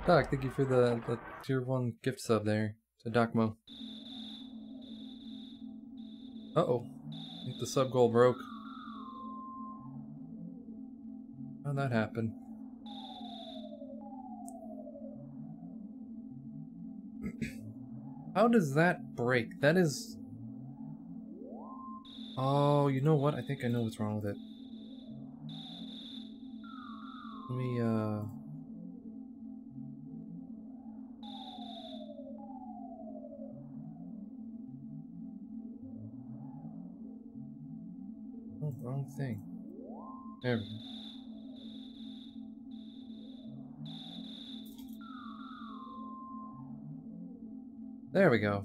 Doc, thank you for the tier 1 gift sub there to Docmo. Uh-oh. I think the sub goal broke. How'd that happen? How does that break? That is... Oh, you know what? I think I know what's wrong with it. Let me, Oh, wrong thing. There we go. There we go.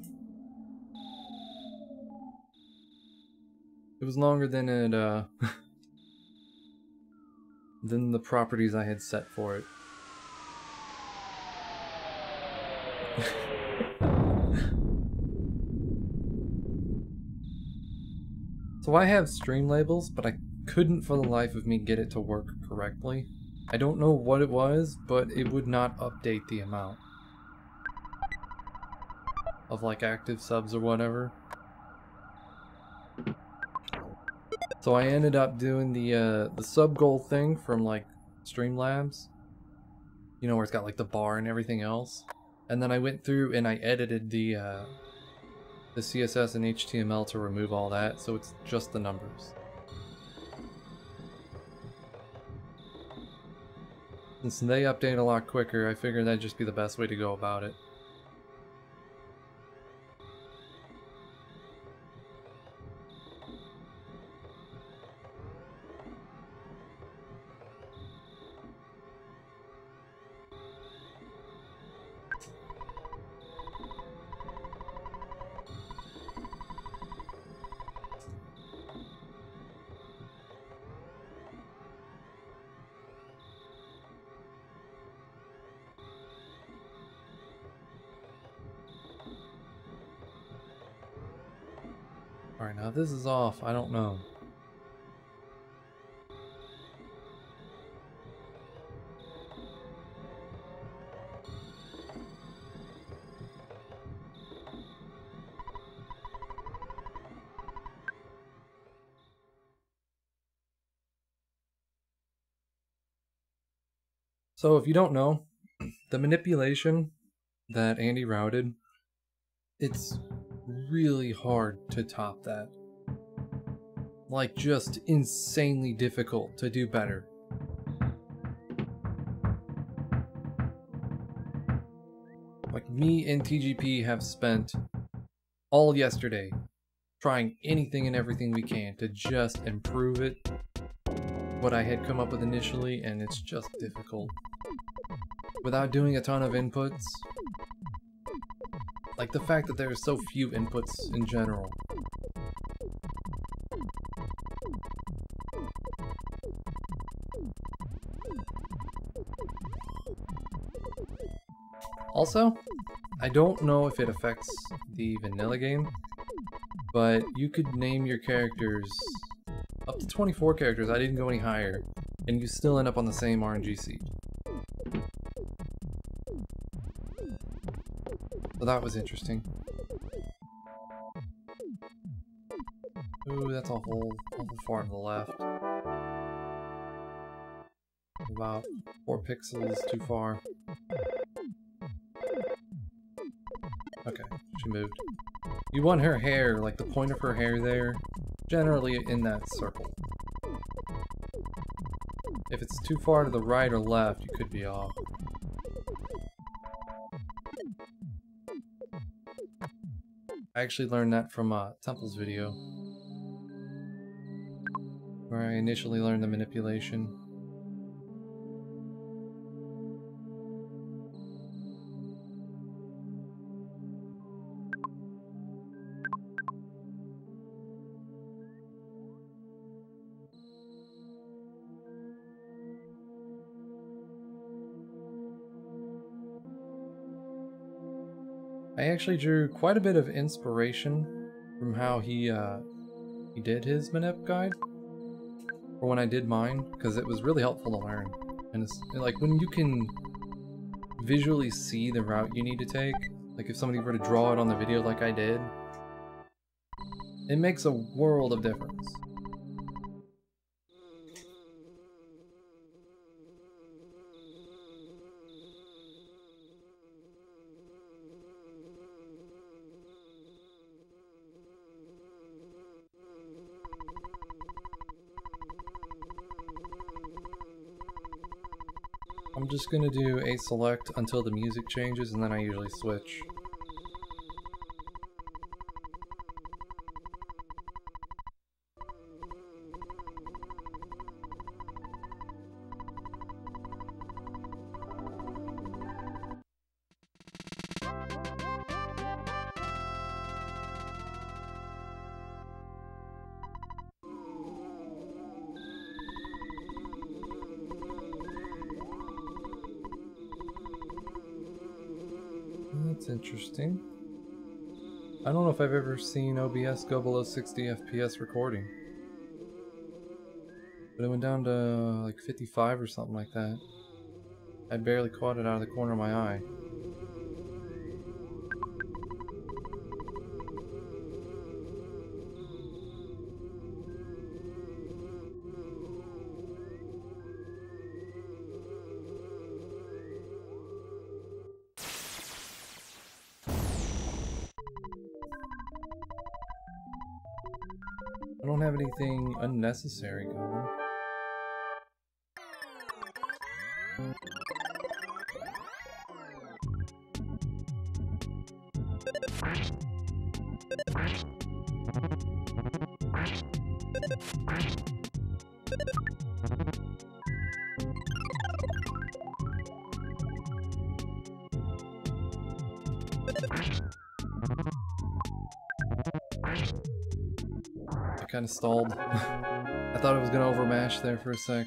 It was longer than it, than the properties I had set for it. So I have stream labels, but I couldn't for the life of me get it to work correctly. I don't know what it was, but it would not update the amount of like active subs or whatever. So I ended up doing the sub goal thing from like Streamlabs. You know, where it's got like the bar and everything else. And then I went through and I edited the CSS and HTML to remove all that, so it's just the numbers. Since they update a lot quicker, I figured that'd just be the best way to go about it. Alright, now if this is off, I don't know. So if you don't know, the manipulation that Andy routed, it's really hard to top that. Like, just insanely difficult to do better. Like, me and TGP have spent all yesterday trying anything and everything we can to just improve it, what I had come up with initially, and it's just difficult. Without doing a ton of inputs, like the fact that there are so few inputs in general. Also, I don't know if it affects the vanilla game, but you could name your characters up to 24 characters. I didn't go any higher, and you still end up on the same RNG seed. So that was interesting. Ooh, that's awful far to the left. About 4 pixels too far. Okay, she moved. You want her hair, like the point of her hair there, generally in that circle. If it's too far to the right or left, you could be off. I actually learned that from Temple's video, where I initially learned the manipulation. I actually drew quite a bit of inspiration from how he did his manip guide, or when I did mine, because it was really helpful to learn. And it's like when you can visually see the route you need to take, like if somebody were to draw it on the video like I did, it makes a world of difference. I'm just gonna do a select until the music changes, and then I usually switch. That's interesting. I don't know if I've ever seen OBS go below 60 FPS recording. But it went down to like 55 or something like that. I barely caught it out of the corner of my eye. I don't have anything unnecessary going. I kind of stalled. I thought I was gonna overmash there for a sec.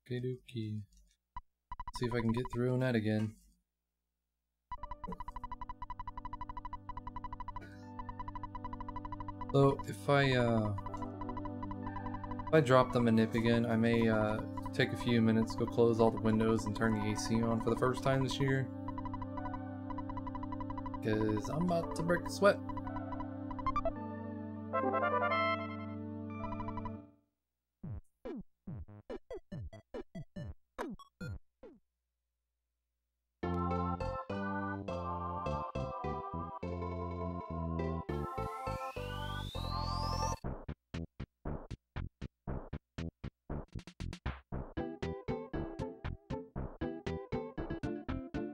Okay, dokie. See if I can get through on that again. So if I drop the manip again, I may take a few minutes, go close all the windows and turn the AC on for the first time this year. Because I'm about to break a sweat.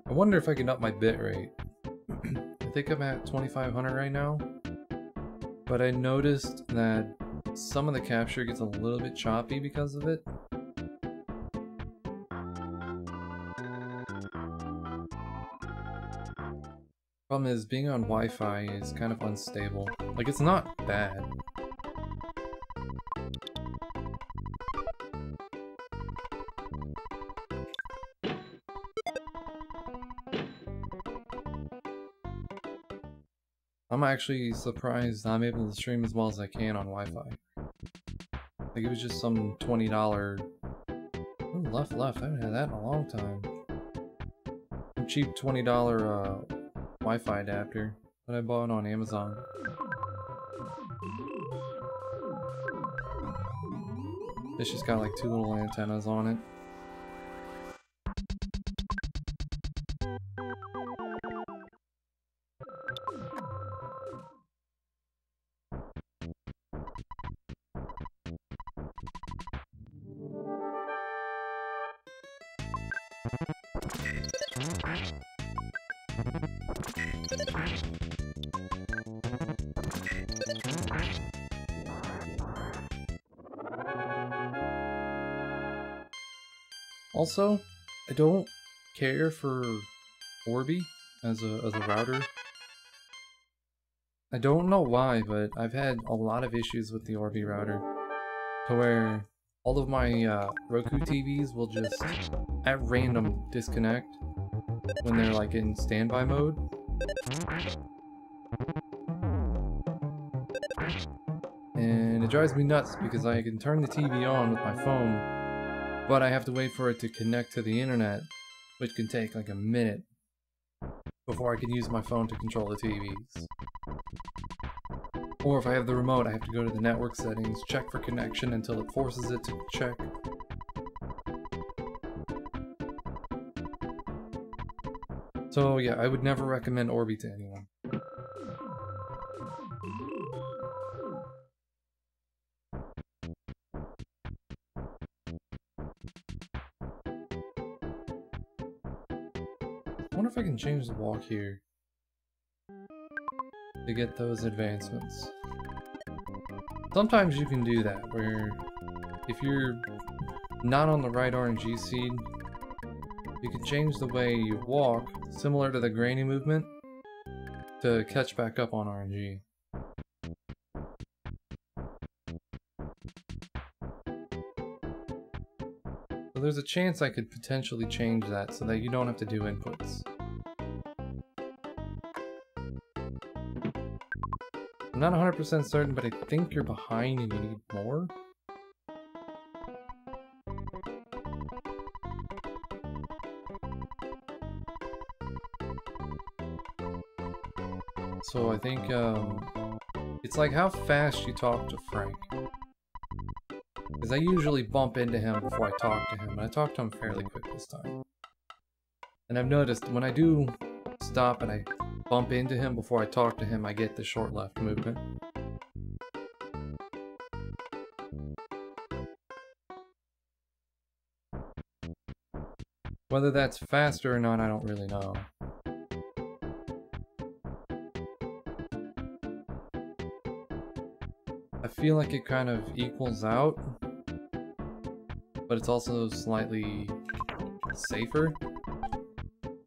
I wonder if I can up my bitrate. I think I'm at 2500 right now, but I noticed that some of the capture gets a little bit choppy because of it. Problem is, being on Wi-Fi is kind of unstable. Like, it's not bad. I'm actually surprised I'm able to stream as well as I can on Wi-Fi. Like, it was just some $20... Oh, left. I haven't had that in a long time. Some cheap $20 Wi-Fi adapter that I bought on Amazon. It's just got like 2 little antennas on it. Also, I don't care for Orbi as a router. I don't know why, but I've had a lot of issues with the Orbi router, to where all of my Roku TVs will just at random disconnect when they're like in standby mode. And it drives me nuts because I can turn the TV on with my phone, but I have to wait for it to connect to the internet, which can take like a minute before I can use my phone to control the TVs. Or if I have the remote, I have to go to the network settings, check for connection until it forces it to check. So yeah, I would never recommend Orbi to anyone. I wonder if I can change the walk here to get those advancements. Sometimes you can do that, where if you're not on the right RNG seed, you can change the way you walk, similar to the granny movement, to catch back up on RNG. So there's a chance I could potentially change that so that you don't have to do inputs. I'm not 100% certain, but I think you're behind and you need more. So I think it's like how fast you talk to Frank. Because I usually bump into him before I talk to him, and I talk to him fairly quick this time. And I've noticed when I do stop and I bump into him before I talk to him, I get the short left movement. Whether that's faster or not, I don't really know. I feel like it kind of equals out, but it's also slightly safer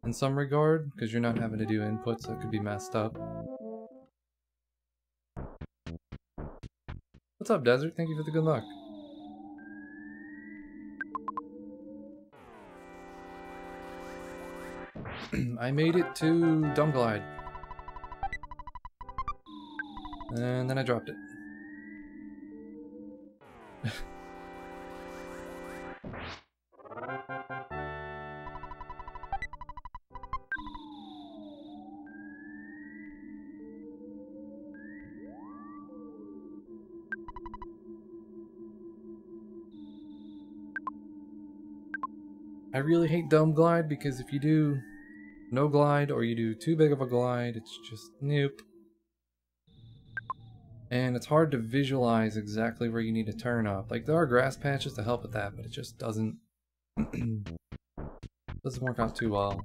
in some regard, because you're not having to do inputs that could be messed up. What's up, Desert? Thank you for the good luck. I made it to Dumb Glide. And then I dropped it. I really hate Dumb Glide because if you do no glide or you do too big of a glide, it's just nope. And it's hard to visualize exactly where you need to turn up. Like, there are grass patches to help with that, but it just doesn't work out too well.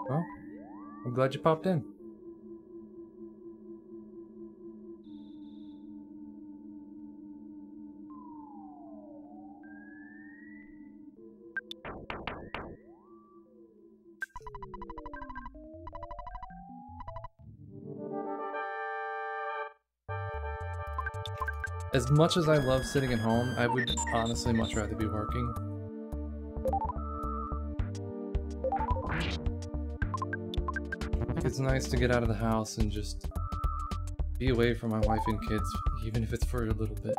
Well, I'm glad you popped in. As much as I love sitting at home, I would honestly much rather be working. It's nice to get out of the house and just be away from my wife and kids, even if it's for a little bit.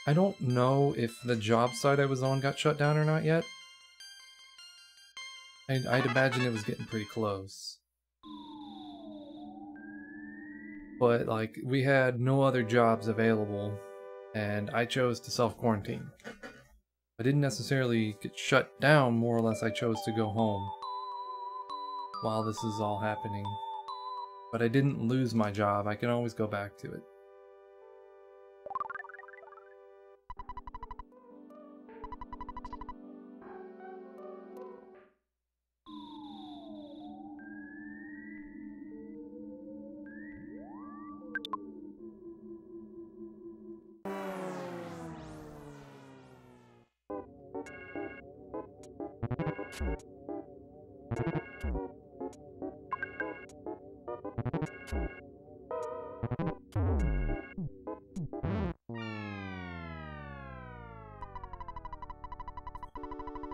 I don't know if the job site I was on got shut down or not yet. I'd imagine it was getting pretty close. But, like, we had no other jobs available, and I chose to self-quarantine. I didn't necessarily get shut down, more or less I chose to go home while this is all happening. But I didn't lose my job, I can always go back to it.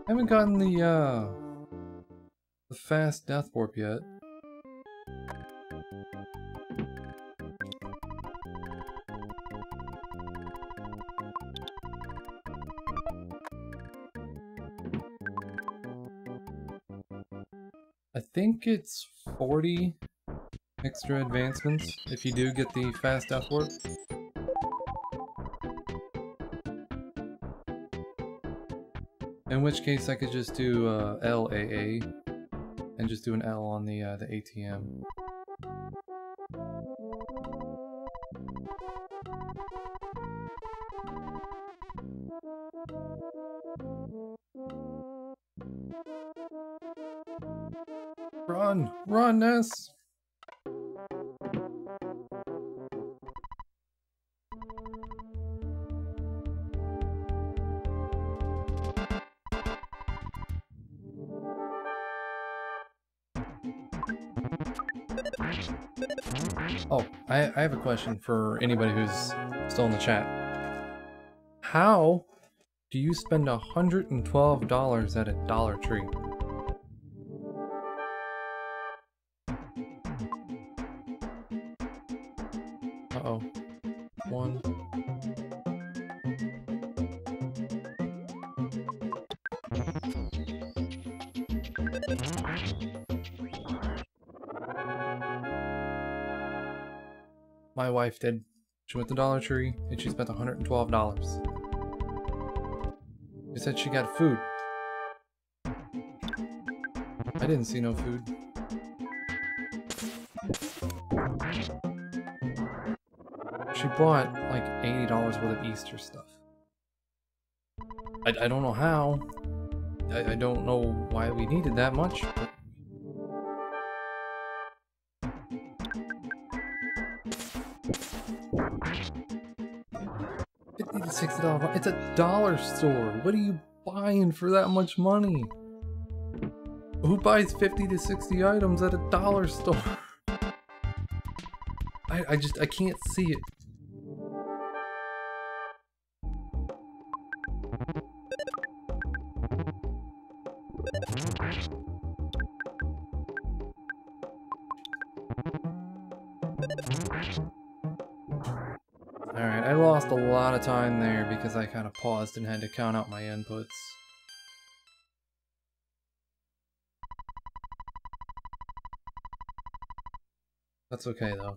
I haven't gotten the fast death warp yet. I think it's 40 extra advancements if you do get the fast death warp. In which case I could just do LAA and just do an L on the ATM. Run! Run, Ness! Oh, I have a question for anybody who's still in the chat. How do you spend $112 at a Dollar Tree? Uh-oh. One. My wife did. She went to Dollar Tree and she spent $112. She said she got food. I didn't see no food. She bought like $80 worth of Easter stuff. I don't know how. I don't know why we needed that much, but... $50 to $60. It's a dollar store. What are you buying for that much money? Who buys 50 to 60 items at a dollar store? I can't see it. Alright, I lost a lot of time there because I kind of paused and had to count out my inputs. That's okay though.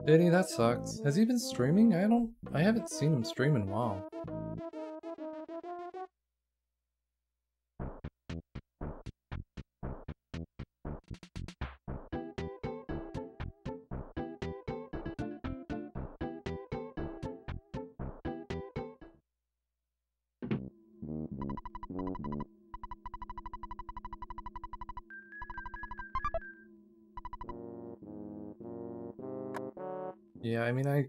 Did he? That sucks. Has he been streaming? I haven't seen him stream in a while. Yeah, I mean, I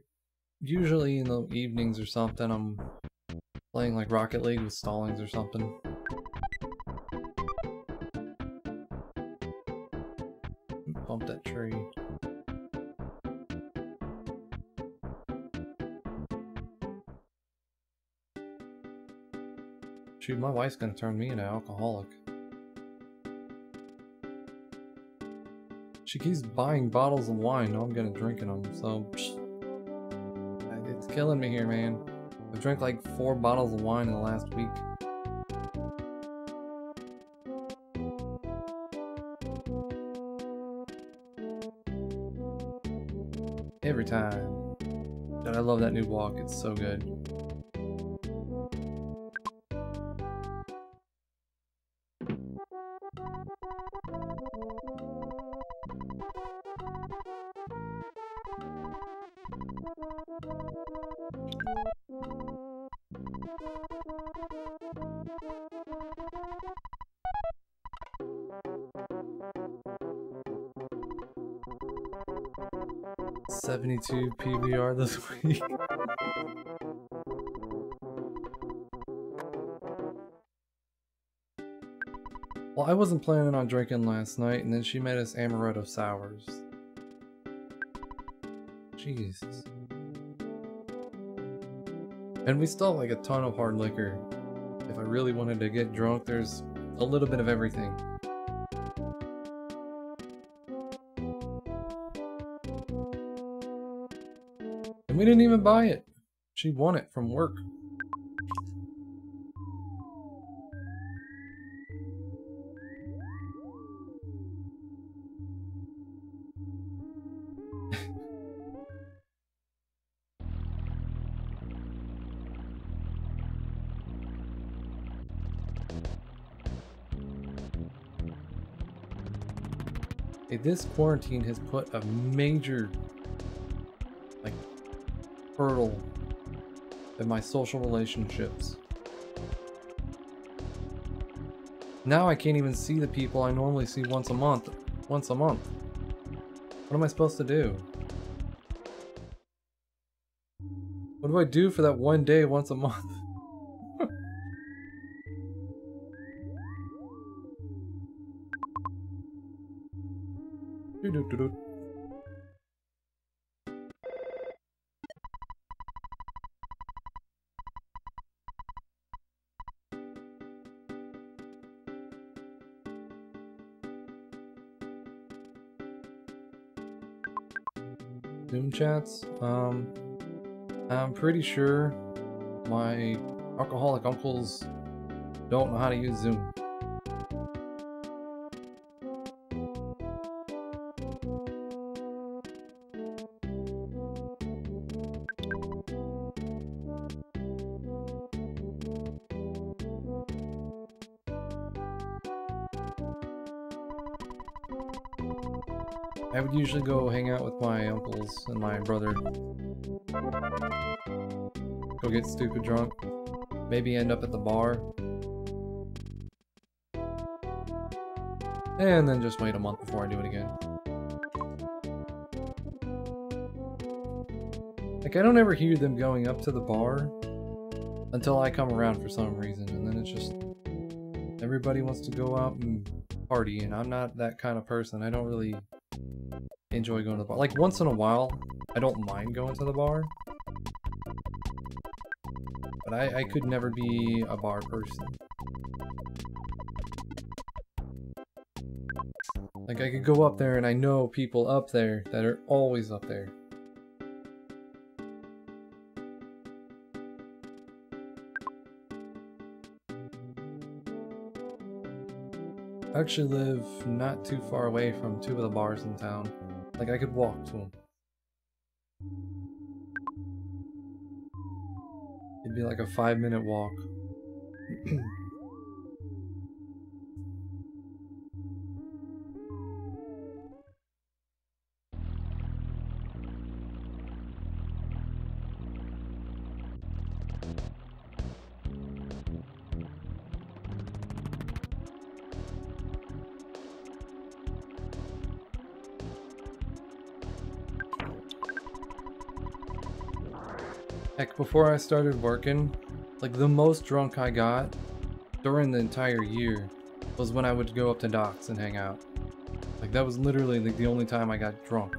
usually in the evenings or something, I'm playing like Rocket League with Stallings or something. Bump that tree. Shoot, my wife's gonna turn me into an alcoholic. She keeps buying bottles of wine, now I'm gonna drinking them, so... It's killing me here, man. I've drank like 4 bottles of wine in the last week. Every time. God, I love that new walk, it's so good. $72 PBR this week. Well, I wasn't planning on drinking last night, and then she made us amaretto sours. Jesus. And we still have like a ton of hard liquor. If I really wanted to get drunk, there's a little bit of everything. And we didn't even buy it. She won it from work. Hey, this quarantine has put a major, like, hurdle in my social relationships. Now I can't even see the people I normally see once a month. What am I supposed to do? What do I do for that one day once a month? Zoom chats? I'm pretty sure my alcoholic uncles don't know how to use Zoom. I would usually go hang out with my uncles and my brother. Go get stupid drunk. Maybe end up at the bar. And then just wait a month before I do it again. Like, I don't ever hear them going up to the bar until I come around for some reason. And then it's just... everybody wants to go out and party, and I'm not that kind of person. I don't really enjoy going to the bar. Like, once in a while, I don't mind going to the bar. But I could never be a bar person. Like, I could go up there and I know people up there that are always up there. I actually live not too far away from 2 of the bars in town. Like, I could walk to them. It'd be like a 5-minute walk. Heck, before I started working, like, the most drunk I got during the entire year was when I would go up to Doc's and hang out. Like, that was literally like the only time I got drunk.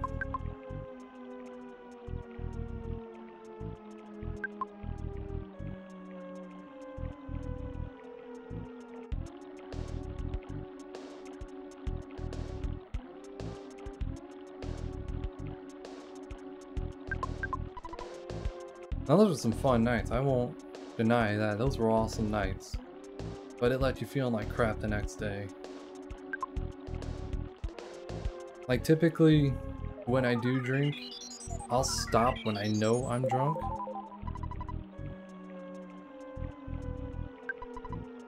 Now those were some fun nights, I won't deny that. Those were awesome nights. But it left you feeling like crap the next day. Like typically, when I do drink, I'll stop when I know I'm drunk.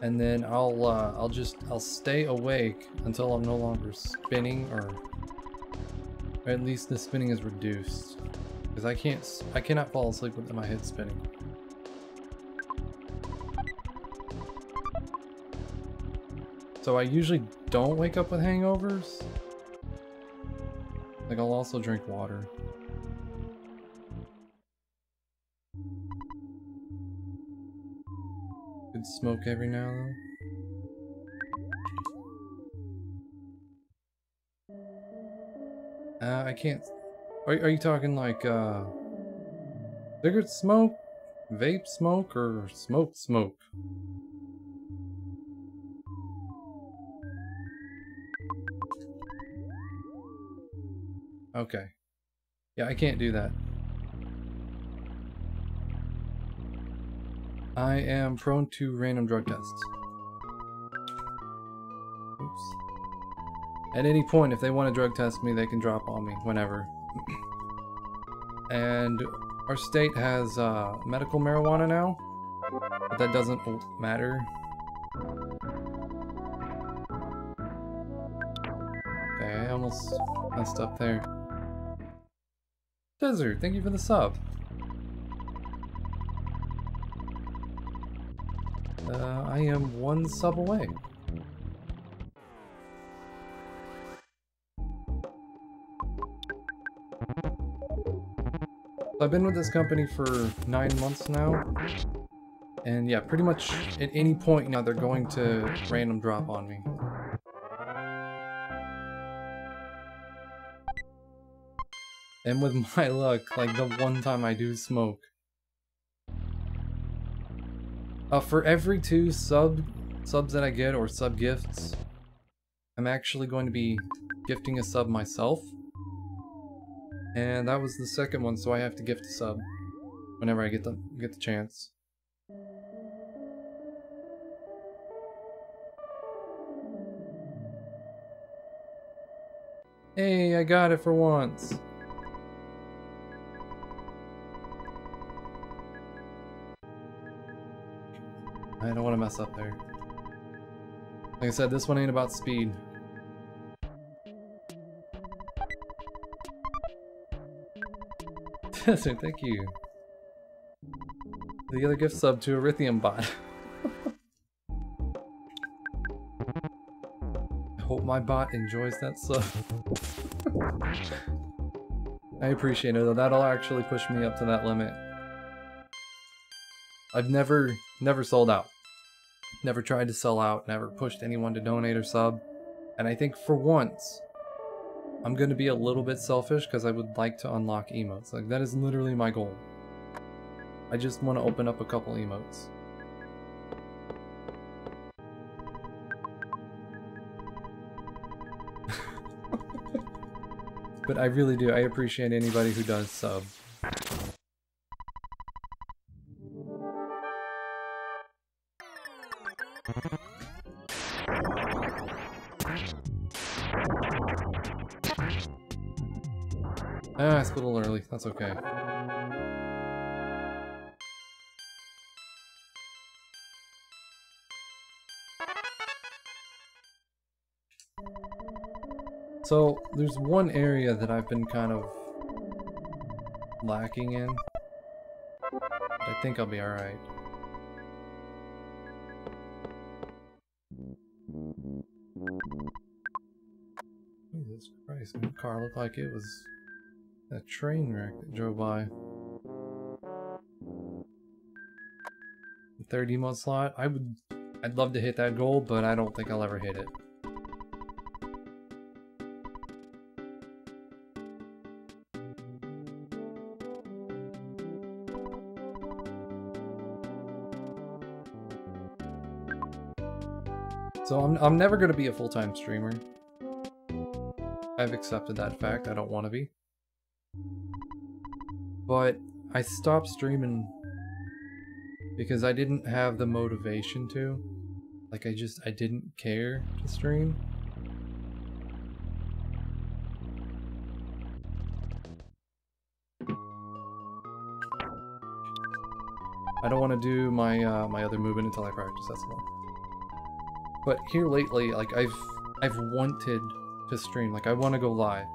And then I'll stay awake until I'm no longer spinning, or at least the spinning is reduced. Because I cannot fall asleep with my head spinning. So I usually don't wake up with hangovers. Like I'll also drink water. Good smoke every now and then. I can't. Are you talking like cigarette smoke, vape smoke, or smoke? Okay. Yeah, I can't do that. I am prone to random drug tests. Oops. At any point, if they want to drug test me, they can drop on me whenever. And our state has medical marijuana now, but that doesn't matter. Okay, I almost messed up there. Desert, thank you for the sub. I am 1 sub away. I've been with this company for 9 months now, and yeah, pretty much at any point now they're going to random drop on me. And with my luck, like the one time I do smoke, for every 2 subs that I get, or sub gifts, I'm actually going to be gifting a sub myself. And that was the second one, so I have to gift a sub whenever I get the chance. Hey, I got it for once. I don't want to mess up there. Like I said, this one ain't about speed. Thank you. The other gift sub to Earthbound bot. I hope my bot enjoys that sub. I appreciate it though, that'll actually push me up to that limit. I've never sold out. Never tried to sell out, never pushed anyone to donate or sub. And I think for once, I'm gonna be a little bit selfish because I would like to unlock emotes. Like, that is literally my goal. I just want to open up a couple emotes. But I really do. I appreciate anybody who does sub. Ah, it's a little early. That's okay. So, there's one area that I've been kind of lacking in. But I think I'll be alright. Jesus Christ, my car looked like it was a train wreck that drove by. The 30 emote slot, I'd love to hit that goal, but I don't think I'll ever hit it. So I'm never going to be a full-time streamer. I've accepted that fact. I don't want to be. But I stopped streaming because I didn't have the motivation to. Like, I didn't care to stream. I don't want to do my my other movement until I practice, that's all. But here lately, like, I've wanted to stream, like, I want to go live.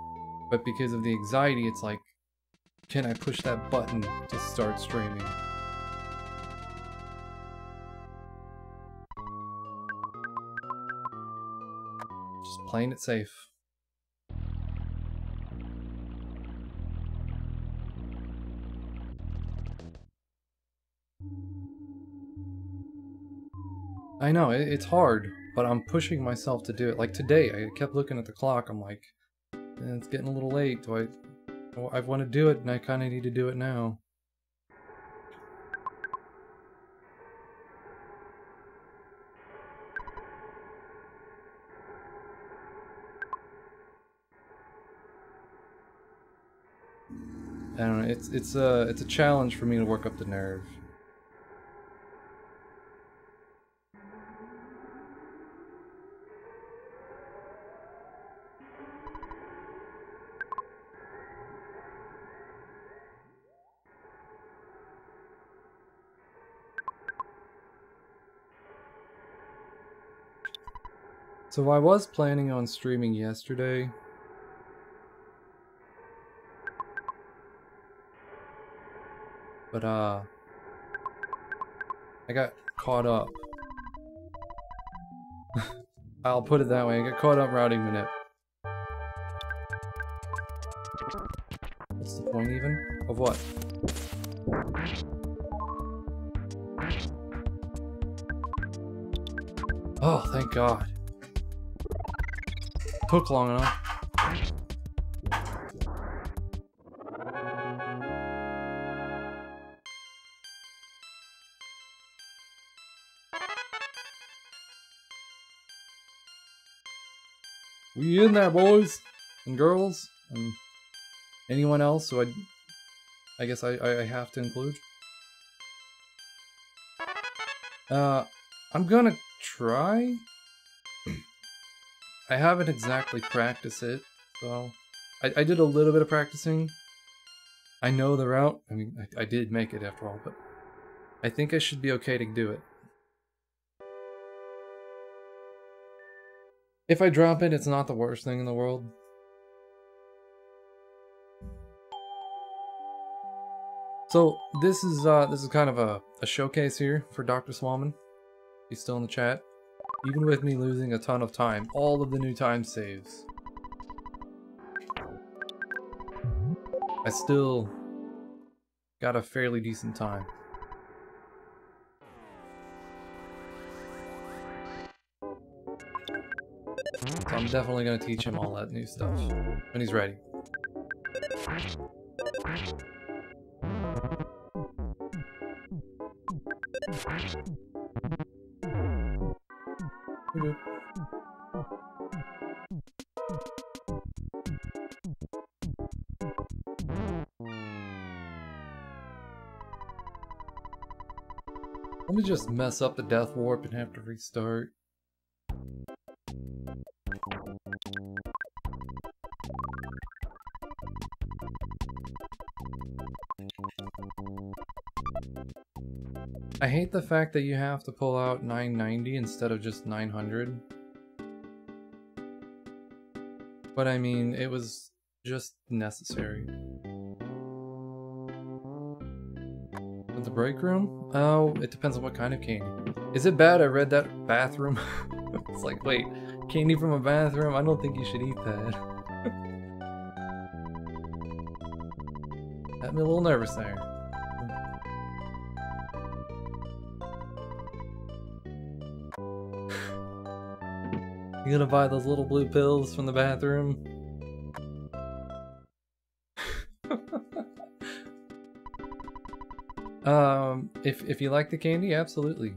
But because of the anxiety, it's like, can I push that button to start streaming? Just playing it safe. I know, it's hard, but I'm pushing myself to do it. Like today, I kept looking at the clock, I'm like, it's getting a little late, I want to do it, and I kind of need to do it now. I don't know, it's a challenge for me to work up the nerve. So I was planning on streaming yesterday. But I got caught up. I'll put it that way, I got caught up routing Minute. What's the point even? Of what? Oh, thank God. Took long enough. We in there, boys and girls, and anyone else who I guess I have to include. I'm gonna try. I haven't exactly practiced it, so I did a little bit of practicing. I know the route. I mean, I did make it after all, but I think I should be okay to do it. If I drop it, it's not the worst thing in the world. So this is kind of a showcase here for Dr. Swallman. He's still in the chat. Even with me losing a ton of time, all of the new time saves, I still got a fairly decent time. So I'm definitely going to teach him all that new stuff when he's ready. Let me just mess up the death warp and have to restart. I hate the fact that you have to pull out 990 instead of just 900. But I mean, it was just necessary. With the break room? Oh, it depends on what kind of candy. Is it bad I read that bathroom? It's like, wait, candy from a bathroom? I don't think you should eat that. Got me a little nervous there. You gonna buy those little blue pills from the bathroom? If you like the candy, absolutely.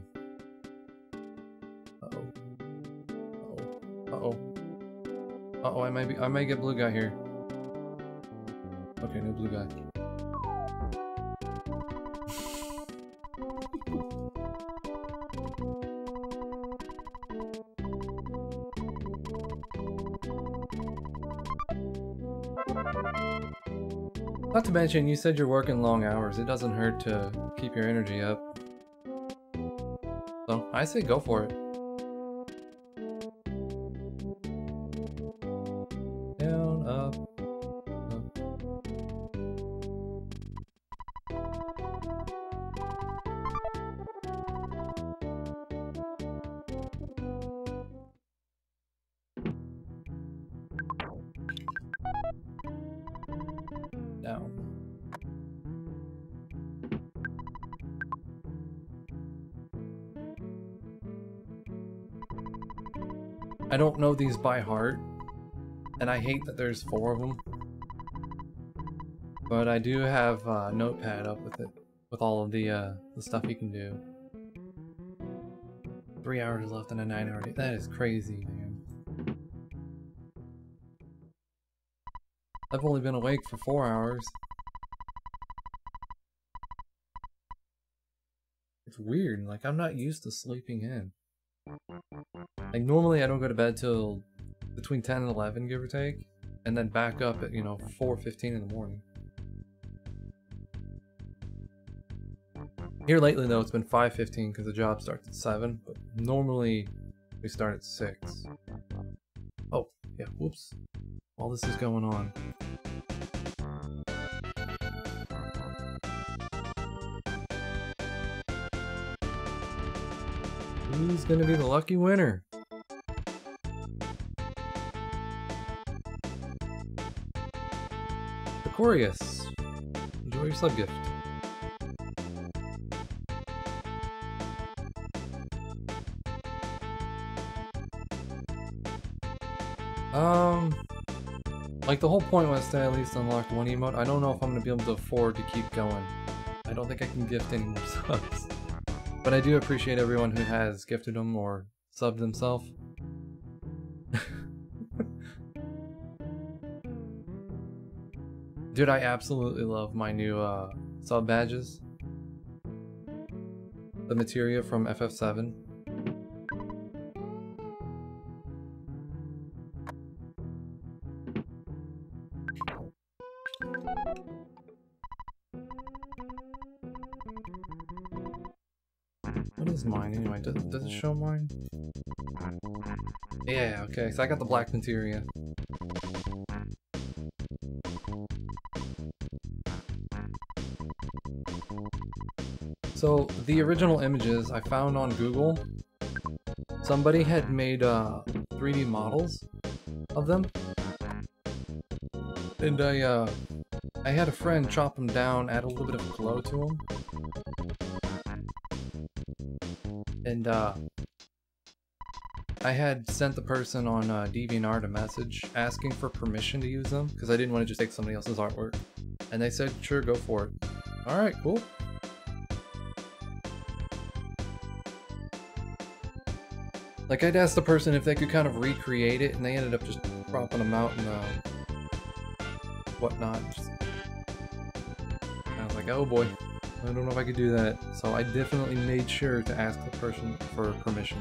Uh-oh. Uh-oh. Uh-oh. Uh-oh, I may get blue guy here. Okay, no blue guy. Not to mention, you said you're working long hours. It doesn't hurt to keep your energy up. So, I say go for it. Down, up, up. Down. I don't know these by heart, and I hate that there's 4 of them. But I do have Notepad up with it, with all of the stuff you can do. 3 hours left in a 9-hour day. That is crazy, man. I've only been awake for 4 hours. It's weird, like I'm not used to sleeping in. Like normally I don't go to bed till between 10 and 11, give or take, and then back up at, you know, 4:15 in the morning. Here lately though, it's been 5:15 because the job starts at 7, but normally we start at 6. Oh, yeah, whoops. While this is going on. Who's gonna be the lucky winner? Aquarius. Enjoy your sub gift. Like the whole point was to at least unlock 1 emote. I don't know if I'm gonna be able to afford to keep going. I don't think I can gift any more subs. But I do appreciate everyone who has gifted them or subbed themselves. Dude, I absolutely love my new sub badges. The materia from FF7. What is mine anyway? Does it show mine? Yeah, okay, so I got the black materia. So the original images I found on Google, somebody had made 3D models of them, and I had a friend chop them down, add a little bit of glow to them, and I had sent the person on DeviantArt a message asking for permission to use them because I didn't want to just take somebody else's artwork, and they said sure, go for it. All right, cool. Like, I'd asked the person if they could kind of recreate it, and they ended up just cropping them out and whatnot. I was like, oh boy, I don't know if I could do that. So I definitely made sure to ask the person for permission.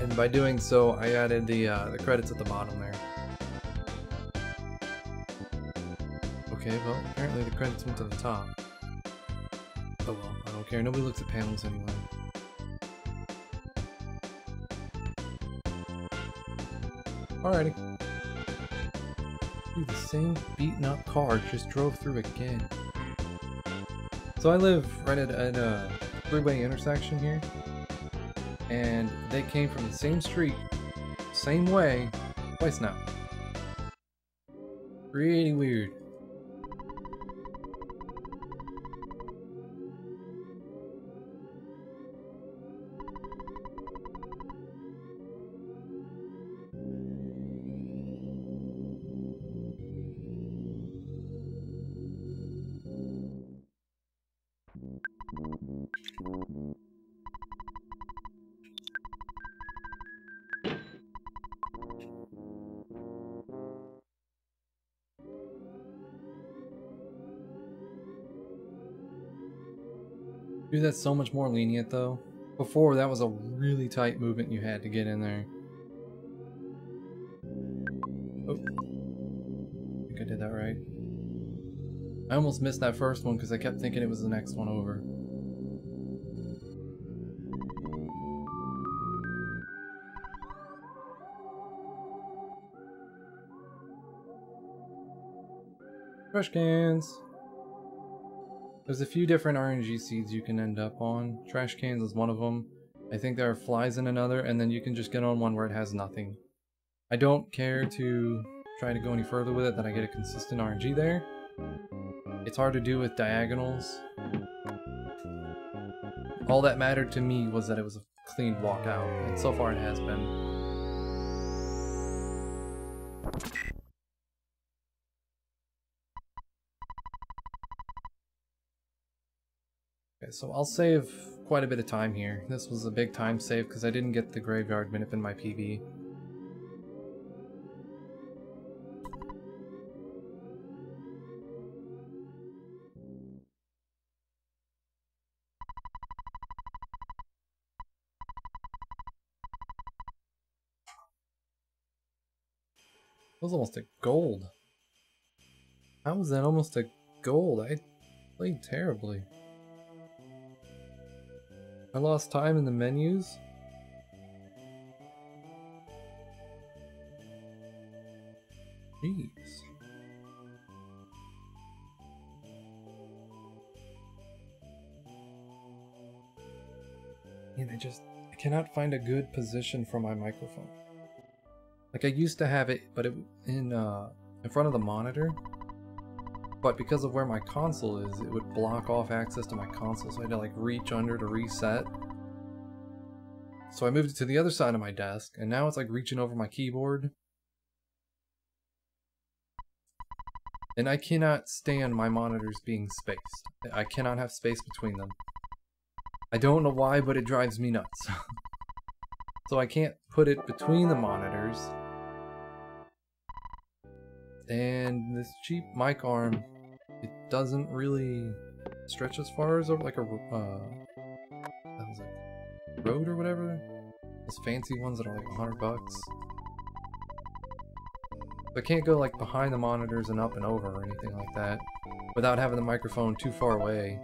And by doing so, I added the credits at the bottom there. Okay, well, apparently the credits went to the top. Oh well, I don't care. Nobody looks at panels anyway. Alrighty. Dude, the same beaten up car just drove through again. So I live right at a freeway intersection here. And they came from the same street, same way, twice now. Pretty weird. Dude, that's so much more lenient though. Before, that was a really tight movement you had to get in there. Oh, I think I did that right. I almost missed that first one because I kept thinking it was the next one over. Trash cans! There's a few different RNG seeds you can end up on. Trash cans is one of them. I think there are flies in another, and then you can just get on one where it has nothing. I don't care to try to go any further with it than I get a consistent RNG there. It's hard to do with diagonals. All that mattered to me was that it was a clean walkout, and so far it has been. Okay, so I'll save quite a bit of time here. This was a big time save because I didn't get the graveyard minute in my PB. That was almost a gold. How was that almost a gold? I played terribly. I lost time in the menus. Jeez. Man, I cannot find a good position for my microphone. Like I used to have it, but it in front of the monitor. But because of where my console is, it would block off access to my console, so I had to like reach under to reset. So I moved it to the other side of my desk, and now it's like reaching over my keyboard. And I cannot stand my monitors being spaced. I cannot have space between them. I don't know why, but it drives me nuts. So I can't put it between the monitors. And this cheap mic arm, it doesn't really stretch as far as like a that was it, Rode or whatever. Those fancy ones that are like $100. I can't go like behind the monitors and up and over or anything like that without having the microphone too far away.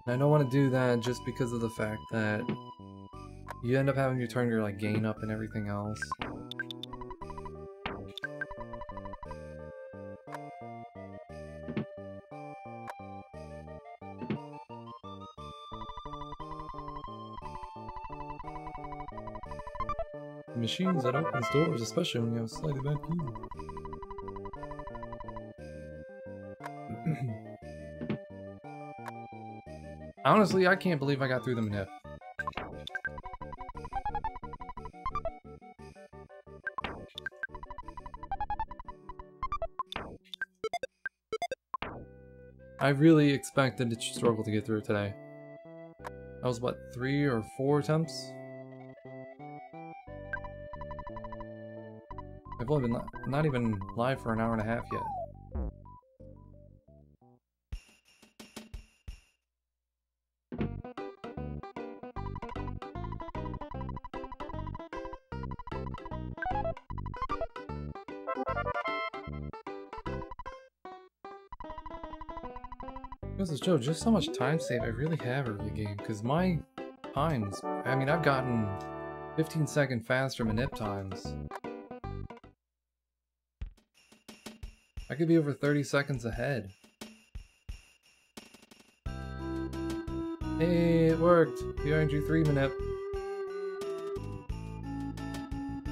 And I don't want to do that just because of the fact that you end up having to turn your like gain up and everything else. Machines that opens doors, especially when you have a slightly bad keyboard. Honestly, I can't believe I got through the manip. I really expected to struggle to get through it today. That was what, 3 or 4 attempts? I've only been not even live for an hour and a half yet. This is Joe, just how much time save I really have early game, because my times, I mean, I've gotten 15-second faster manip times. I could be over 30 seconds ahead. Hey, it worked! The RNG3 manip.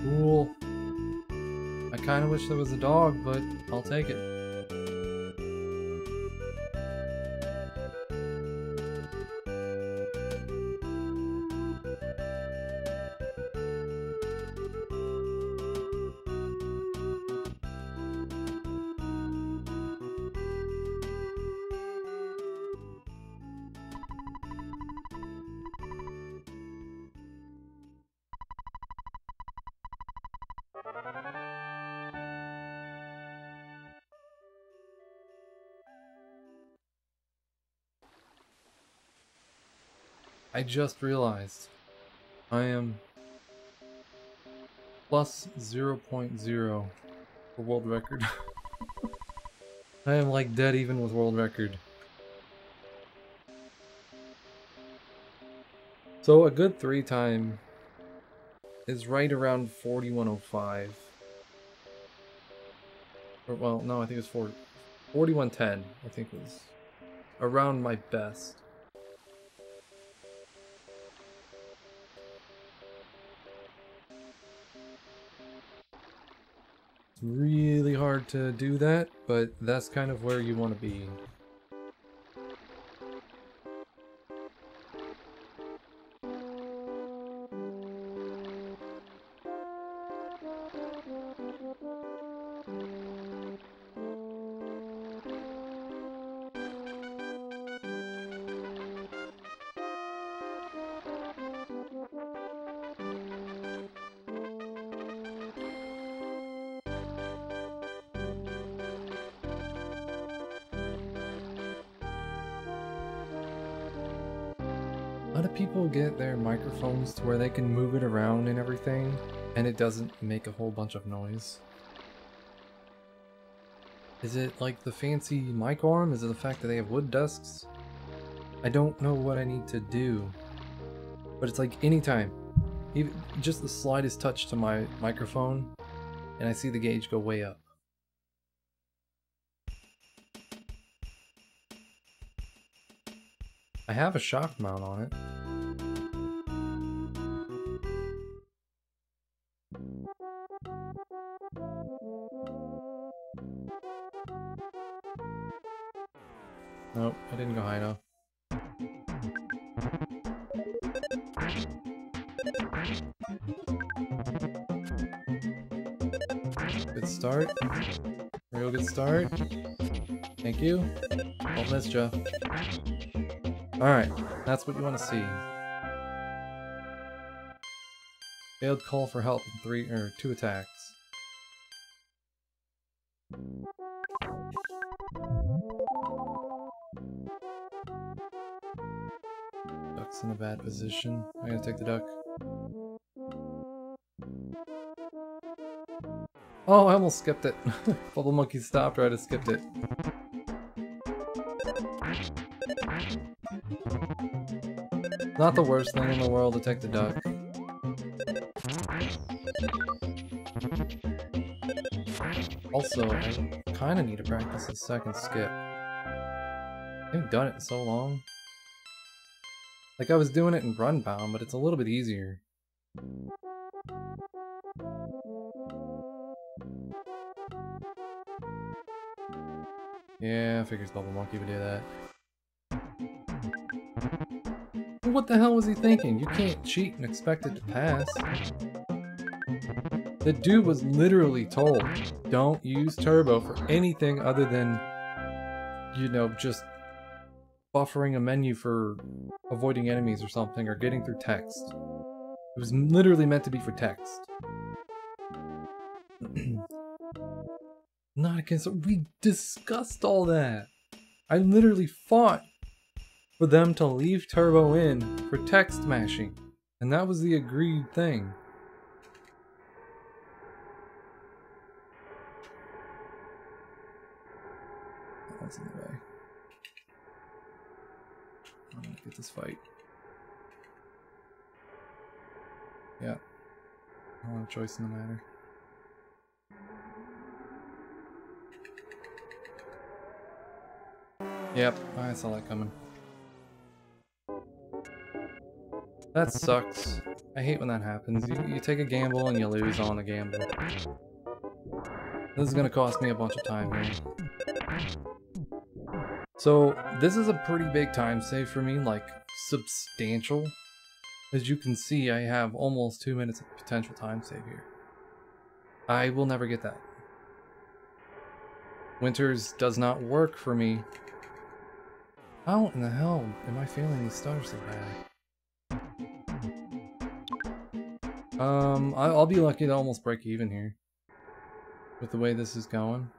Cool. I kinda wish there was a dog, but I'll take it. I just realized I am plus 0.0 for world record. I am like dead even with world record. So a good 3 time is right around 4105. Or, well, no, I think it's 4110, I think was around my best. It's really hard to do that, but that's kind of where you want to be. How do people get their microphones to where they can move it around and everything, and it doesn't make a whole bunch of noise? Is it like the fancy mic arm? Is it the fact that they have wood desks? I don't know what I need to do, but it's like anytime, even just the slightest touch to my microphone, and I see the gauge go way up. I have a shock mount on it. Nope, I didn't go high enough. Good start. Real good start. Thank you. Don't miss, Jeff. Alright, that's what you want to see. Failed call for help in 2 attacks. Duck's in a bad position. I gotta take the duck. Oh, I almost skipped it. Bubble Monkey stopped right, I skipped it. Not the worst thing in the world to take the duck. Also, I kind of need to practice the second skip. I haven't done it in so long. Like, I was doing it in Runbound, but it's a little bit easier. Yeah, I figures Bubble Monkey would do that. What the hell was he thinking? You can't cheat and expect it to pass. The dude was literally told, don't use turbo for anything other than, you know, just buffering a menu for avoiding enemies or something, or getting through text. It was literally meant to be for text. Not against... We discussed all that! I literally fought for them to leave turbo in for text mashing. And that was the agreed thing. That's in the way. I'm gonna get this fight. Yeah. I don't have a choice in the matter. Yep, I saw that coming. That sucks. I hate when that happens. You take a gamble and you lose on the gamble. This is gonna cost me a bunch of time here. So, this is a pretty big time save for me, like, substantial. As you can see, I have almost 2 minutes of potential time save here. I will never get that. Winters does not work for me. How in the hell am I failing these stars so bad? I'll be lucky to almost break even here. With the way this is going.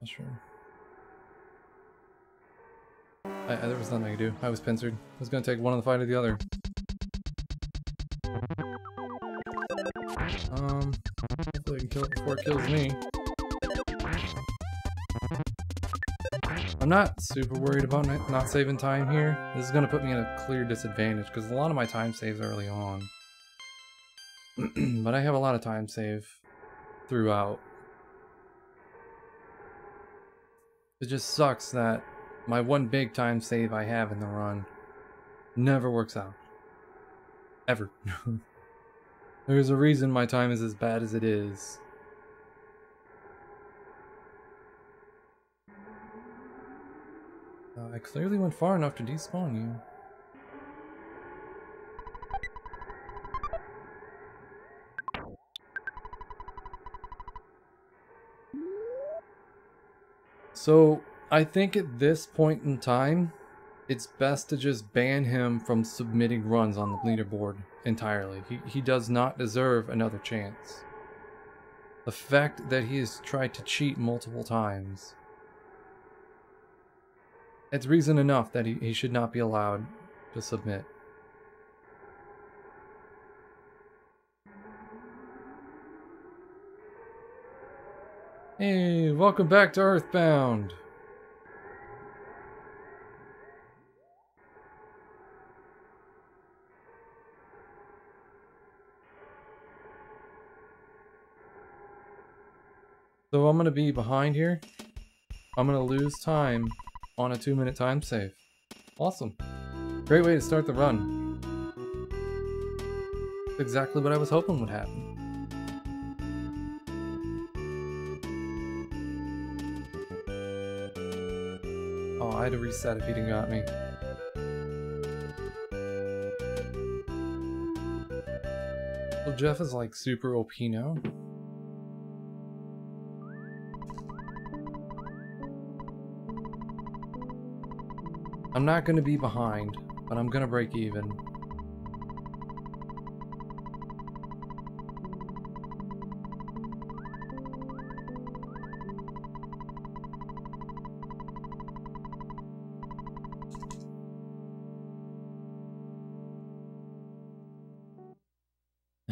Not sure. There was nothing I could do. I was pincered. I was gonna take one on the fight or the other. Hopefully I can kill it before it kills me. I'm not super worried about not saving time here. This is gonna put me at a clear disadvantage because a lot of my time saves early on. But I have a lot of time save throughout. It just sucks that my one big time save I have in the run never works out. Ever. There's a reason my time is as bad as it is. I clearly went far enough to despawn you. So, I think at this point in time, it's best to just ban him from submitting runs on the leaderboard entirely. He does not deserve another chance. The fact that he has tried to cheat multiple times, it's reason enough that he should not be allowed to submit. Hey, welcome back to Earthbound! So I'm gonna be behind here. I'm gonna lose time on a 2-minute time save. Awesome. Great way to start the run. Exactly what I was hoping would happen. Oh, I had to reset if he didn't got me. So Jeff is like super OP now. I'm not gonna be behind, but I'm gonna break even.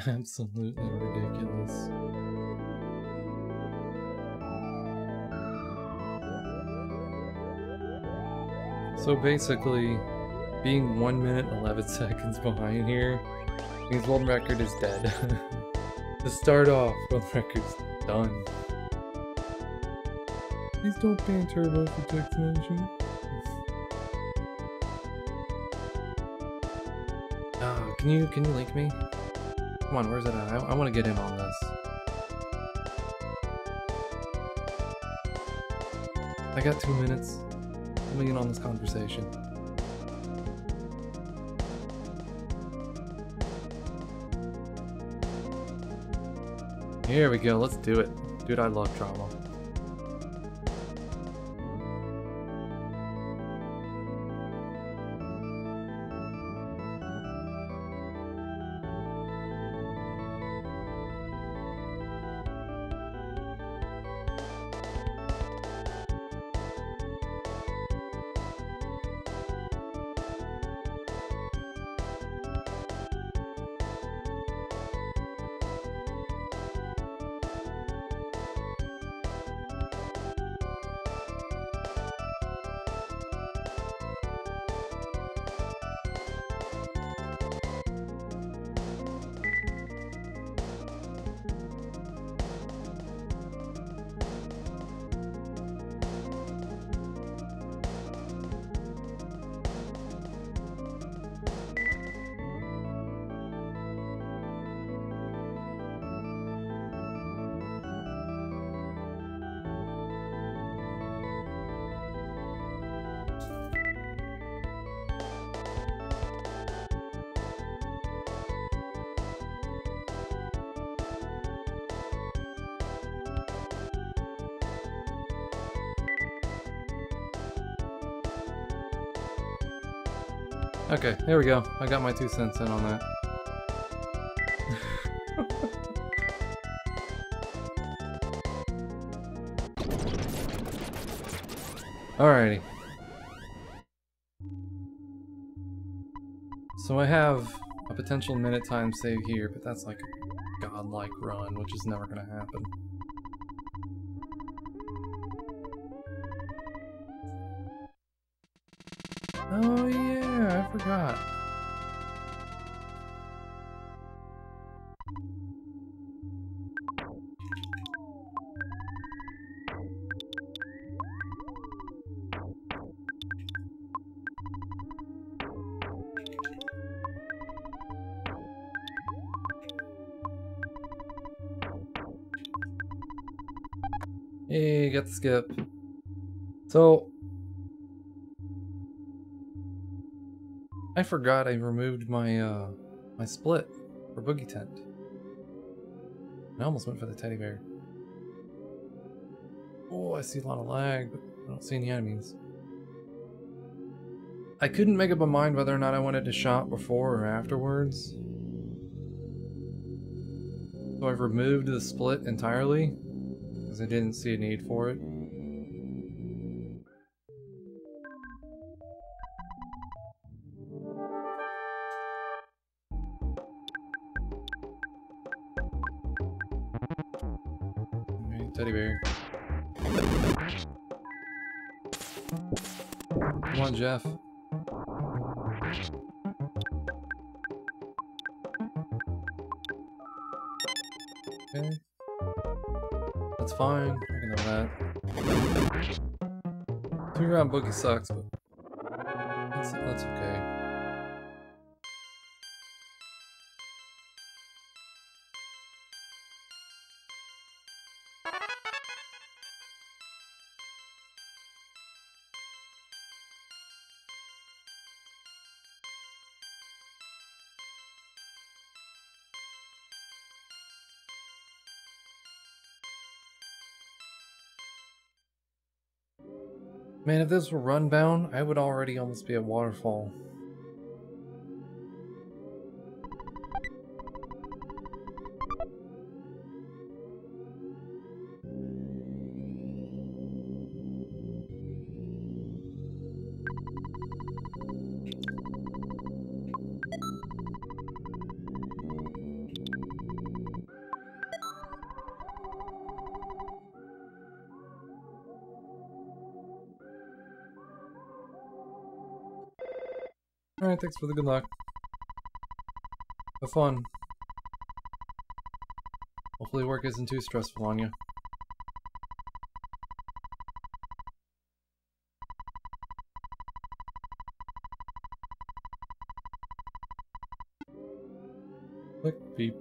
Absolutely ridiculous. So basically, being 1 minute and 11 seconds behind here means world record is dead. To start off, world record's done. Please don't ban Turbo for text mention. Can you link me? Come on, where's it at? I want to get in on this. I got 2 minutes. Let me in on this conversation. Here we go, let's do it. Dude, I love drama. Okay, there we go. I got my 2 cents in on that. Alrighty. So I have a potential minute time save here, but that's like a godlike run, which is never gonna happen. Oh yeah, I forgot. Hey, got the skip. So I forgot I removed my my split for Boogie Tent. I almost went for the teddy bear. Oh, I see a lot of lag, but I don't see any enemies. I couldn't make up my mind whether or not I wanted to shop before or afterwards. So I've removed the split entirely, because I didn't see a need for it. Okay, teddy bear. Come on, Jeff. Okay. That's fine. I can know that. 2-round boogie sucks, but that's okay. Man, if this were Runbound, I would already almost be at Waterfall. Alright, thanks for the good luck. Have fun. Hopefully work isn't too stressful on you. Click beep.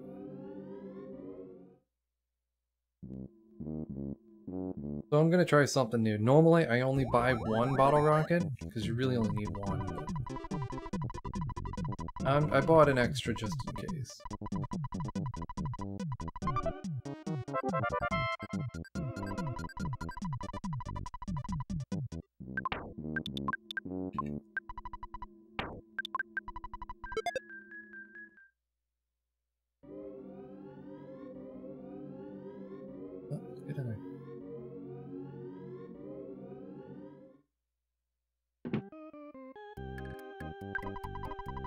So I'm gonna try something new. Normally I only buy one bottle rocket, because you really only need one. I bought an extra just in case. Oh, get in there.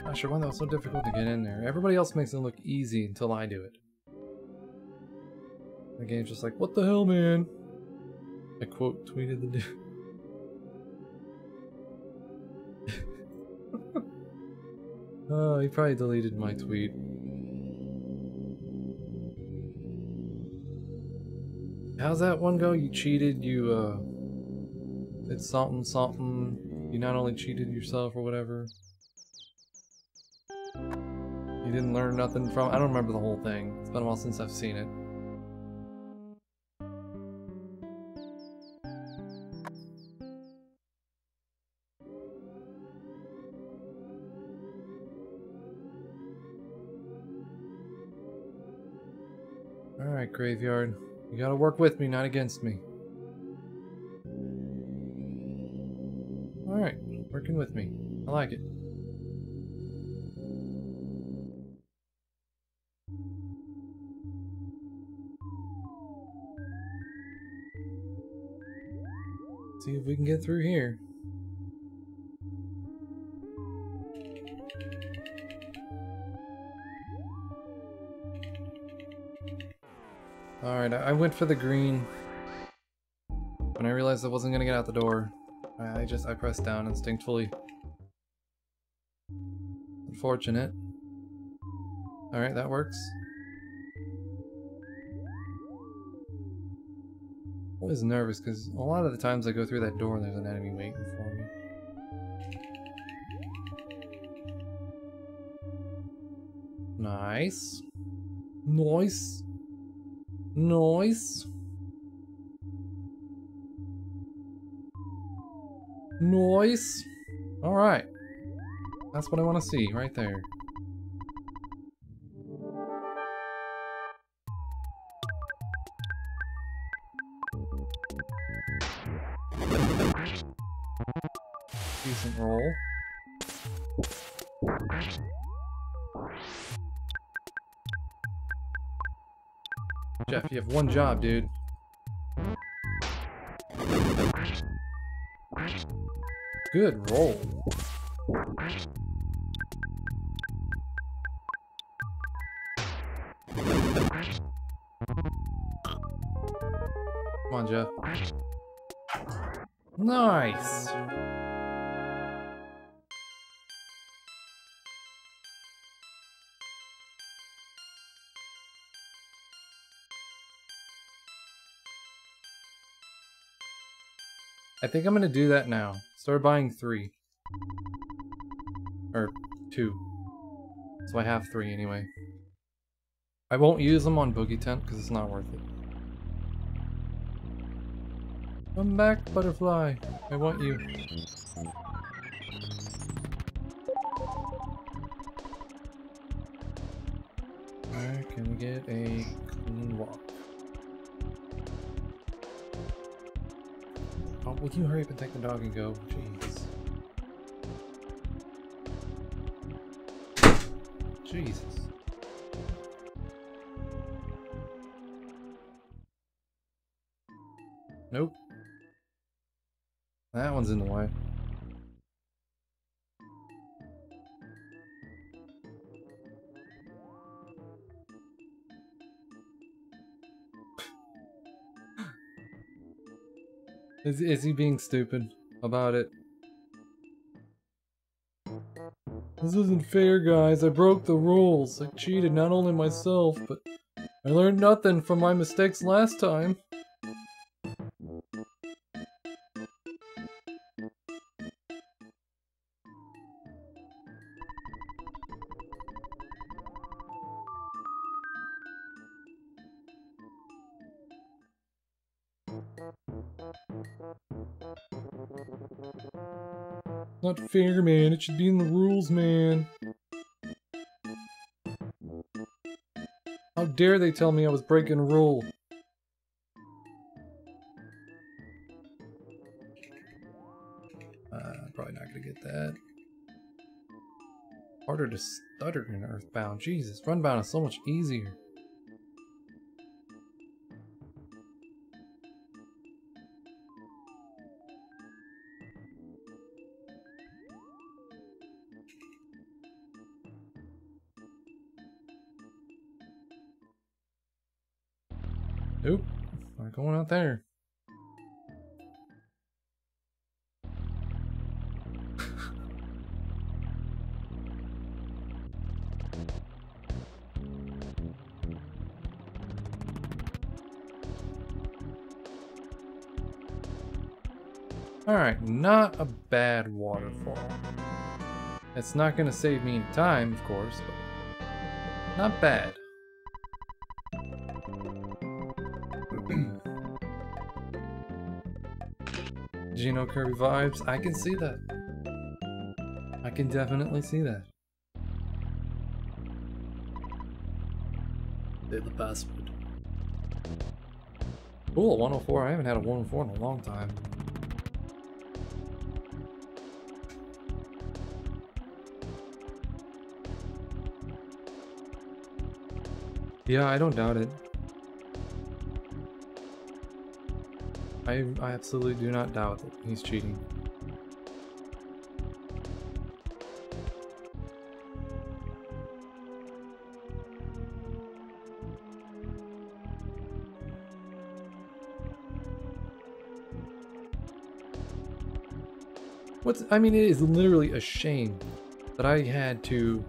Not sure why that was so difficult to get in there. Everybody else makes it look easy until I do it. The game's just like, what the hell, man? I quote tweeted the dude. Oh, he probably deleted my tweet. How's that one go? You cheated, you did something, something. You not only cheated yourself or whatever. You didn't learn nothing from. I don't remember the whole thing. It's been a while since I've seen it. Alright, Graveyard. You gotta work with me, not against me. Alright, working with me. I like it. See if we can get through here. Alright, I went for the green. When I realized I wasn't gonna get out the door, I pressed down instinctively. Unfortunate. Alright, that works. Always nervous because a lot of the times I go through that door and there's an enemy waiting for me. Nice. Nice. Nice. Nice. Alright. That's what I want to see right there. Decent roll. Jeff, you have one job, dude. Good roll. Come on, Jeff. Nice. I think I'm gonna do that now. Start buying 3. Or 2. So I have 3 anyway. I won't use them on Boogie Tent because it's not worth it. Come back, butterfly. I want you. Alright, can we get a clean walk? Oh, will you hurry up and take the dog and go? Jeez. Jesus. Nope. That one's in the way. Is he being stupid about it? This isn't fair, guys. I broke the rules. I cheated not only myself, but I learned nothing from my mistakes last time. Not fair, man. It should be in the rules, man. How dare they tell me I was breaking a rule? Probably not gonna get that. Harder to stutter in Earthbound. Jesus, Runbound is so much easier. Nope, not going out there. Alright, not a bad waterfall. It's not gonna save me any time, of course, but not bad. Did you know Kirby vibes? I can see that. I can definitely see that. They're the bastard. Cool, a 104. I haven't had a 104 in a long time. Yeah, I don't doubt it. I absolutely do not doubt that he's cheating. I mean, it is literally a shame that I had to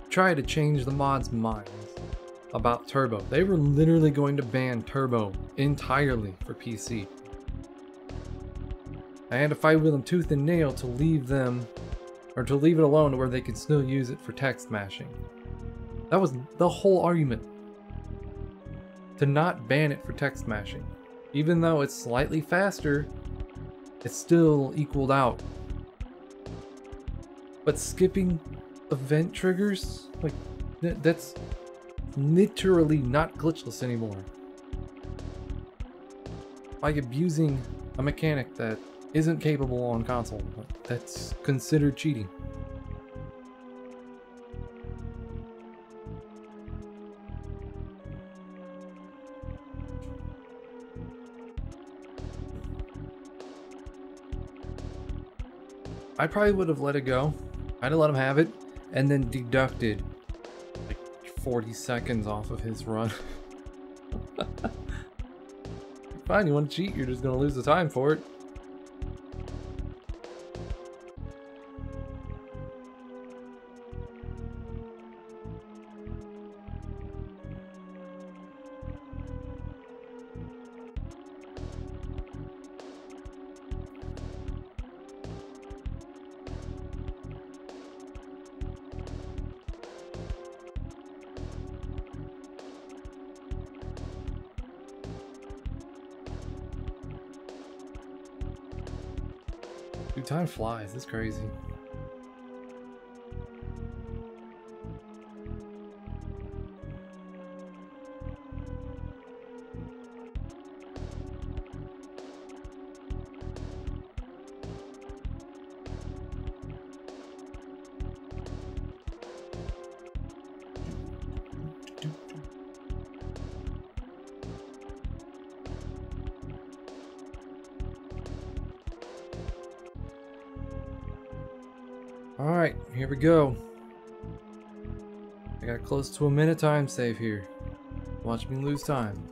try to change the mod's minds about Turbo. They were literally going to ban Turbo entirely for PC. I had to fight with them tooth and nail to leave them, or to leave it alone where they could still use it for text mashing. That was the whole argument. To not ban it for text mashing. Even though it's slightly faster, it's still equaled out. But skipping event triggers, like, that's literally not glitchless anymore. Like abusing a mechanic that isn't capable on console, that's considered cheating. I probably would have let it go. I'd have let him have it, and then deducted like 40 seconds off of his run. Fine, you want to cheat, you're just gonna lose the time for it. Dude, time flies. It's crazy. Alright, here we go. I got close to a minute time save here. Watch me lose time.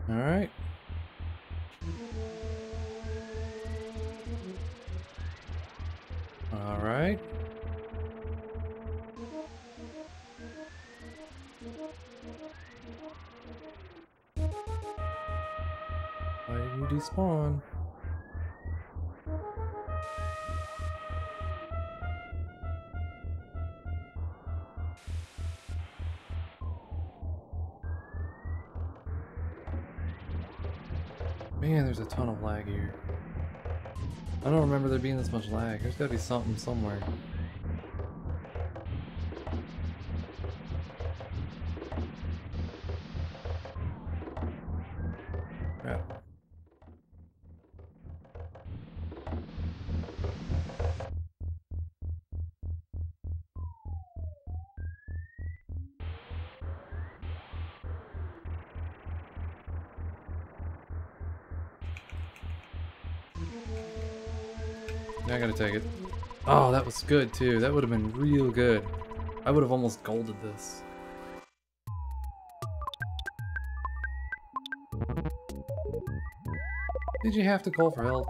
Alright. Alright. Why did you despawn? Man, there's a ton of lag here. I don't remember there being this much lag. There's gotta be something somewhere. Crap. I gotta take it. Oh, that was good too. That would have been real good. I would have almost golded this. Did you have to call for help?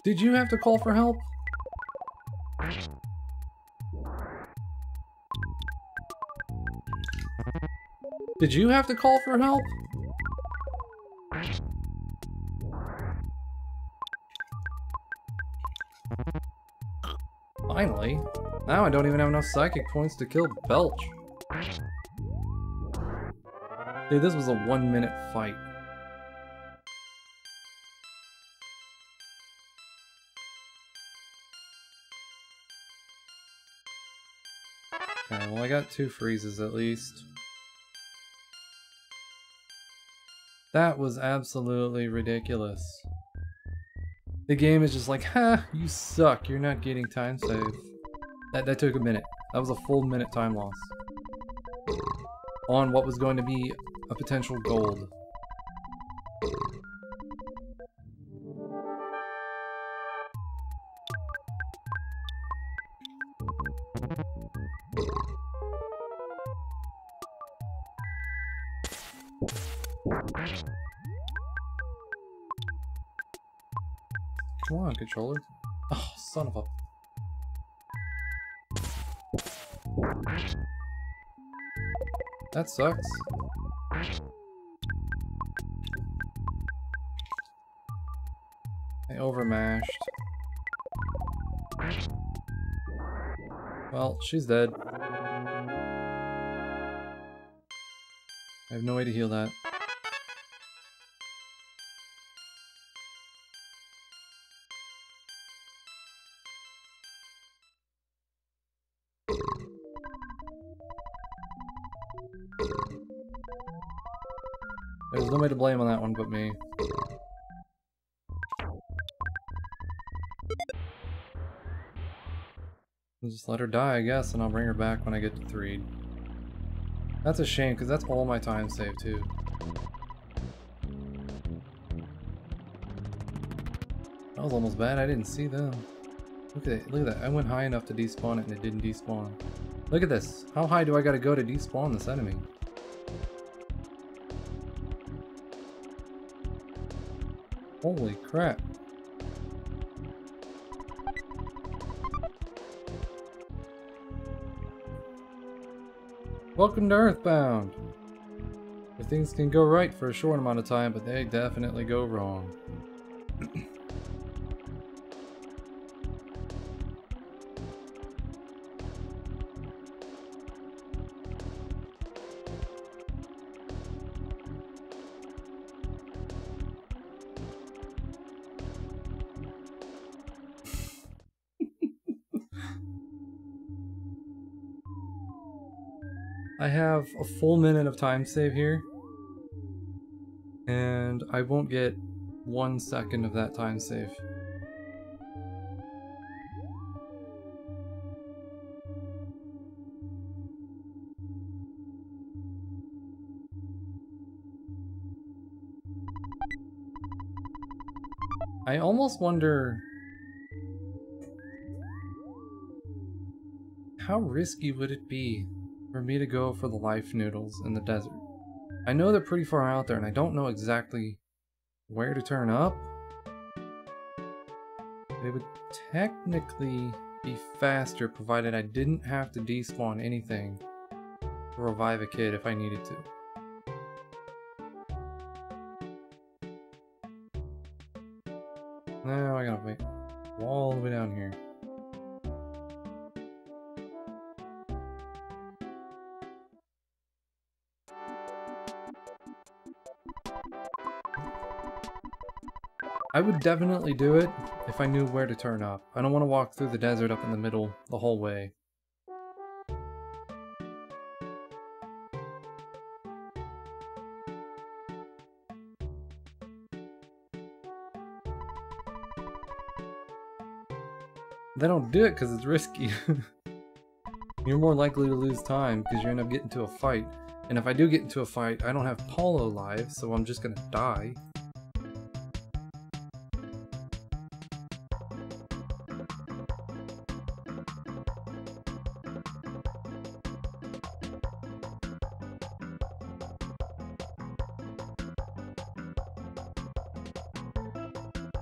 Did you have to call for help? Did you have to call for help? Finally. Now I don't even have enough psychic points to kill Belch. Dude, this was a 1-minute fight. Okay, well I got 2 freezes at least. That was absolutely ridiculous. The game is just like, ha, you suck, you're not getting time save. That took a minute. That was a full minute time loss. On what was going to be a potential gold. Come on, controller. Oh, son of a... That sucks. I overmashed. Well, she's dead. I have no way to heal that. There's nobody to blame on that one but me. I'll just let her die, I guess, and I'll bring her back when I get to 3. That's a shame, because that's all my time saved, too. That was almost bad. I didn't see them. Look at it. Look at that. I went high enough to despawn it, and it didn't despawn. Look at this. How high do I gotta go to despawn this enemy? Holy crap. Welcome to Earthbound! Where things can go right for a short amount of time, but they definitely go wrong. I have a full minute of time save here, and I won't get 1 second of that time save. I almost wonder how risky would it be for me to go for the life noodles in the desert. I know they're pretty far out there and I don't know exactly where to turn up. It would technically be faster provided I didn't have to despawn anything to revive a kid if I needed to. Now I gotta wait all the way down here. I would definitely do it if I knew where to turn up. I don't want to walk through the desert up in the middle the whole way. They don't do it because it's risky. You're more likely to lose time because you end up getting into a fight. And if I do get into a fight, I don't have Paulo live, so I'm just gonna die.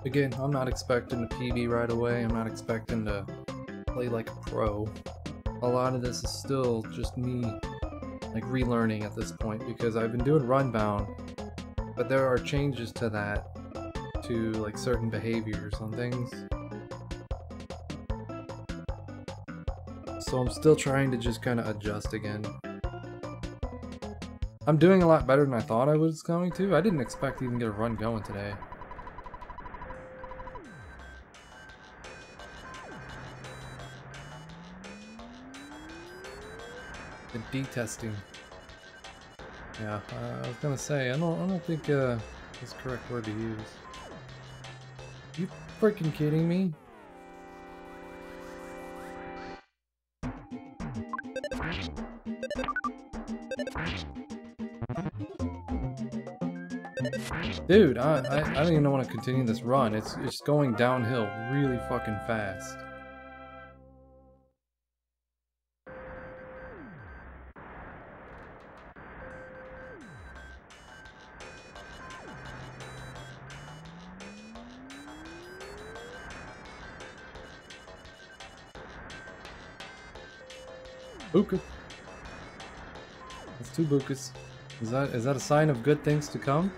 Again, I'm not expecting to PB right away. I'm not expecting to play like a pro. A lot of this is still just me like relearning at this point because I've been doing Runbound, but there are changes to that, to like certain behaviors on things. So I'm still trying to just kind of adjust again. I'm doing a lot better than I thought I was going to. I didn't expect to even get a run going today. The D-testing. Yeah, I was gonna say, I don't think is the correct word to use. You freaking kidding me? Dude, I don't even want to continue this run. It's going downhill really fucking fast. Buka. That's 2 Bukas. Is that a sign of good things to come?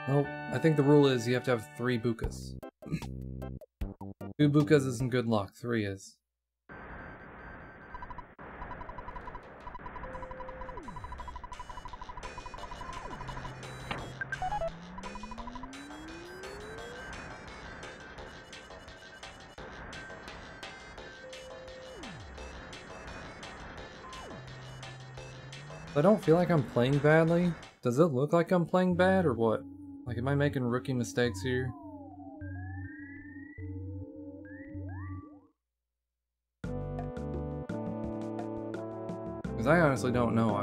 Nope. I think the rule is you have to have 3 Bukas. 2 Bukas isn't good luck. 3 is. I don't feel like I'm playing badly. Does it look like I'm playing bad or what? Like, am I making rookie mistakes here? Because I honestly don't know.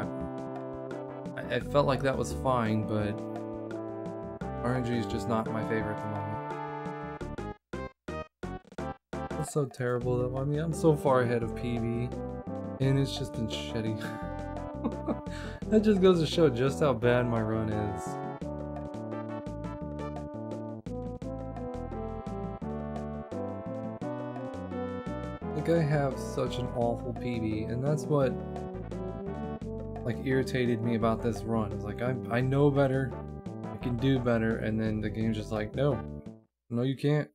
I felt like that was fine, but RNG is just not my favorite at the moment. That's so terrible though. I mean, I'm so far ahead of PB, and it's just been shitty. That just goes to show just how bad my run is. Like, I have such an awful PB, and that's what like irritated me about this run. It's like I know better, I can do better, and then the game's just like, no, you can't.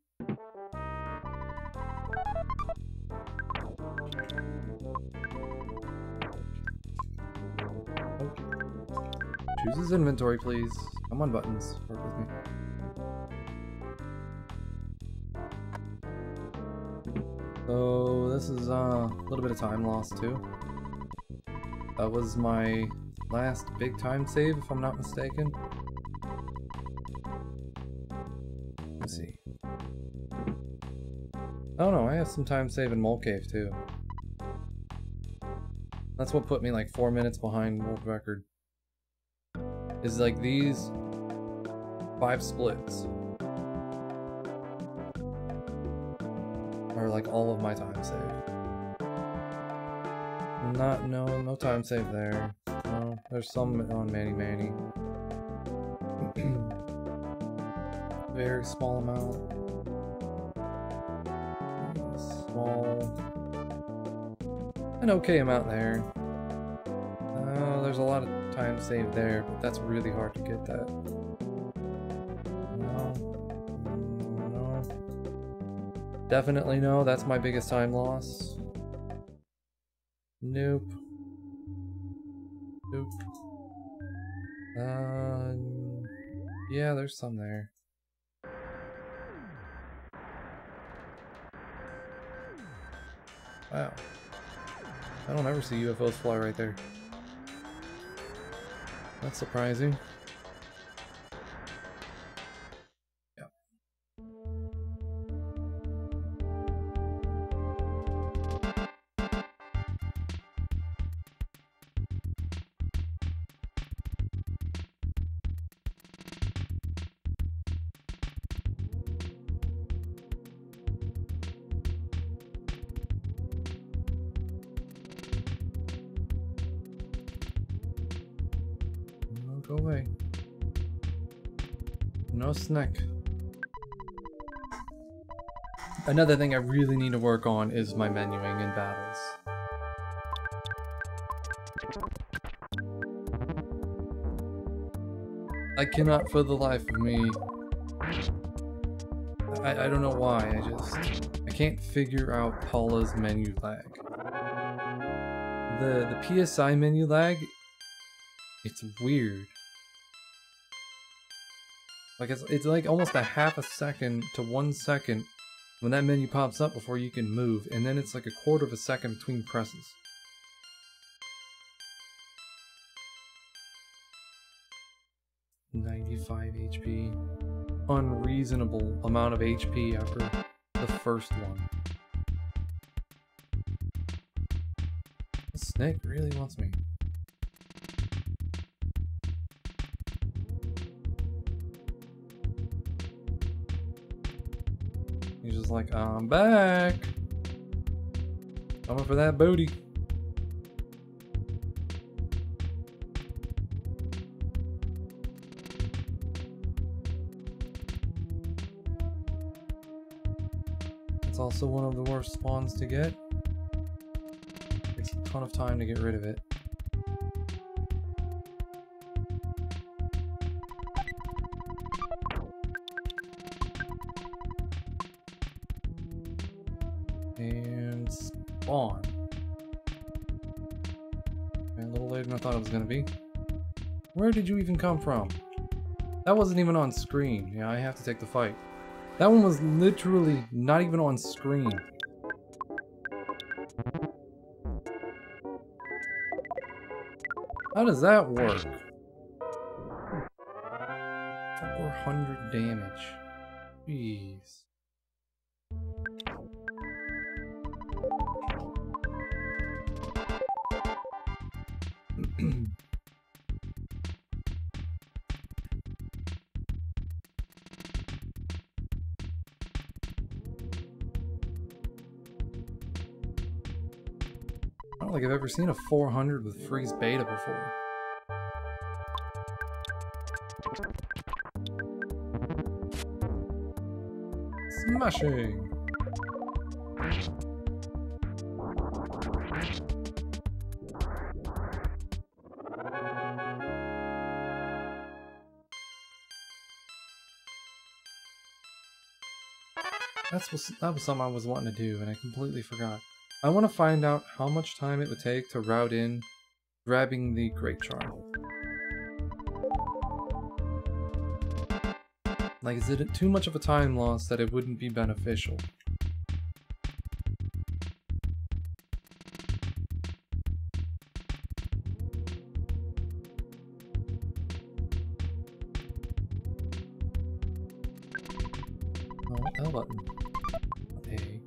Choose his inventory, please. Come on, buttons. Work with me. So this is a little bit of time lost too. That was my last big time save, if I'm not mistaken. Let's see. Oh no, I have some time save in Mole Cave too. That's what put me like 4 minutes behind world record. Is like these 5 splits are like all of my time save. No time save there. No, there's some on Manny. Very small amount. Small. An okay amount there. There's a lot of time saved there, but that's really hard to get that. No. Definitely no, that's my biggest time loss. Nope. Yeah, there's some there. Wow. I don't ever see UFOs fly right there. That's surprising. Yeah. Go away. No snack. Another thing I really need to work on is my menuing in battles. I cannot for the life of me. I don't know why, I can't figure out Paula's menu lag. The PSI menu lag, it's weird. Like it's like almost a half a second to 1 second when that menu pops up before you can move, and then it's like a quarter of a second between presses. $95 HP. Unreasonable amount of HP after the first one. The snake really wants me. He's just It's like, I'm back. Coming for that booty. It's also one of the worst spawns to get. Takes a ton of time to get rid of it. And spawn. Okay, a little later than I thought it was gonna be. Where did you even come from? That wasn't even on screen. Yeah, I have to take the fight. That one was literally not even on screen. How does that work? 400 damage. Jeez. I don't think I've ever seen a 400 with freeze beta before. Smashing! That was something I was wanting to do and I completely forgot. I want to find out how much time it would take to route in grabbing the Great Charm. Like, is it too much of a time loss that it wouldn't be beneficial? Oh, L button. A.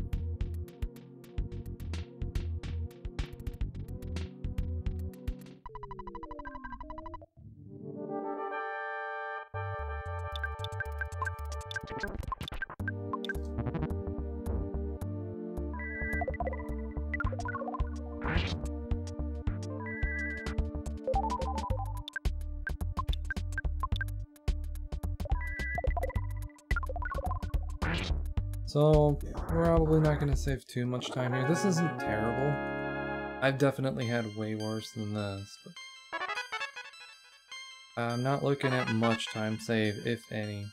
So, probably not going to save too much time here. This isn't terrible. I've definitely had way worse than this, but I'm not looking at much time save, if any.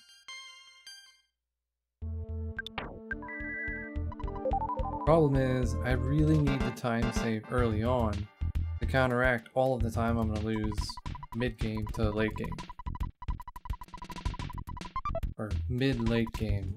Problem is, I really need the time save early on to counteract all of the time I'm going to lose mid-game to late game. Or mid-late game.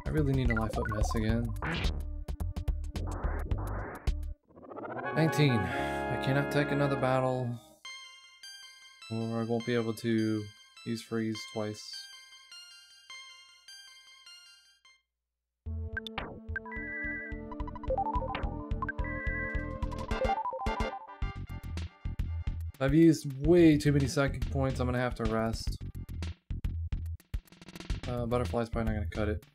I really need a life up mess again. 19. I cannot take another battle, or I won't be able to use freeze twice. I've used way too many psychic points. I'm gonna have to rest. Butterfly's probably not gonna cut it.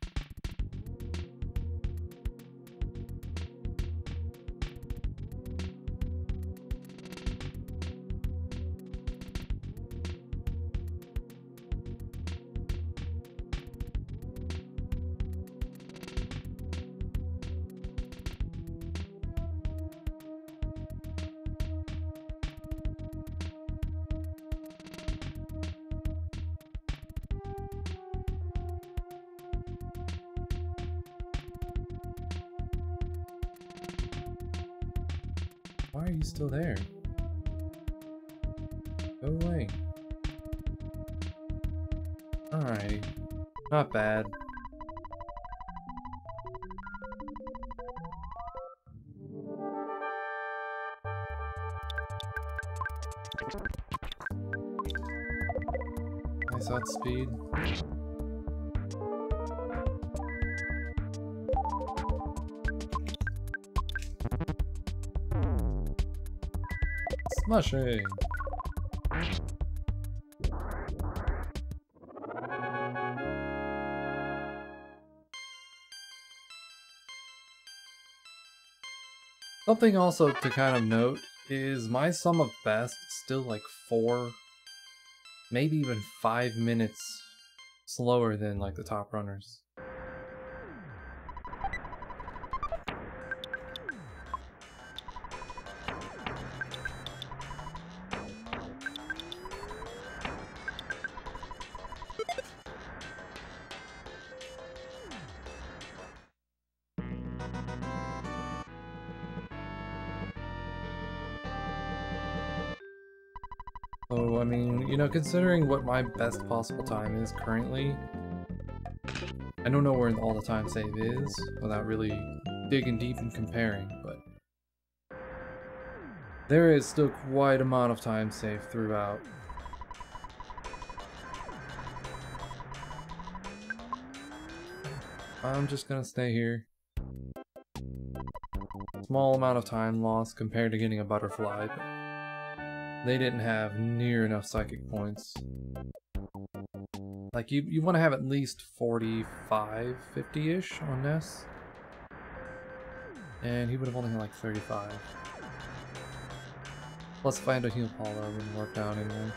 Why are you still there? Go away. Alright. Not bad. Nice outspeed. Smashing! Something also to kind of note is my sum of best still like 4, maybe even 5 minutes slower than like the top runners. So, I mean, you know, considering what my best possible time is currently, I don't know where all the time save is without really digging deep and comparing, but there is still quite an amount of time save throughout. I'm just gonna stay here. Small amount of time lost compared to getting a butterfly, but they didn't have near enough psychic points. Like, you want to have at least 45, 50-ish on Ness. And he would have only had like 35. Plus, if I had to heal Paula, it wouldn't work out anyway.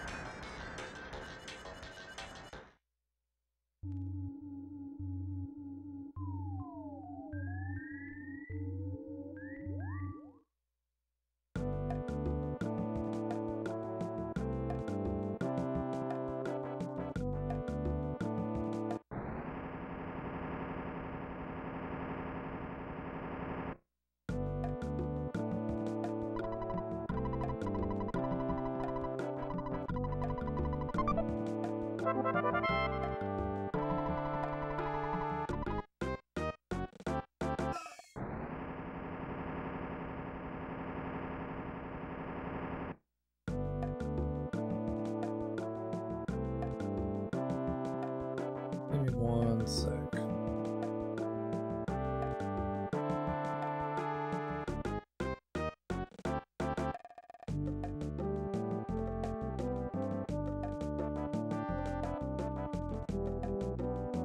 Give me 1 sec.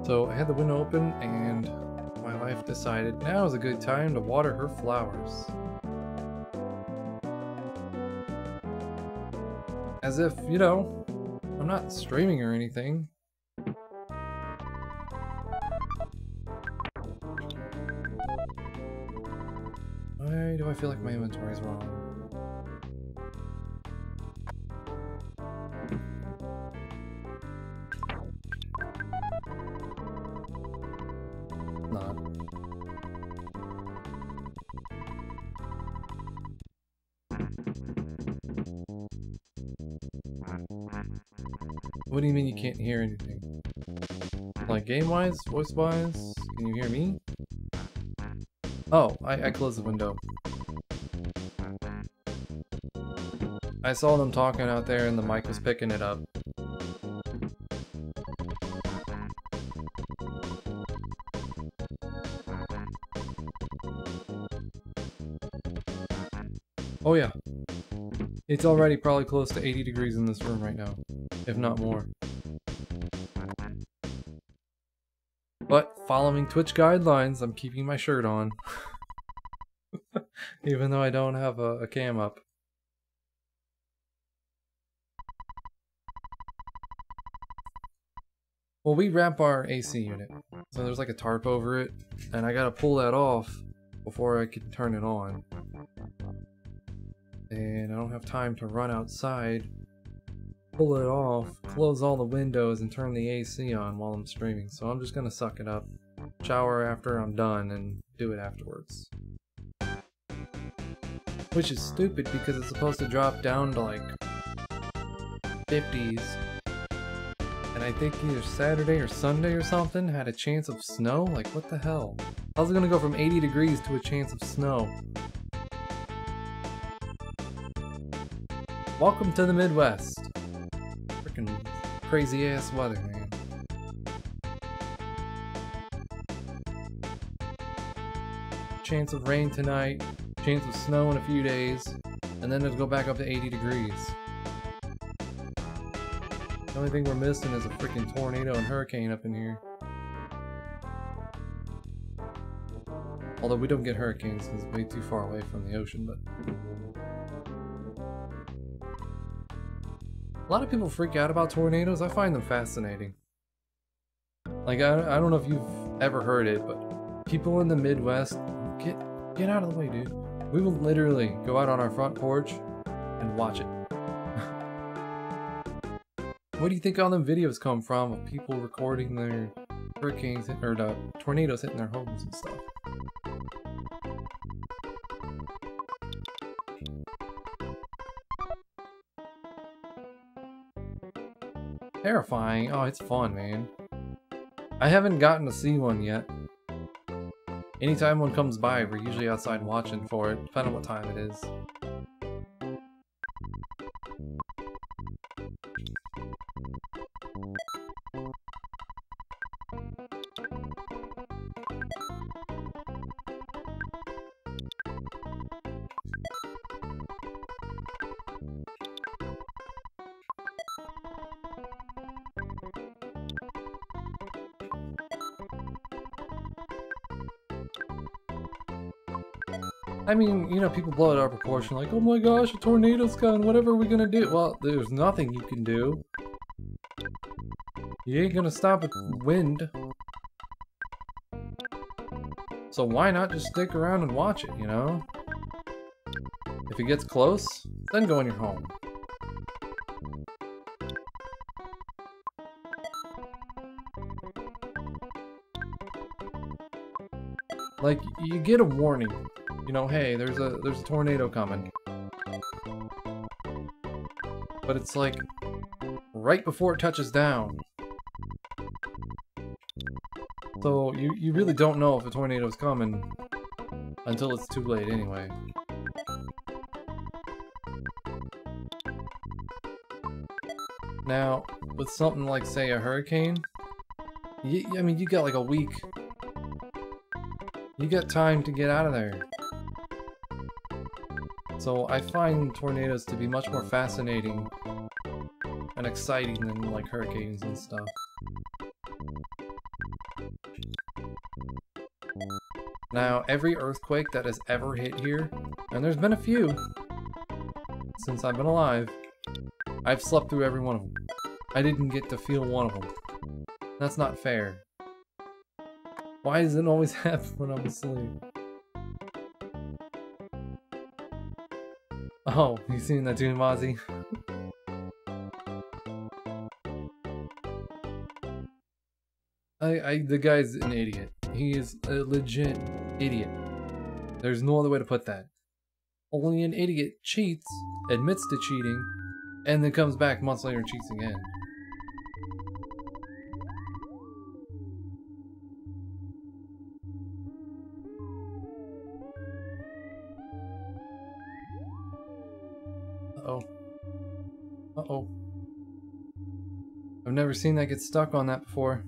So I had the window open and my wife decided now is a good time to water her flowers. As if, you know, I'm not streaming or anything. Why do I feel like my inventory is wrong? Not. What do you mean you can't hear anything? Like game-wise? Voice-wise? Can you hear me? Oh, I closed the window. I saw them talking out there and the mic was picking it up. Oh yeah. It's already probably close to 80 degrees in this room right now, if not more. But following Twitch guidelines, I'm keeping my shirt on. Even though I don't have a cam up. Well, we wrap our AC unit, so there's like a tarp over it, and I gotta pull that off before I can turn it on. And I don't have time to run outside, pull it off, close all the windows, and turn the AC on while I'm streaming. So I'm just gonna suck it up, shower after I'm done, and do it afterwards. Which is stupid because it's supposed to drop down to like 50s, and I think either Saturday or Sunday or something, had a chance of snow? Like, what the hell? How's it gonna go from 80 degrees to a chance of snow? Welcome to the Midwest. Freaking crazy ass weather, man. Chance of rain tonight, chance of snow in a few days, and then it'll go back up to 80 degrees. The only thing we're missing is a freaking tornado and hurricane up in here. Although we don't get hurricanes because it's way too far away from the ocean, but... A lot of people freak out about tornadoes. I find them fascinating. Like, I don't know if you've ever heard it, but people in the Midwest, get out of the way, dude. We will literally go out on our front porch and watch it. Where do you think all them videos come from of people recording their hurricanes or the tornadoes hitting their homes and stuff? Terrifying. Oh, it's fun, man. I haven't gotten to see one yet. Anytime one comes by, we're usually outside watching for it, depending on what time it is. I mean, you know, people blow it out of proportion, like, oh my gosh, a tornado's coming, whatever are we gonna do? Well, there's nothing you can do. You ain't gonna stop a wind. So why not just stick around and watch it, you know? If it gets close, then go in your home. Like, you get a warning. You know, hey, there's a tornado coming. But it's like right before it touches down. So you really don't know if a tornado's coming until it's too late anyway. Now, with something like, say, a hurricane, I mean, you got like a week. You got time to get out of there. So I find tornadoes to be much more fascinating and exciting than like hurricanes and stuff. Now, every earthquake that has ever hit here, and there's been a few since I've been alive, I've slept through every one of them. I didn't get to feel one of them. That's not fair. Why does it always happen when I'm asleep? Oh, you seen that too, Mozzie? The guy's an idiot. He is a legit idiot. There's no other way to put that. Only an idiot cheats, admits to cheating, and then comes back months later and cheats again. Uh-oh. Uh-oh. I've never seen that get stuck on that before.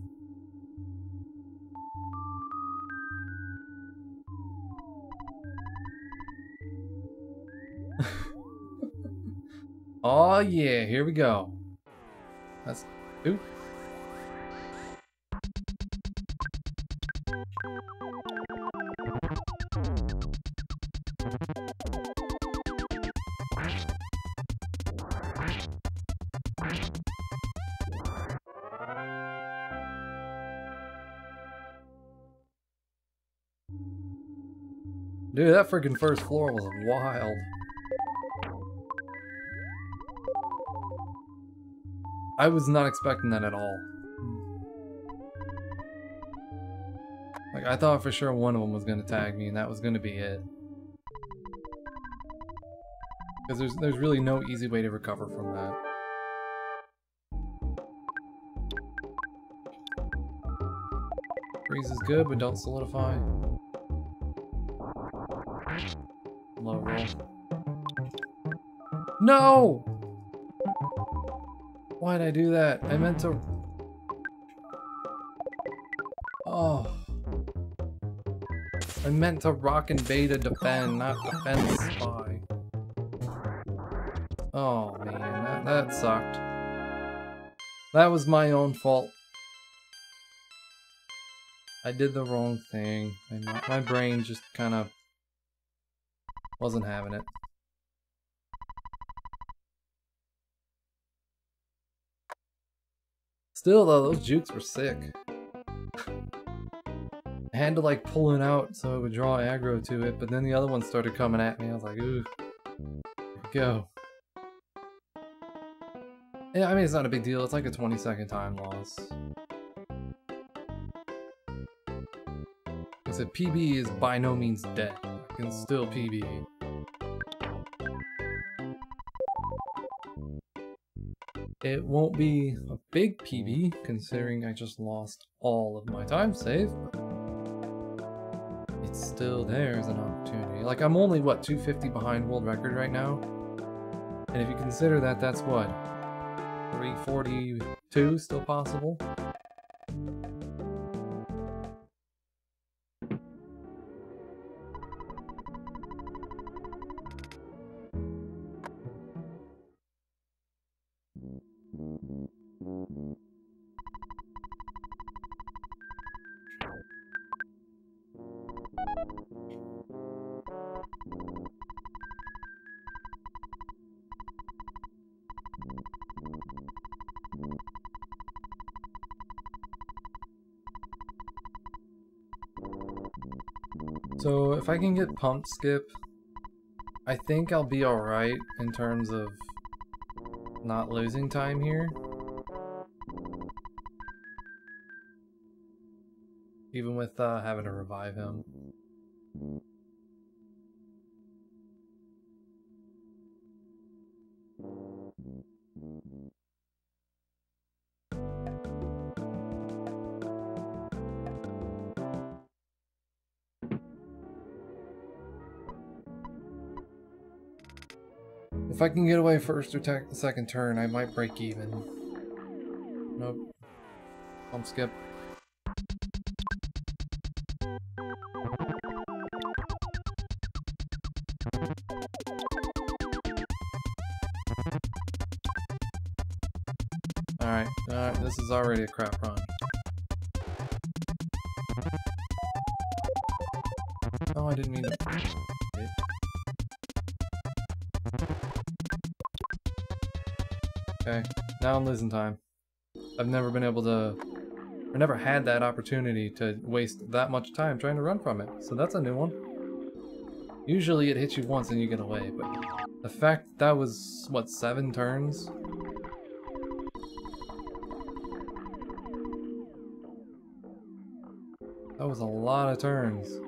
Oh yeah, here we go. That's... Ooh. Dude, that freaking first floor was wild. I was not expecting that at all. Like, I thought for sure one of them was going to tag me and that was going to be it. Because there's really no easy way to recover from that. Freeze is good, but don't solidify. Low roll. No! Why'd I do that? I meant to... Oh. I meant to rock and beta defend, not defend spy. Oh man, that sucked. That was my own fault. I did the wrong thing. My brain just kind of wasn't having it. Still though, those jukes were sick. I had to like pull it out so it would draw aggro to it, but then the other one started coming at me. I was like, ooh, here we go. Yeah, I mean, it's not a big deal. It's like a 20-second time loss. I said PB is by no means dead. I can still PB. It won't be a big PB, considering I just lost all of my time save, but it's still there as an opportunity. Like, I'm only, what, 250 behind world record right now? And if you consider that, that's what? 342 still possible? So if I can get pump skip, I think I'll be alright in terms of not losing time here. Even with having to revive him. If I can get away first or second turn, I might break even. Nope. Pump skip. Alright, this is already a crap run. Oh, I didn't mean to... Okay, now I'm losing time. I've never been able to... I never had that opportunity to waste that much time trying to run from it, so that's a new one. Usually it hits you once and you get away, but the fact that was, what, 7 turns? That was a lot of turns.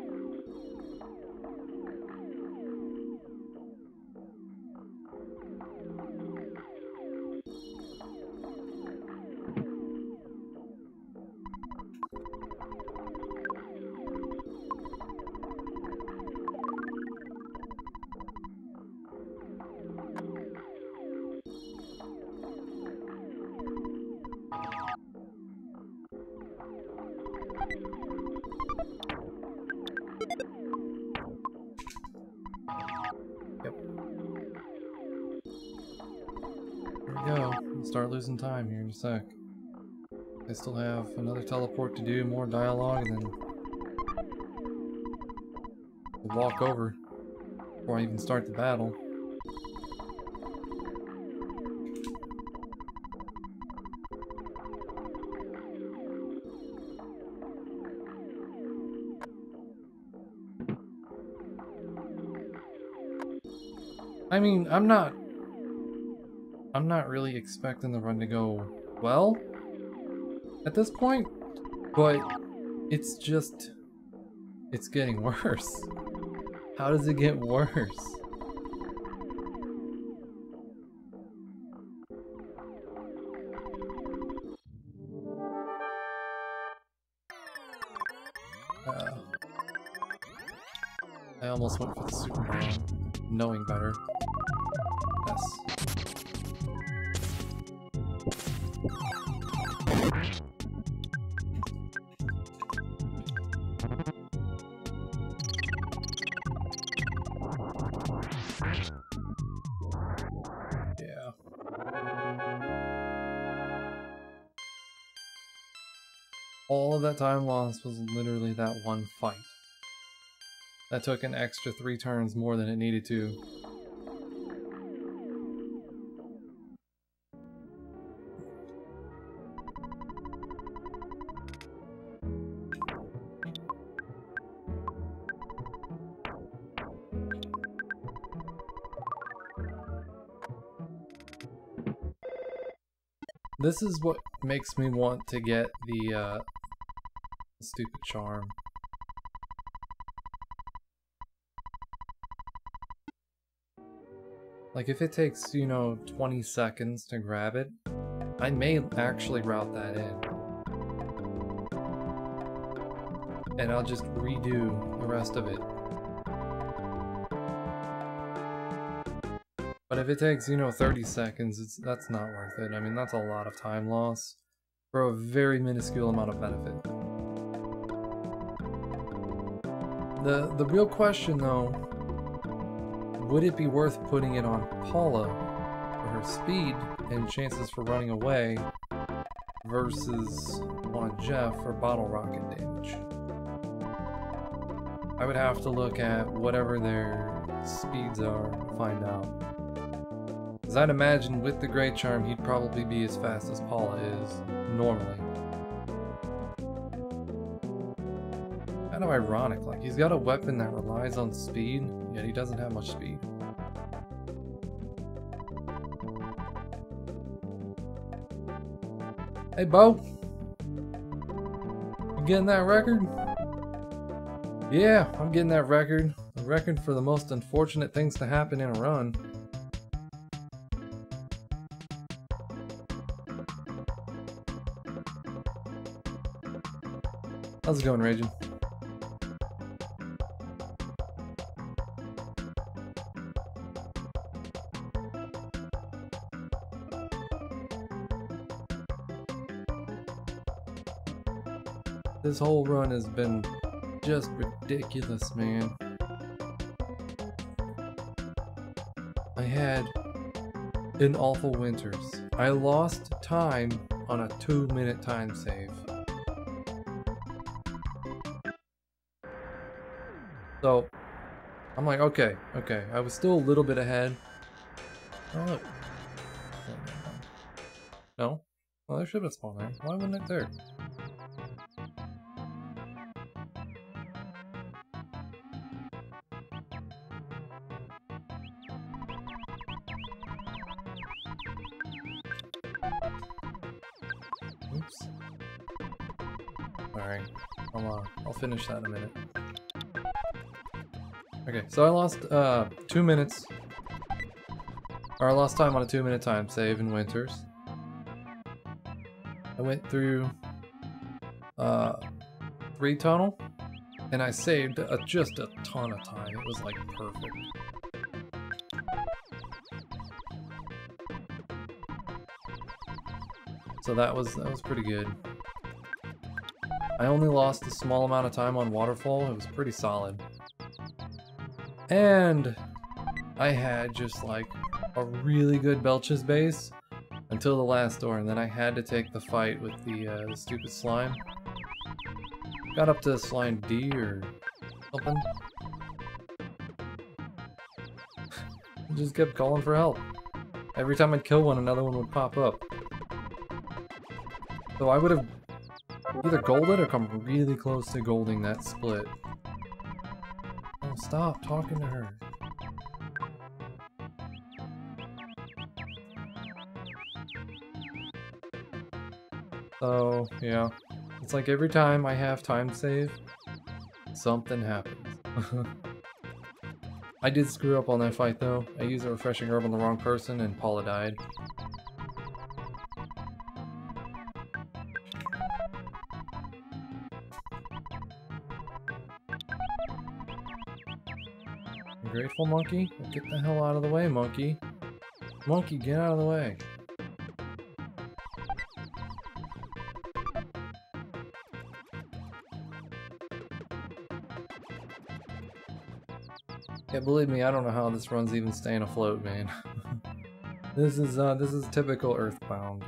Start losing time here in a sec. I still have another teleport to do, more dialogue, and then I'll walk over before I even start the battle. I mean, I'm not really expecting the run to go well at this point, but it's getting worse. How does it get worse? almost went for the super bomb, knowing better. Yes. Yeah. All of that time lost was literally that one fight. That took an extra 3 turns more than it needed to. This is what makes me want to get the stupid charm. Like, if it takes, you know, 20 seconds to grab it, I may actually route that in. And I'll just redo the rest of it. But if it takes, you know, 30 seconds, that's not worth it. I mean, that's a lot of time loss for a very minuscule amount of benefit. The real question, though, would it be worth putting it on Paula for her speed and chances for running away versus on Jeff for bottle rocket damage? I would have to look at whatever their speeds are to find out. Because I'd imagine with the Great Charm, he'd probably be as fast as Paula is, normally. Kind of ironic, like, he's got a weapon that relies on speed, yet he doesn't have much speed. Hey, Bo! You getting that record? Yeah, I'm getting that record. A record for the most unfortunate things to happen in a run. How's it going, Raging? This whole run has been just ridiculous, man. I had an awful winters. I lost time on a 2-minute time save. So, I'm like, okay, I was still a little bit ahead. Oh, look. No? Well, there should have been a spawn there. Why wasn't it there? Oops. Alright, I'll finish that in a minute. Okay, so I lost 2 minutes. Or I lost time on a 2-minute time save in Winters. I went through 3 tunnel, and I saved just a ton of time. It was like perfect. So that was pretty good. I only lost a small amount of time on Waterfall. It was pretty solid. And I had just like a really good Belch's base until the last door, and then I had to take the fight with the stupid slime. Got up to slime D or something. Just kept calling for help. Every time I'd kill one, another one would pop up. So I would have either golded or come really close to golding that split. Oh, stop talking to her. So, yeah. It's like every time I have time save, something happens. I did screw up on that fight though. I used a refreshing herb on the wrong person and Paula died. Careful, monkey. Get the hell out of the way, monkey. Monkey, get out of the way. Yeah, believe me, I don't know how this run's even staying afloat, man. This is typical Earthbound.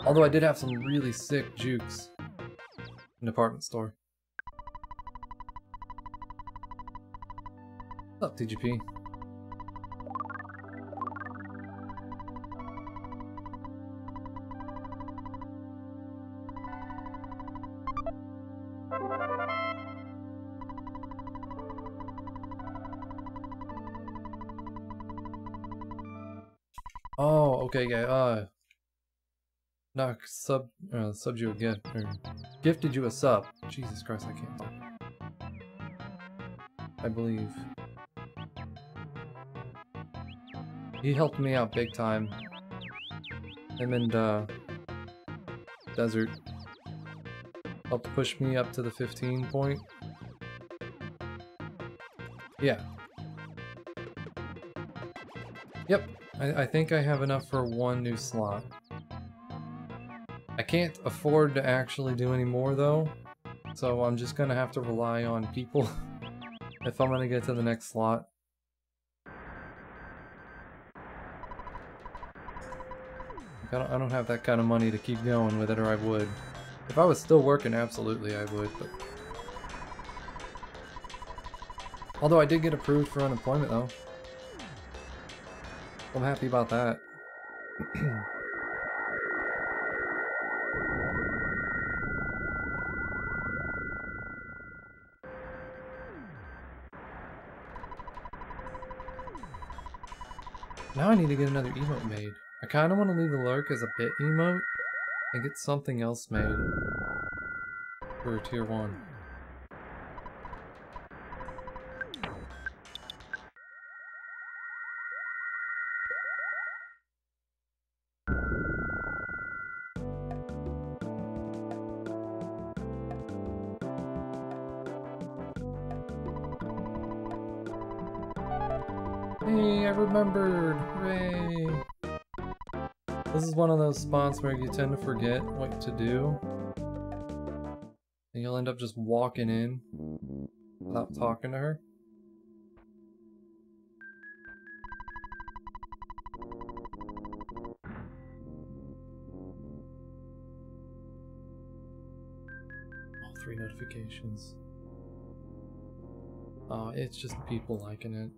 Although I did have some really sick jukes in the department store. What's up, TGP? Oh, okay, yeah, knock subbed you again, or gifted you a sub. Jesus Christ, I can't talk. I believe. He helped me out big time. Him and, Desert helped push me up to the 15 point. Yeah. Yep, I think I have enough for one new slot. I can't afford to actually do any more though, so I'm just gonna have to rely on people if I'm gonna get to the next slot. I don't have that kind of money to keep going with it, or I would. If I was still working, absolutely I would, but... Although I did get approved for unemployment though. I'm happy about that. Now I need to get another emote made. I kind of want to leave the lurk as a bit emote and get something else made for tier 1. Hey, I remembered! Hooray! This is one of those spots where you tend to forget what to do. And you'll end up just walking in without talking to her. All 3 notifications. Oh, it's just people liking it.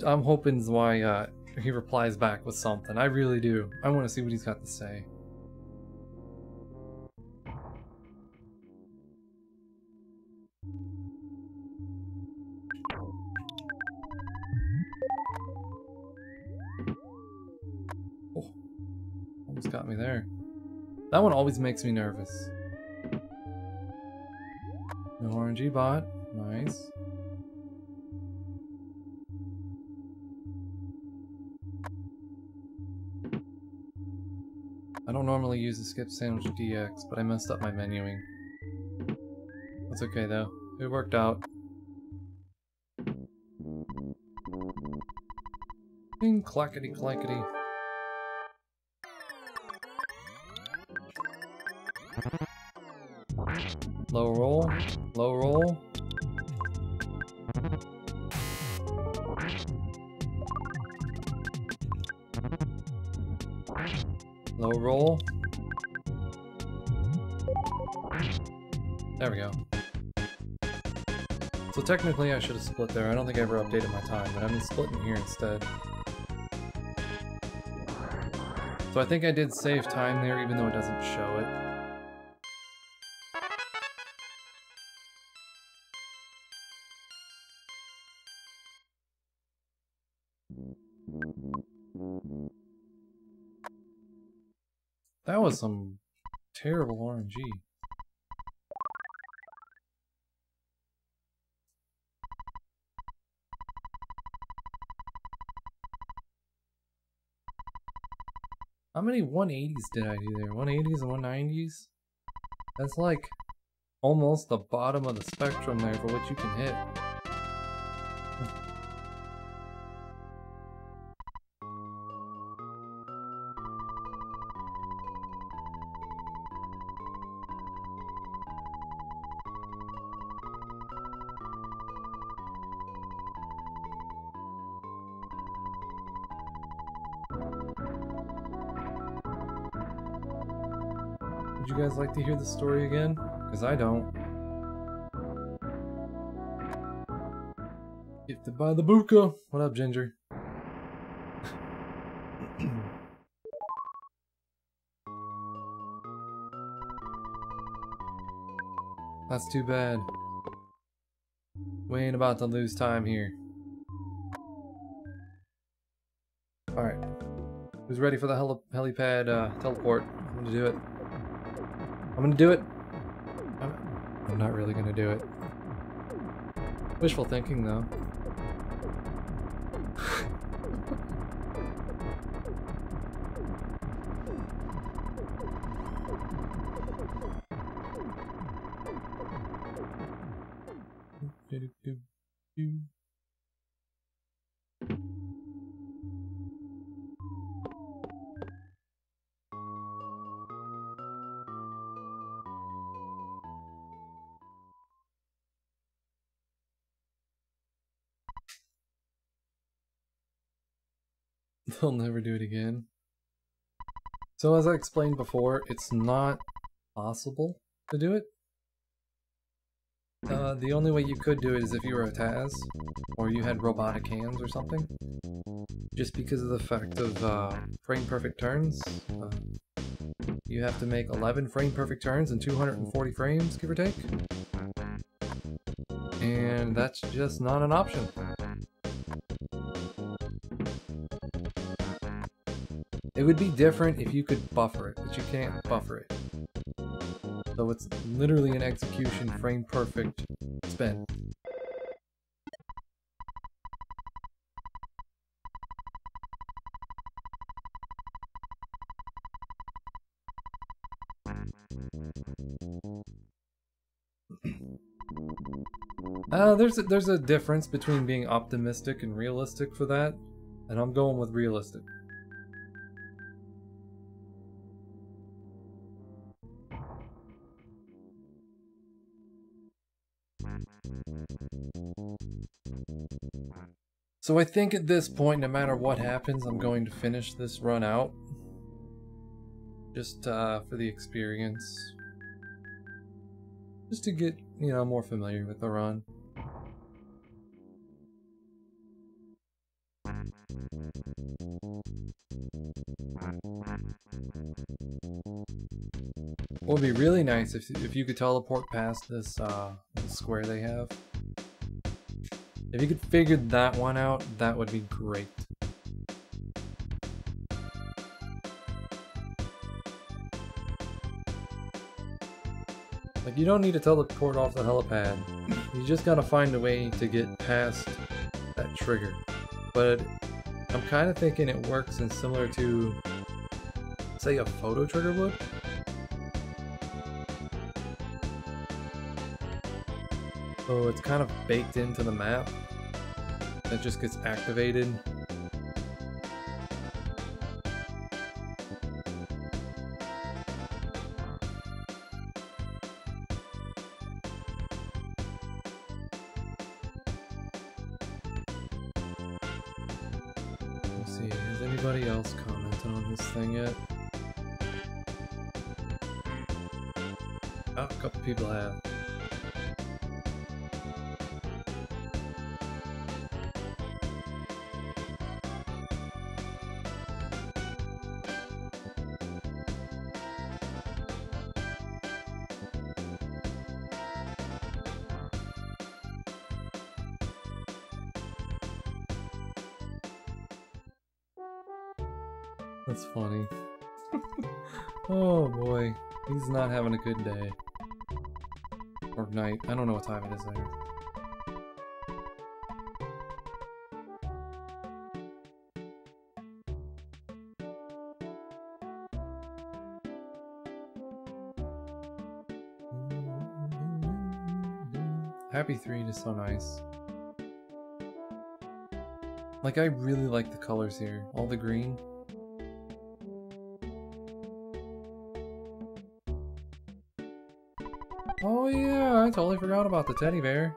I'm hoping is why he replies back with something. I really do. I want to see what he's got to say. Oh, almost got me there. That one always makes me nervous. No RNG bot. Nice. I don't normally use the skip sandwich DX, but I messed up my menuing. That's okay though. It worked out. Ding, clackety clackety. Low roll, low roll. Low roll. There we go. So technically I should have split there. I don't think I ever updated my time, but I'm splitting here instead. So I think I did save time there even though it doesn't show it. That was some terrible RNG. How many 180s did I do there? 180s and 190s? That's like almost the bottom of the spectrum there for what you can hit. Would you guys like to hear the story again? Because I don't. Gifted by the Buka. What up, Ginger? That's too bad. We ain't about to lose time here. Alright. Who's ready for the helipad teleport? I'm gonna do it. I'm gonna do it! I'm not really gonna do it. Wishful thinking, though. They'll never do it again. So as I explained before, it's not possible to do it. The only way you could do it is if you were a Taz, or you had robotic hands or something. Just because of the fact of frame perfect turns. You have to make 11 frame perfect turns in 240 frames, give or take. And that's just not an option. It would be different if you could buffer it, but you can't buffer it. So it's literally an execution frame perfect spin. There's a difference between being optimistic and realistic for that, and I'm going with realistic. So I think at this point, no matter what happens, I'm going to finish this run out. Just for the experience. Just to get, you know, more familiar with the run. What would be really nice if you could teleport past this square they have. If you could figure that one out, that would be great. Like, you don't need to teleport off the helipad. You just gotta find a way to get past that trigger. But I'm kind of thinking it works in similar to, say, a photo trigger would. So it's kind of baked into the map. It just gets activated. Let's see, has anybody else commented on this thing yet? Oh, a couple people have. That's funny. Oh boy, he's not having a good day. Or night. I don't know what time it is there. Happy 3 is so nice. Like, I really like the colors here. All the green. Oh yeah, I totally forgot about the teddy bear.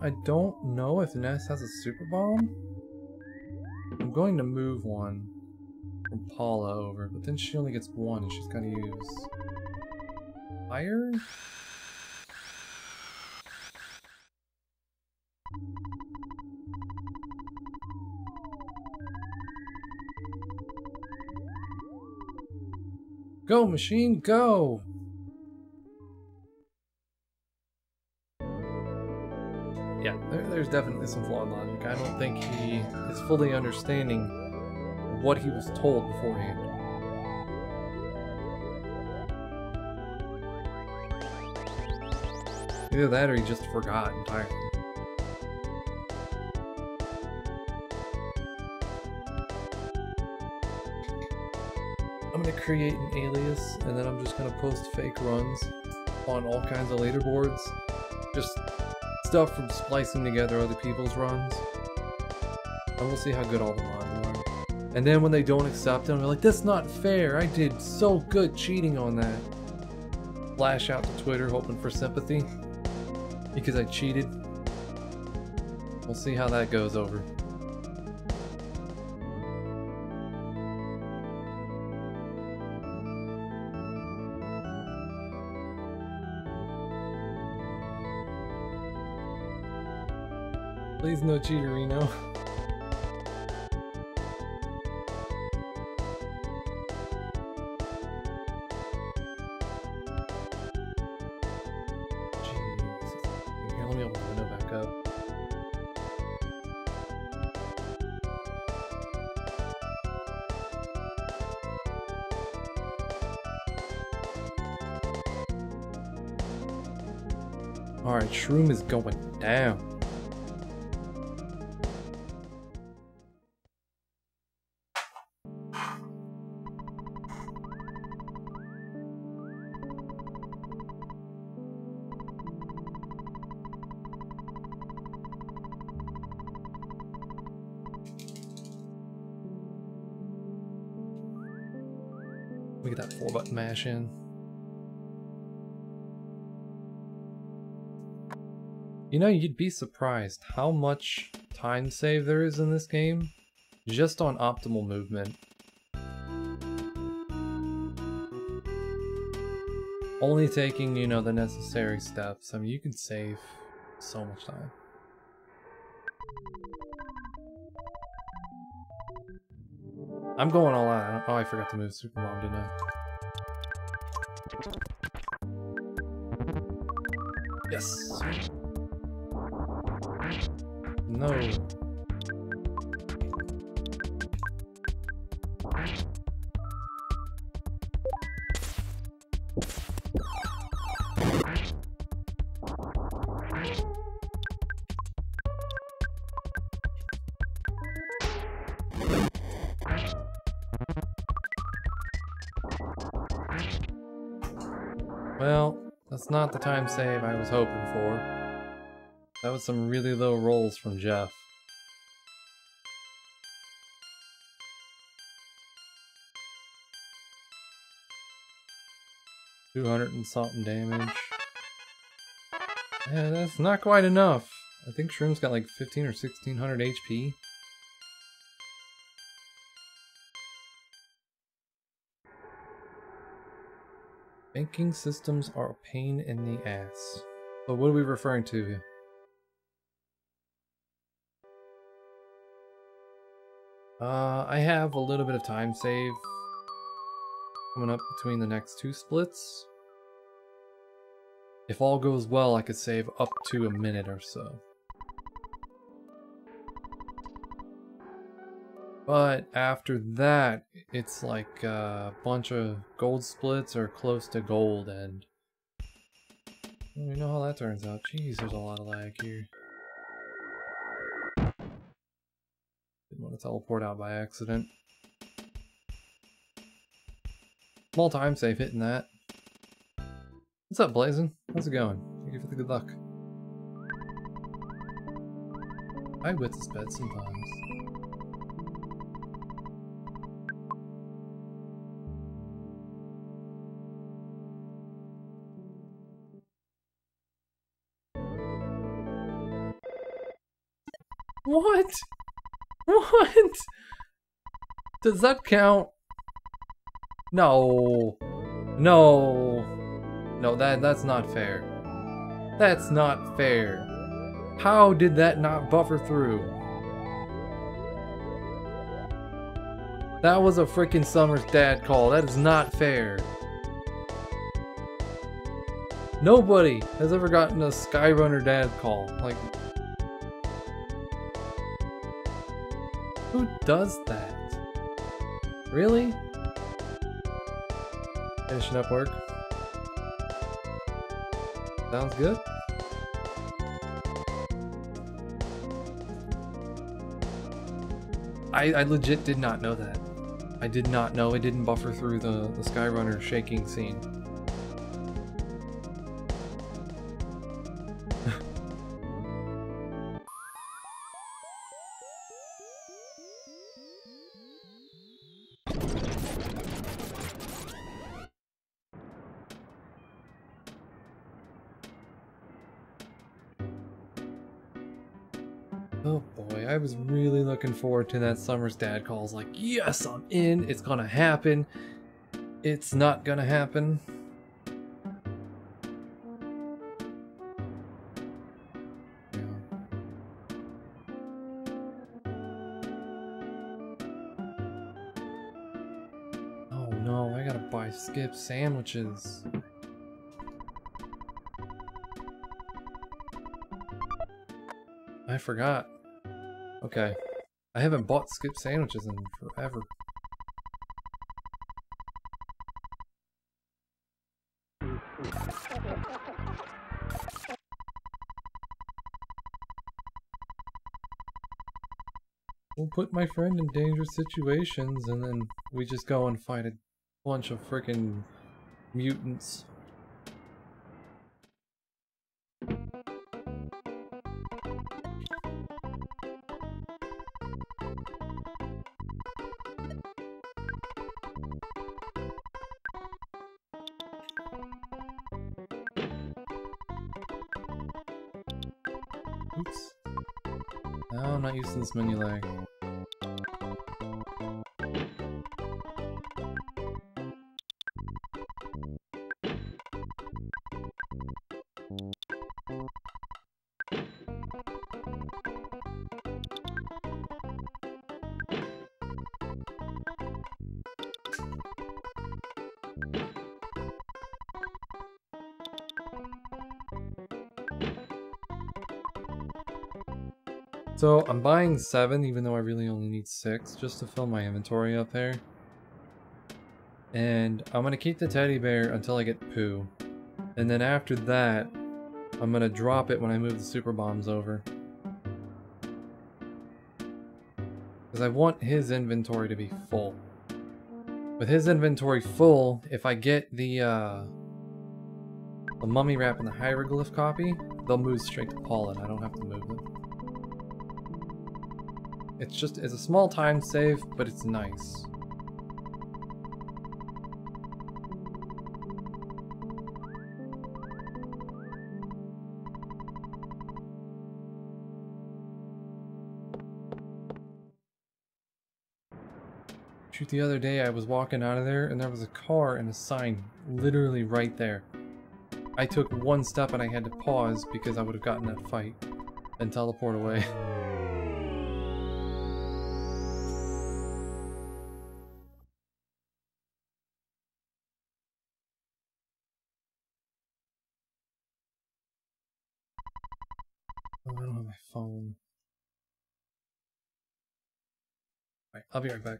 I don't know if Ness has a super bomb. I'm going to move one from Paula over, but then she only gets one and she's gotta use fire? Go, machine, go! Yeah, there's definitely some flawed logic. I don't think he is fully understanding what he was told beforehand. Either that or he just forgot entirely. I'm gonna create an alias and then I'm just gonna post fake runs on all kinds of leaderboards. Just stuff from splicing together other people's runs. And we'll see how good all the mods are. And then when they don't accept them, they're like, that's not fair, I did so good cheating on that. Flash out to Twitter hoping for sympathy. Because I cheated. We'll see how that goes over. Please no cheaterino. Here, let me open the window back up. Alright, Shroom is going down. We get that 4-button mash in. You know, you'd be surprised how much time save there is in this game, just on optimal movement. Only taking, you know, the necessary steps. I mean, you can save so much time. I'm going all out. Oh, I forgot to move Super Mom, didn't I? Yes! No. Well, that's not the time save I was hoping for. That was some really low rolls from Jeff. $200 and something damage. Yeah, that's not quite enough. I think Shroom's got like 15 or 1600 HP. Banking systems are a pain in the ass. So what are we referring to here? I have a little bit of time save coming up between the next two splits. If all goes well, I could save up to a minute or so. But after that, it's like a bunch of gold splits or close to gold, and you know how that turns out. Jeez, there's a lot of lag here. Didn't want to teleport out by accident. Small time save hitting that. What's up, Blazin? How's it going? Thank you for the good luck. My wits is bad sometimes. What? What? Does that count? No. No. No, that's not fair. That's not fair. How did that not buffer through? That was a freaking Summer's dad call. That is not fair. Nobody has ever gotten a Skyrunner dad call. Like, who does that? Really? Finishing up work. Sounds good. I legit did not know that. I did not know it didn't buffer through the Skyrunner shaking scene. Oh boy, I was really looking forward to that Summer's dad call. I was like, yes, I'm in, it's gonna happen. It's not gonna happen. Yeah. Oh no, I gotta buy Skip sandwiches. I forgot. Okay. I haven't bought Skip sandwiches in forever. We'll put my friend in dangerous situations and then we just go and fight a bunch of frickin' mutants. Oops. No, I'm not used to this menu lag. So I'm buying 7, even though I really only need 6, just to fill my inventory up there. And I'm gonna keep the teddy bear until I get Pooh. And then after that, I'm gonna drop it when I move the super bombs over. Because I want his inventory to be full. With his inventory full, if I get the mummy wrap and the hieroglyph copy, they'll move straight to Paulin. I don't have to move them. It's a small time save, but it's nice. Shoot, the other day I was walking out of there and there was a car and a sign literally right there. I took one step and I had to pause because I would have gotten that fight and teleport away. Oh, I don't have my phone. Alright, I'll be right back.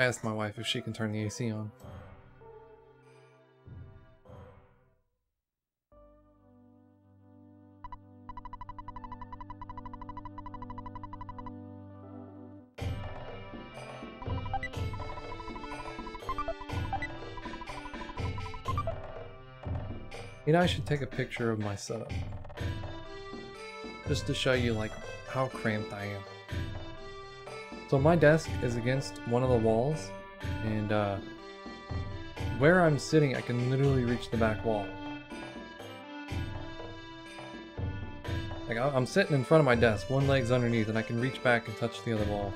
I asked my wife if she can turn the AC on. You know, I should take a picture of my setup. Just to show you, like, how cramped I am. So my desk is against one of the walls, and where I'm sitting, I can literally reach the back wall. Like, I'm sitting in front of my desk, one leg's underneath, and I can reach back and touch the other wall.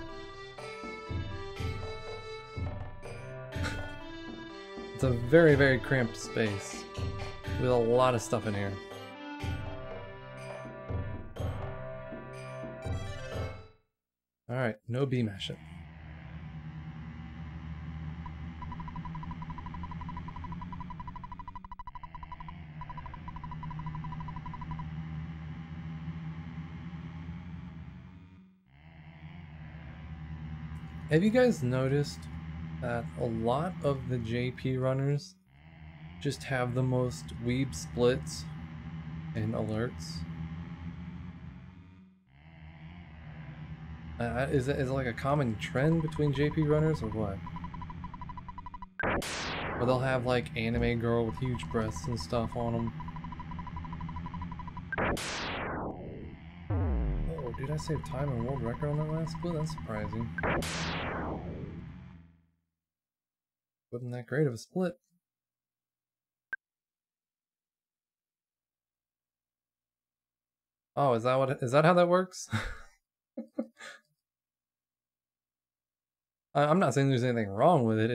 It's a very, very cramped space, with a lot of stuff in here. Alright, no bee mashing. Have you guys noticed that a lot of the JP runners just have the most weeb splits and alerts? Is it like a common trend between JP runners or what? Or they'll have like anime girl with huge breasts and stuff on them. Oh, did I save time and world record on that last split? That's surprising. Wasn't that great of a split. Oh, is that how that works? I'm not saying there's anything wrong with it,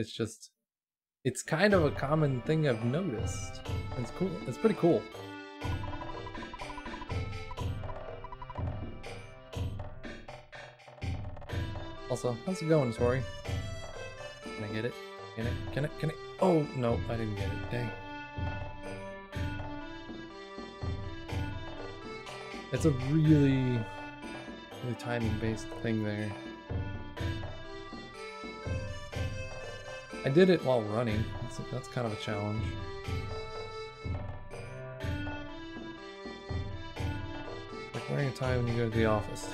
it's kind of a common thing I've noticed. It's cool. It's pretty cool. Also, how's it going, Tori? Can I get it? Can I? Oh, no, I didn't get it. Dang. It's a really timing-based thing there. I did it while running. That's kind of a challenge. Like wearing a tie when you go to the office.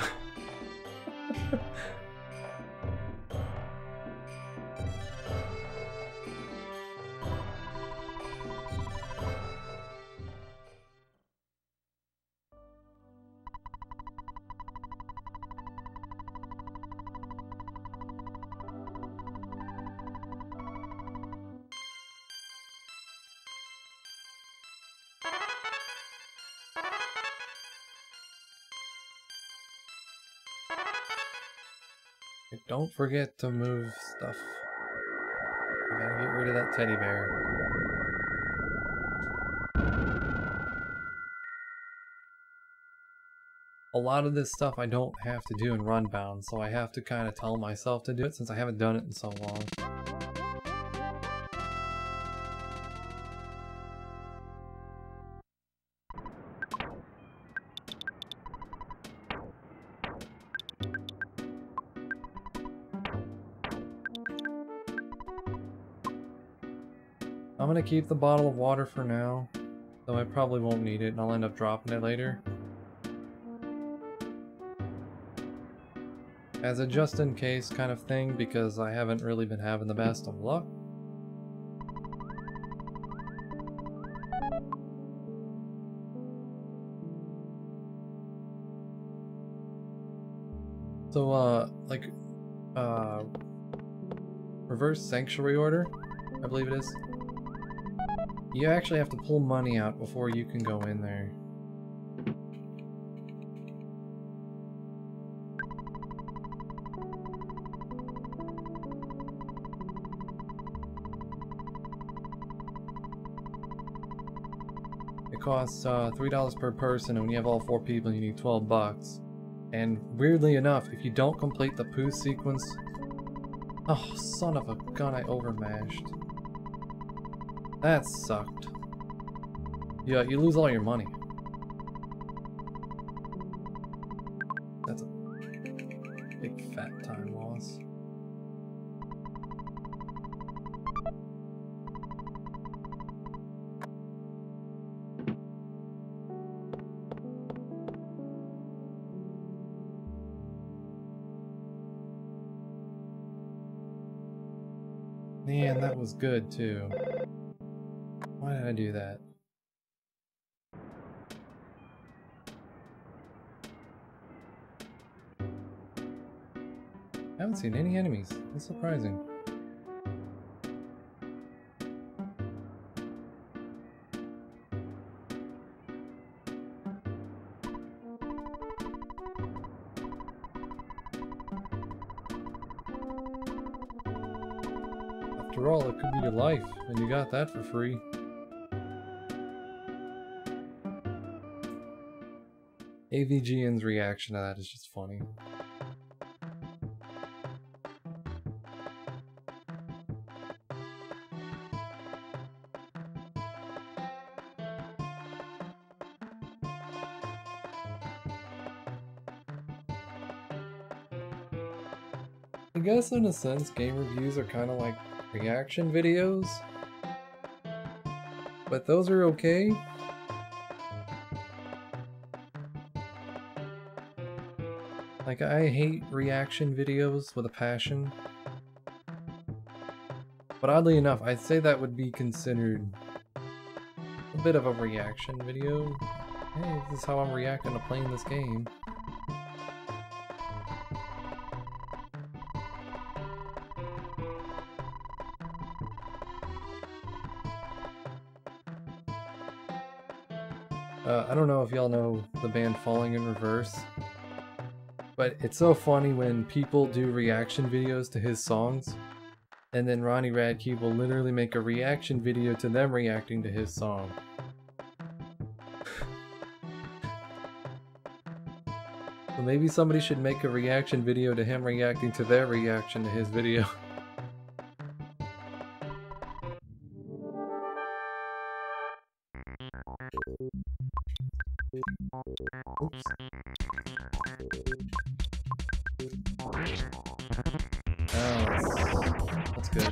Don't forget to move stuff. I gotta get rid of that teddy bear. A lot of this stuff I don't have to do in Runbound, so I have to kind of tell myself to do it since I haven't done it in so long. I'm gonna keep the bottle of water for now, though I probably won't need it and I'll end up dropping it later. As a just-in-case kind of thing, because I haven't really been having the best of luck. So, reverse sanctuary order, I believe it is. You actually have to pull money out before you can go in there. It costs $3 per person, and when you have all 4 people, you need 12 bucks. And weirdly enough, if you don't complete the poo sequence... Oh, son of a gun, I overmashed. That sucked. Yeah, you lose all your money. That's a big fat time loss. Man, that was good too. Why did I do that? I haven't seen any enemies. That's surprising. After all, it could be your life, and you got that for free. AVGN's reaction to that is just funny. I guess in a sense, game reviews are kind of like reaction videos, but those are okay. Like, I hate reaction videos with a passion, but oddly enough, I'd say that would be considered a bit of a reaction video. Hey, this is how I'm reacting to playing this game. I don't know if y'all know the band Falling in Reverse, but it's so funny when people do reaction videos to his songs, and then Ronnie Radke will literally make a reaction video to them reacting to his song. So maybe somebody should make a reaction video to him reacting to their reaction to his video. Oops. Oh, that's good.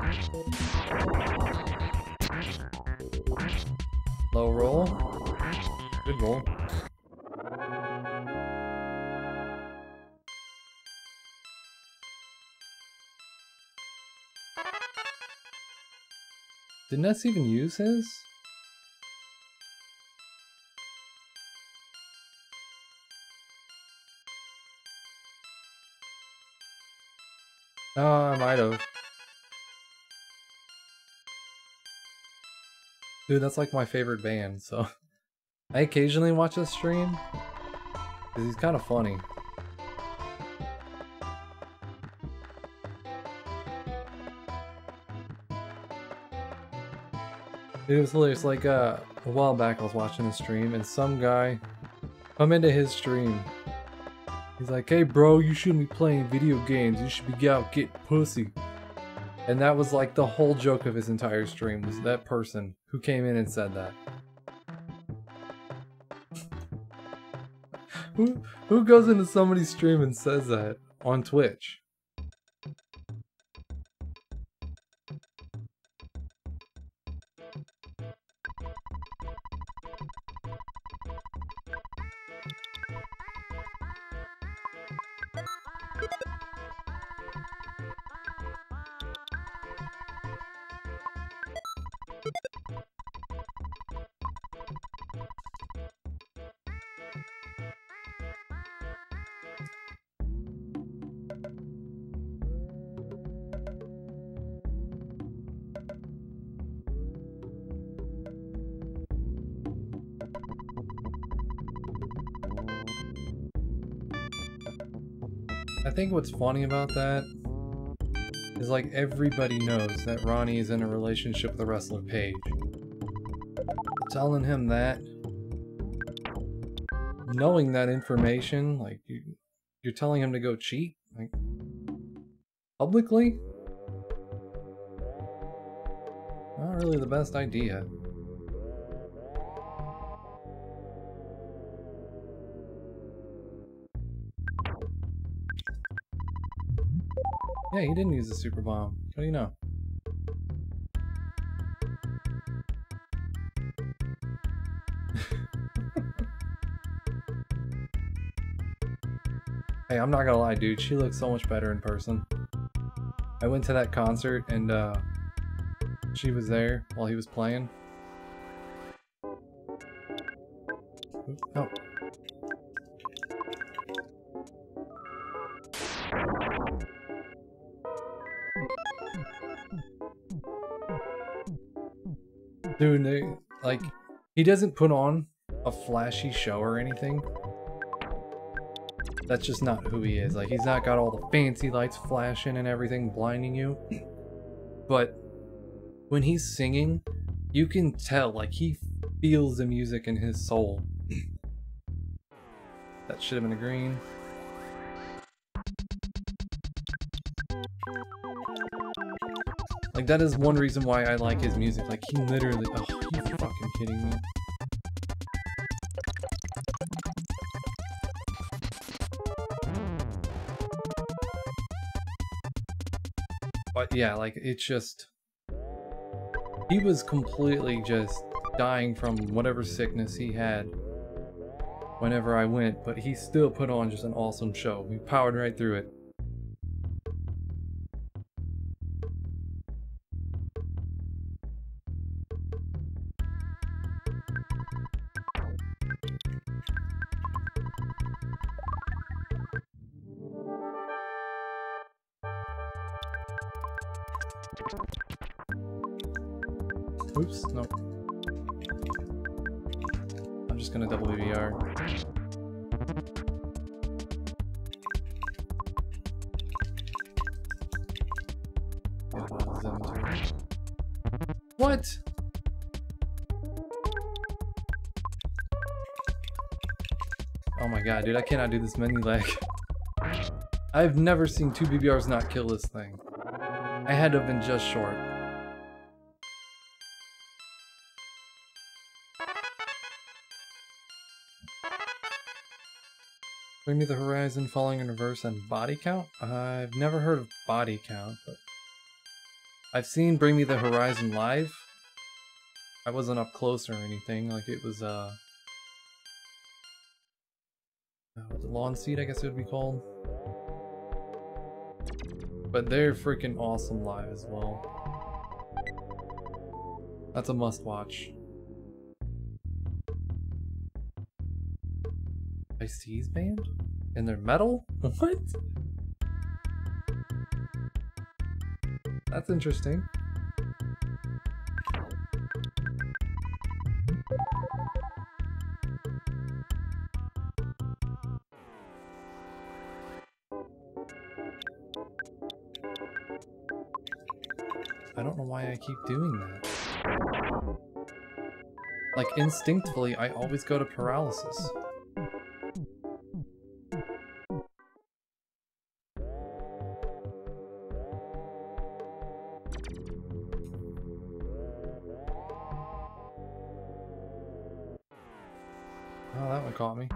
Low roll. Good roll. Did Ness even use his? Oh, I might have. Dude, that's like my favorite band, so I occasionally watch his stream because he's kind of funny. It was hilarious. Like a while back, I was watching a stream, and some guy come into his stream. He's like, "Hey, bro, you shouldn't be playing video games. You should be out getting pussy." And that was like the whole joke of his entire stream, was that person who came in and said that. Who goes into somebody's stream and says that on Twitch? I think what's funny about that is like everybody knows that Ronnie is in a relationship with the wrestler Paige. Telling him that, knowing that information, like you're telling him to go cheat, like publicly? Not really the best idea. Yeah, he didn't use the super bomb. How do you know? Hey, I'm not gonna lie, dude. She looks so much better in person. I went to that concert and She was there while he was playing. Oh. Dude, like, he doesn't put on a flashy show or anything. That's just not who he is. Like, he's not got all the fancy lights flashing and everything blinding you. But when he's singing, you can tell, like, he feels the music in his soul. That should have been a green. Like, that is one reason why I like his music. Like, he literally... Oh, you fucking kidding me? But yeah, like, it's just... He was completely just dying from whatever sickness he had whenever I went, but he still put on just an awesome show. We powered right through it. Oops, no. I'm just gonna double BBR. What? Oh my god, dude, I cannot do this menu lag. I've never seen 2 BBRs not kill this thing. I had to have been just short. Bring Me the Horizon, Falling in Reverse, and Body Count? I've never heard of Body Count, but I've seen Bring Me the Horizon live. I wasn't up close or anything, like it was, the lawn seat, I guess it would be called. But they're freaking awesome live as well. That's a must watch. Ice-T's band? And they're metal? What? That's interesting. I don't know why I keep doing that. Like, instinctively, I always go to paralysis. Oh, that one caught me.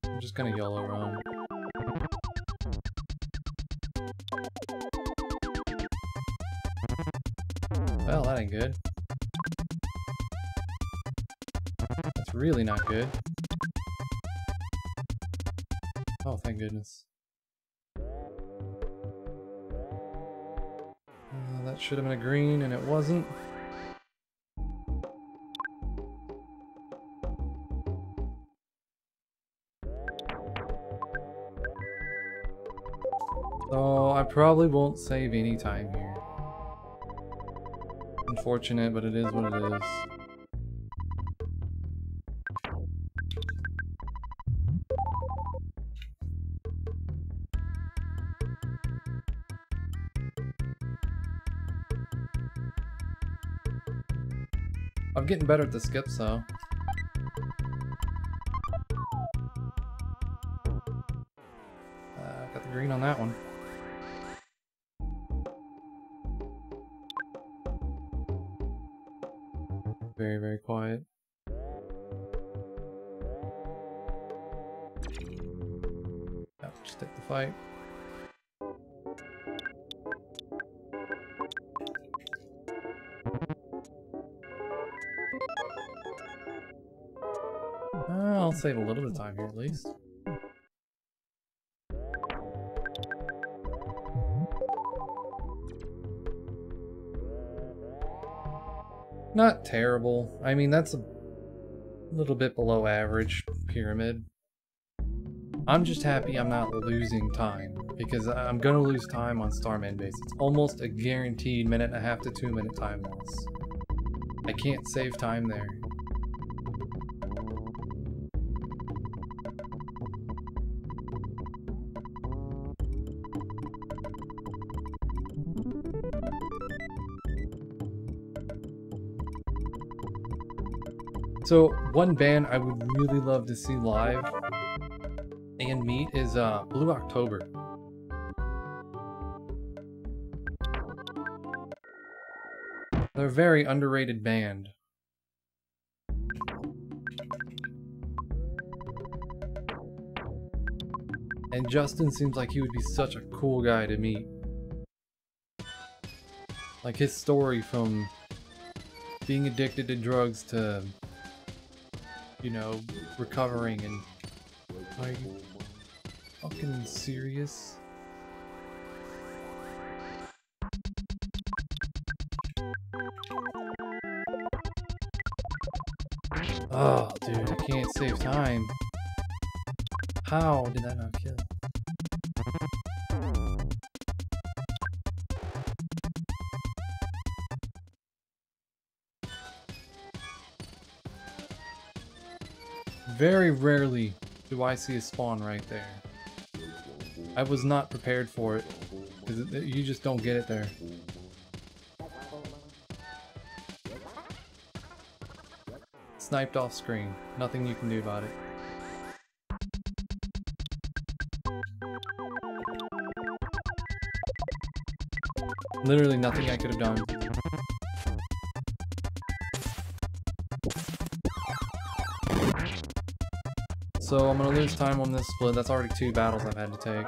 I'm just gonna YOLO around. Well, that ain't good. That's really not good. Oh, thank goodness. That should have been a green, and it wasn't. So I probably won't save any time here. Unfortunate, but it is what it is. I'm getting better at the skips though. Got the green on that one. Very, very quiet. Yeah, just take the fight. I'll save a little bit of time here at least. Not terrible. I mean, that's a little bit below average pyramid. I'm just happy I'm not losing time, because I'm gonna lose time on Starman Base. It's almost a guaranteed 1.5 to 2 minute time loss. I can't save time there. So, one band I would really love to see live and meet is Blue October. They're a very underrated band. And Justin seems like he would be such a cool guy to meet. Like his story from being addicted to drugs to, you know, recovering, and are you fucking serious? Oh, dude, I can't save time. How did that not kill? Very rarely do I see a spawn right there. I was not prepared for it, because you just don't get it there. Sniped off screen. Nothing you can do about it. Literally nothing I could have done. So I'm gonna lose time on this split. That's already 2 battles I've had to take.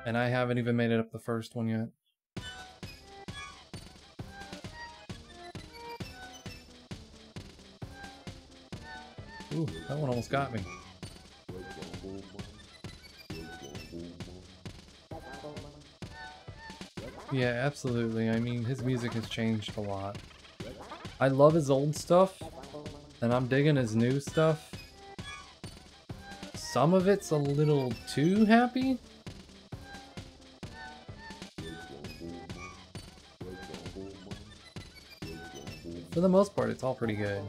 And I haven't even made it up the first one yet. Ooh, that one almost got me. Yeah, absolutely. I mean, his music has changed a lot. I love his old stuff, and I'm digging his new stuff. Some of it's a little too happy. For the most part, it's all pretty good.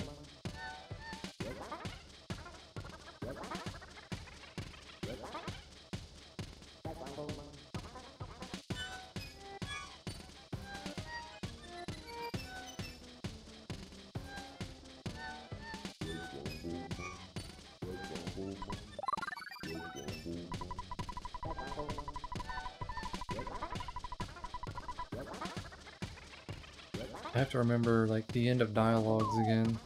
I have to remember, like, the end of dialogues again.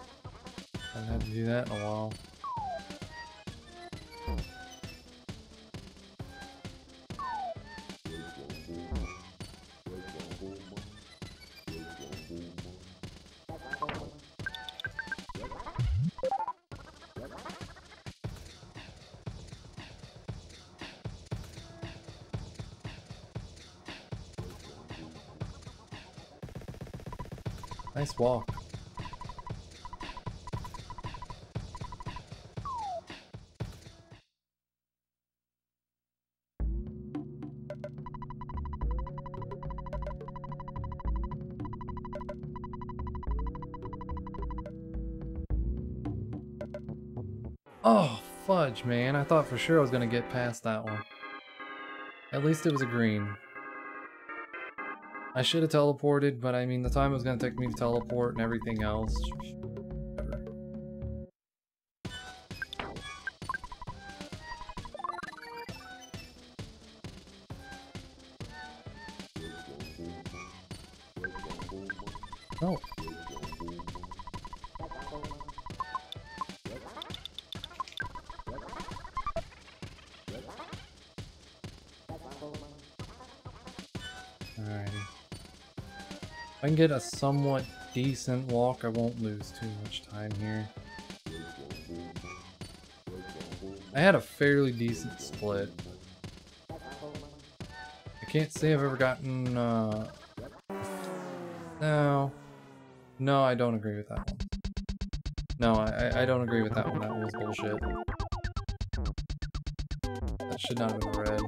I haven't had to do that in a while. Nice walk. Oh, fudge, man. I thought for sure I was gonna get past that one. At least it was a green. I should have teleported, but I mean, the time it was gonna take me to teleport and everything else. Whatever. No. Alrighty. If I can get a somewhat decent walk, I won't lose too much time here. I had a fairly decent split. I can't say I've ever gotten No. No, I don't agree with that one. No, I don't agree with that one. That was bullshit. That should not have been red.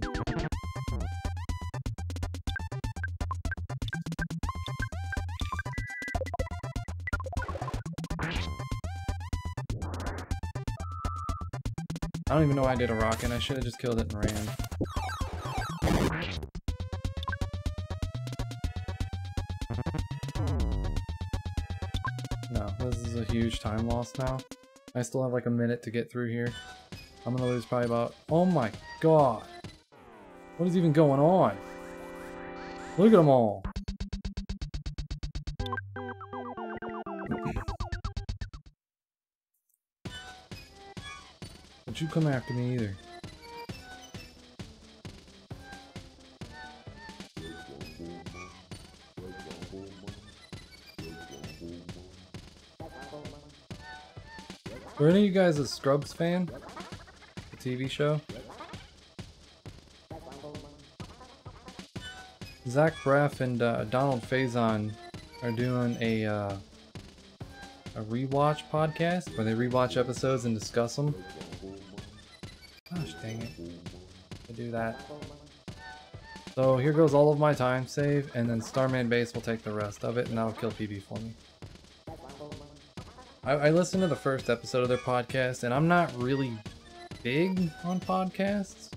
I don't even know why I did a rocket. I should have just killed it and ran. No, this is a huge time loss now. I still have like a minute to get through here. I'm gonna lose probably about... Oh my god! What is even going on? Look at them all! Don't you come after me either. Were any of you guys a Scrubs fan? The TV show? Zach Braff and Donald Faison are doing a rewatch podcast where they rewatch episodes and discuss them. Gosh dang it. I do that. So here goes all of my time save, and then Starman Base will take the rest of it, and that'll kill PB for me. I listened to the first episode of their podcast, and I'm not really big on podcasts,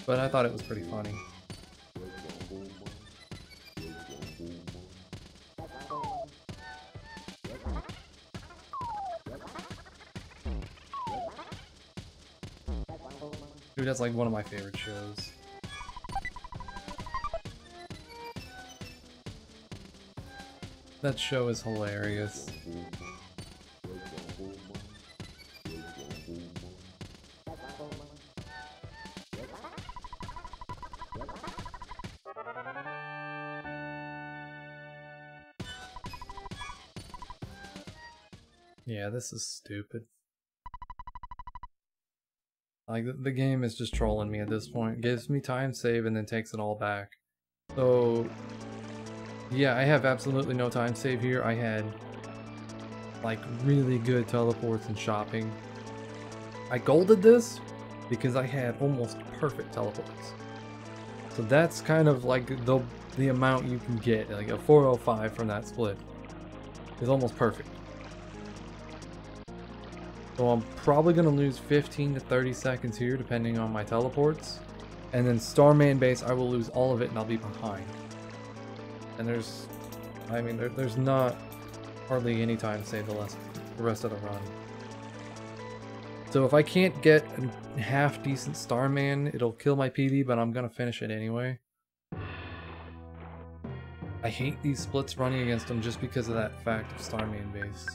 but I thought it was pretty funny. Dude, that's like one of my favorite shows. That show is hilarious. Yeah, this is stupid. Like, the game is just trolling me at this point. It gives me time save and then takes it all back. So, yeah, I have absolutely no time save here. I had, like, really good teleports and shopping. I golded this because I had almost perfect teleports. So that's kind of like the amount you can get. Like, a 405 from that split is almost perfect. So I'm probably going to lose 15 to 30 seconds here, depending on my teleports. And then Starman Base, I will lose all of it and I'll be behind. And there's not hardly any time save the rest of the run. So if I can't get a half decent Starman, it'll kill my PB, but I'm going to finish it anyway. I hate these splits running against them just because of that fact of Starman Base.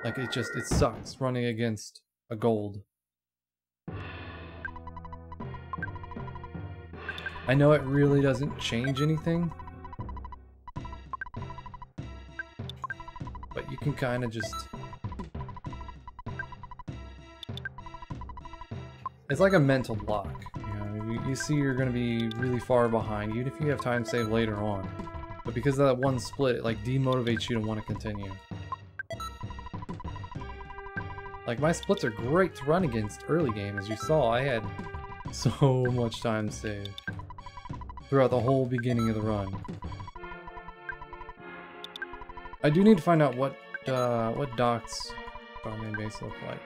Like, it sucks running against a gold. I know it really doesn't change anything, but you can kind of just... It's like a mental block. You know, you see you're going to be really far behind, even if you have time save later on. But because of that one split, it like demotivates you to want to continue. Like, my splits are great to run against early game. As you saw, I had so much time saved throughout the whole beginning of the run. I do need to find out what Doc's Starman Base look like.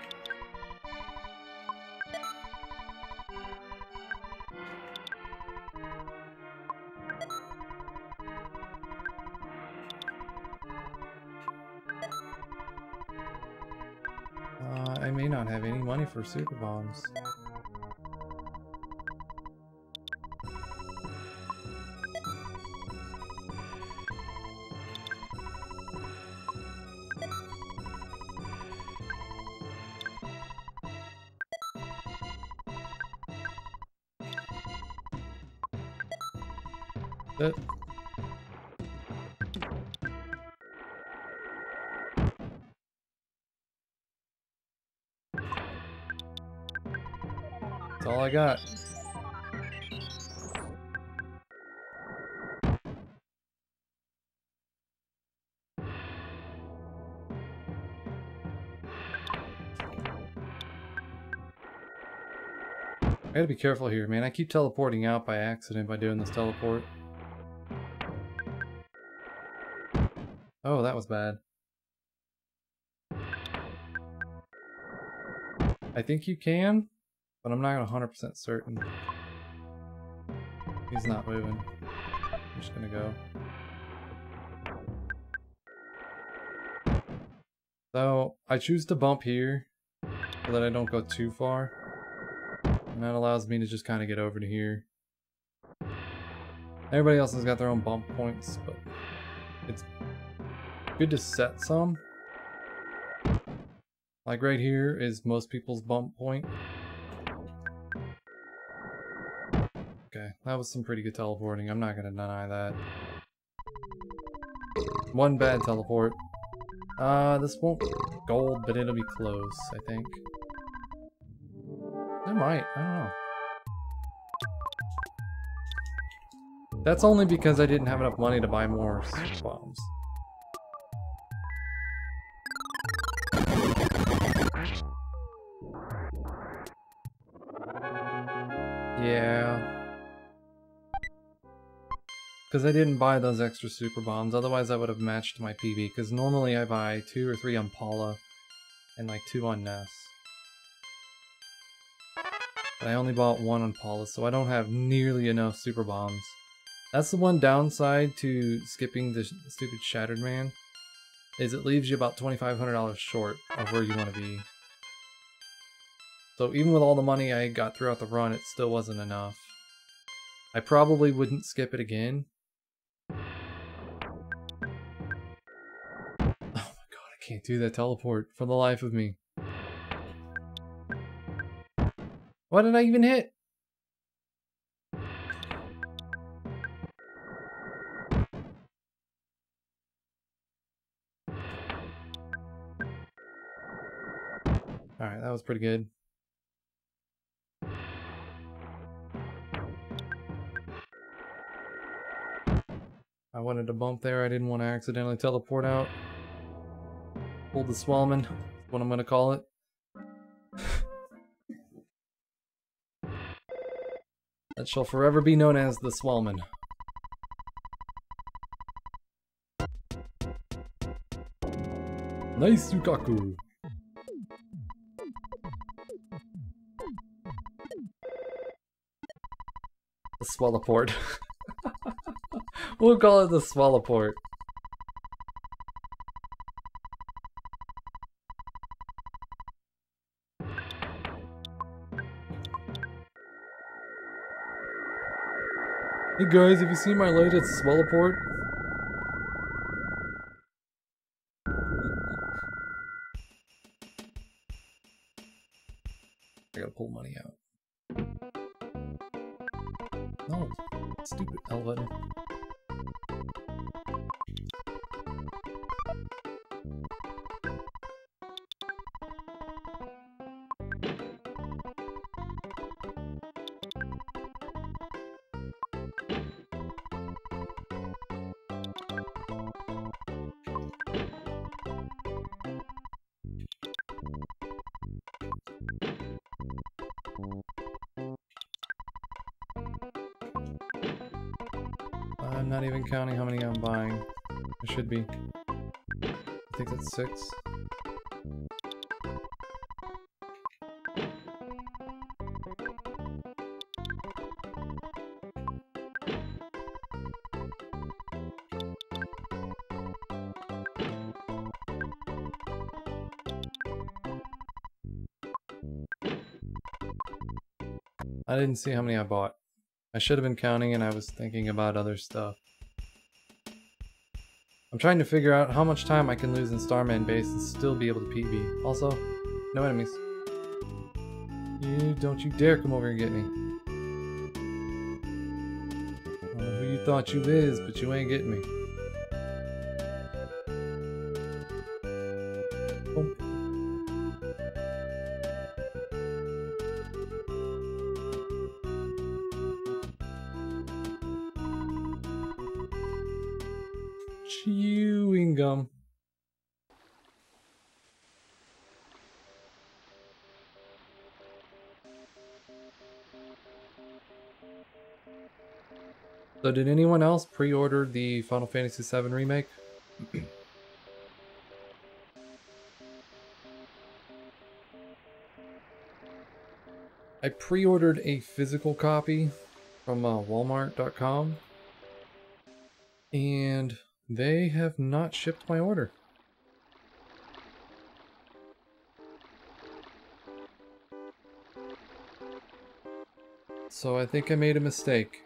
I may not have any money for super bombs. That's all I got. I gotta be careful here, man. I keep teleporting out by accident by doing this teleport. Oh, that was bad. I think you can, but I'm not 100% certain. He's not moving. I'm just gonna go. So, I choose to bump here so that I don't go too far. And that allows me to just kind of get over to here. Everybody else has got their own bump points, but it's good to set some. Like right here is most people's bump point. Okay, that was some pretty good teleporting. I'm not gonna deny that. One bad teleport. This won't be gold, but it'll be close, I think. It might, I don't know. That's only because I didn't have enough money to buy more super bombs. Yeah. Because I didn't buy those extra super bombs, otherwise I would have matched my PB, because normally I buy 2 or 3 on Paula, and like 2 on Ness. But I only bought 1 on Paula, so I don't have nearly enough super bombs. That's the one downside to skipping the stupid Shattered Man, is it leaves you about $2,500 short of where you want to be. So even with all the money I got throughout the run, it still wasn't enough. I probably wouldn't skip it again. Oh my god, I can't do that teleport for the life of me. What did I even hit? Alright, that was pretty good. I wanted to bump there, I didn't want to accidentally teleport out. Pulled the Swellman, what I'm gonna call it. That shall forever be known as the Swellman. Nice Yukaku! The Swellaport. We'll call it the Swellaport. Hey guys, have you seen my latest Swellaport? I gotta pull money out. No, stupid elevator. I'm not even counting how many I'm buying. I should be. I think that's 6. I didn't see how many I bought. I should have been counting and I was thinking about other stuff. I'm trying to figure out how much time I can lose in Starman base and still be able to PB. Also, no enemies. You don't you dare come over and get me. I don't know who you thought you is, but you ain't getting me. Oh. Chewing gum. So did anyone else pre-order the Final Fantasy VII Remake? I pre-ordered a physical copy from Walmart.com, and they have not shipped my order. So I think I made a mistake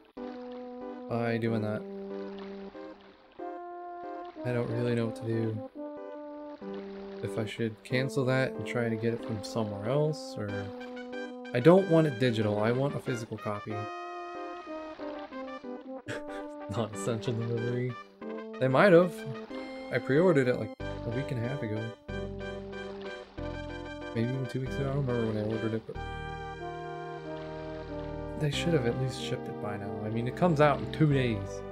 by doing that. I don't really know what to do. If I should cancel that and try to get it from somewhere else, or... I don't want it digital, I want a physical copy. Non-essential delivery. They might have. I pre-ordered it like a week and a half ago. Maybe even 2 weeks ago, I don't remember when I ordered it, but... They should have at least shipped it by now. I mean, it comes out in 2 days.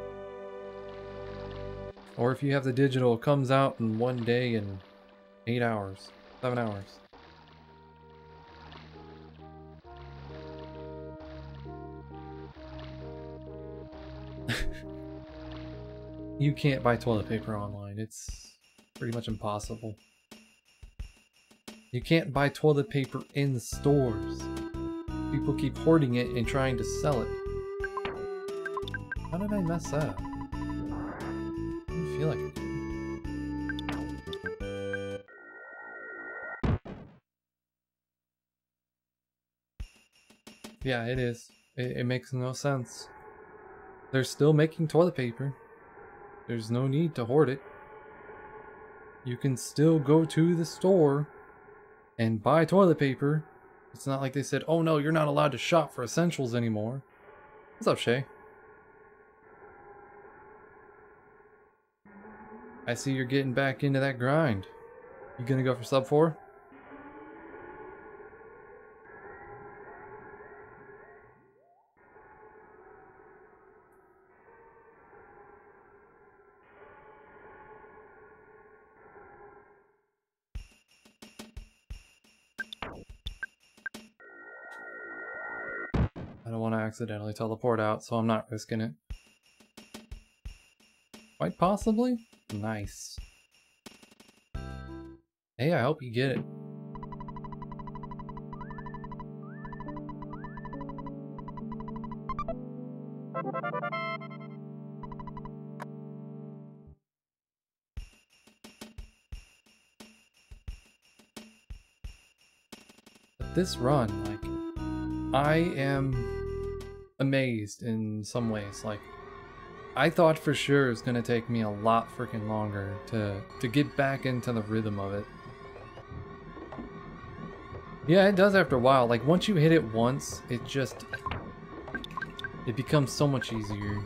Or if you have the digital, it comes out in 1 day and 8 hours. 7 hours. You can't buy toilet paper online. It's pretty much impossible. You can't buy toilet paper in the stores. People keep hoarding it and trying to sell it. How did I mess up? I don't feel like it. Yeah, it is. It makes no sense. They're still making toilet paper. There's no need to hoard it. You can still go to the store and buy toilet paper. It's not like they said, oh no, you're not allowed to shop for essentials anymore. What's up, Shay? I see you're getting back into that grind. You gonna go for sub 4? I don't want to accidentally teleport out, so I'm not risking it. Quite possibly? Nice. Hey, I hope you get it. But this run, like, I am amazed in some ways. Like, I thought for sure it's gonna take me a lot freaking longer to get back into the rhythm of it. Yeah, it does after a while. Like, once you hit it once, it becomes so much easier.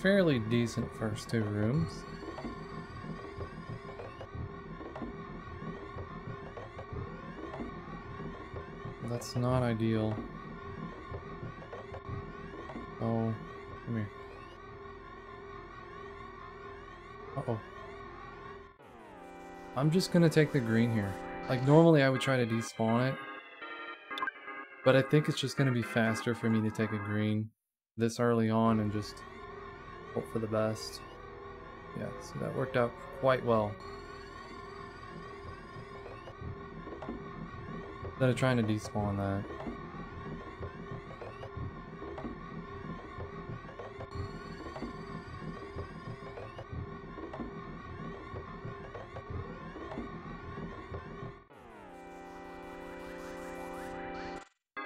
Fairly decent first 2 rooms. That's not ideal. Oh, come here. Uh-oh. I'm just gonna take the green here. Like, normally I would try to despawn it, but I think it's just gonna be faster for me to take a green this early on and just hope for the best. Yeah, so that worked out quite well. Instead of trying to despawn that.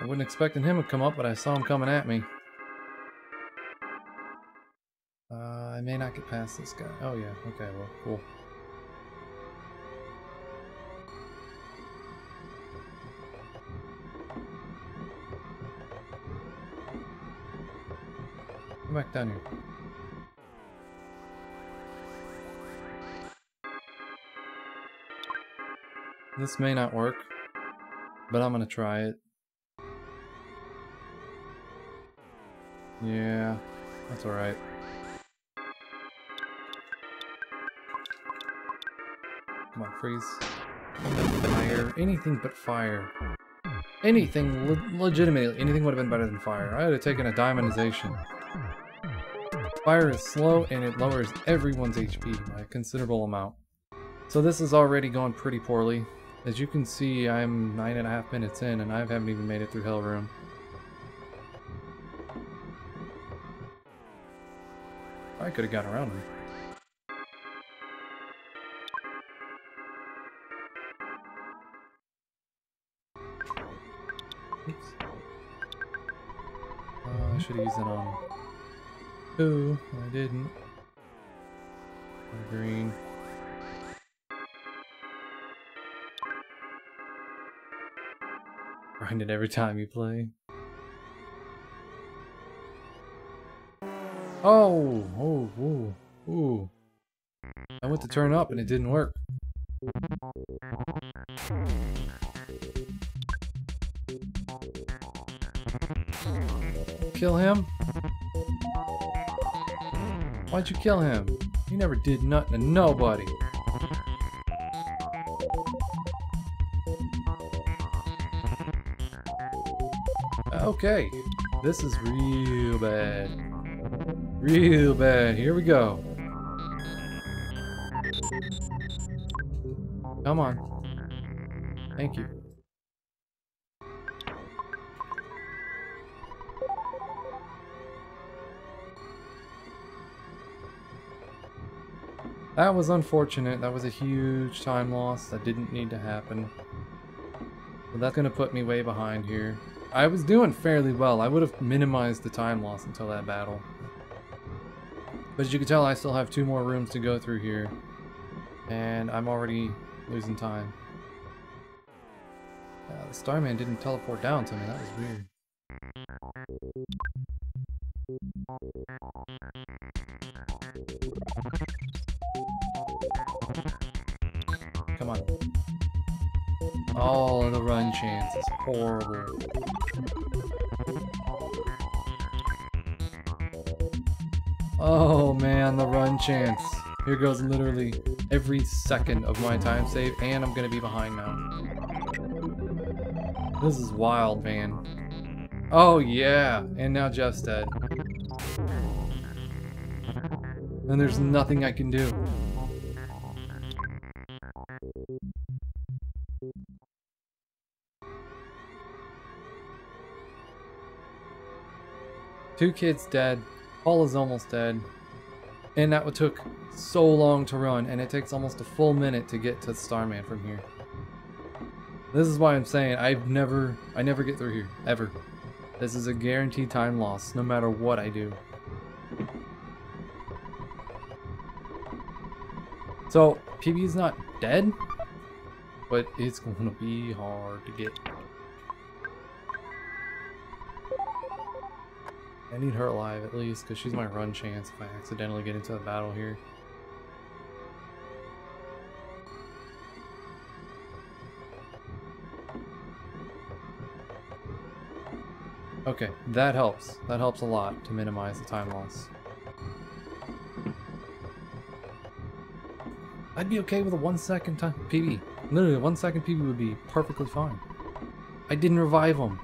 I wasn't expecting him to come up, but I saw him coming at me. I may not get past this guy. Oh yeah, okay, well, cool. Come back down here. This may not work, but I'm gonna try it. Yeah, that's alright. Come on, freeze. Fire. Anything but fire. Anything, legitimately, anything would have been better than fire. I would have taken a diamondization. Fire is slow and it lowers everyone's HP by a considerable amount. So this is already going pretty poorly. As you can see, I'm 9.5 minutes in and I haven't even made it through Hell Room. I could have gotten around him. Oops. I should have used it on... Ooh, I didn't. Green. Grind it every time you play. Oh! Oh, ooh, ooh. I went to turn up and it didn't work. Kill him? Why'd you kill him? He never did nothing to nobody. Okay, this is real bad. Real bad. Here we go. Come on. Thank you. That was unfortunate. That was a huge time loss. That didn't need to happen. But that's going to put me way behind here. I was doing fairly well. I would have minimized the time loss until that battle. But as you can tell, I still have 2 more rooms to go through here. And I'm already losing time. The Starman didn't teleport down to me. That was weird. Come on. Oh, the run chance is horrible. Oh man, the run chance. Here goes literally every second of my time save, and I'm gonna be behind now. This is wild, man. Oh yeah, and now Jeff's dead. And there's nothing I can do. Two kids dead. Paula's almost dead. And that took so long to run, and it takes almost a full minute to get to Starman from here. This is why I'm saying I never get through here, ever. This is a guaranteed time loss, no matter what I do. So, PB's not dead, but it's gonna be hard to get. I need her alive at least, because she's my run chance if I accidentally get into a battle here. Okay, that helps. That helps a lot to minimize the time loss. I'd be okay with a 1 second time PB. Literally, a 1 second PB would be perfectly fine. I didn't revive him.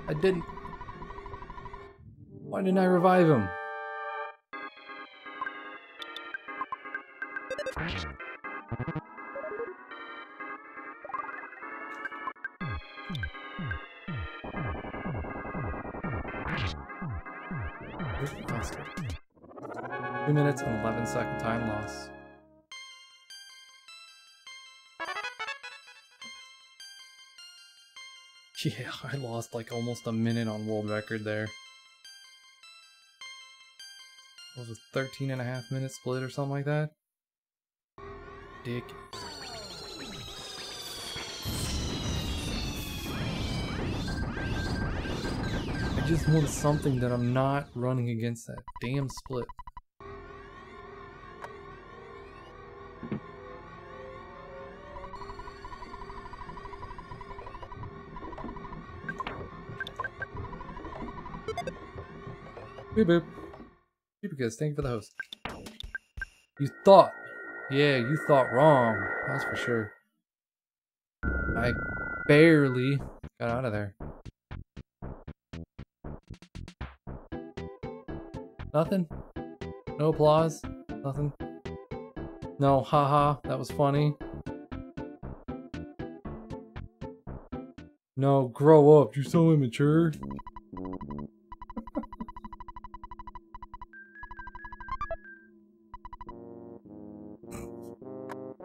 I didn't. Why didn't I revive him? Faster. 2 minutes and 11-second time loss. Yeah, I lost like almost a minute on world record there. What was it, 13.5 minute split or something like that? Dick. I just want something that I'm not running against that damn split. Boop boop. Superkiss, thank you for the host. You thought. Yeah, you thought wrong. That's for sure. I barely got out of there. Nothing? No applause? Nothing? No, haha, that was funny. No, grow up, you're so immature.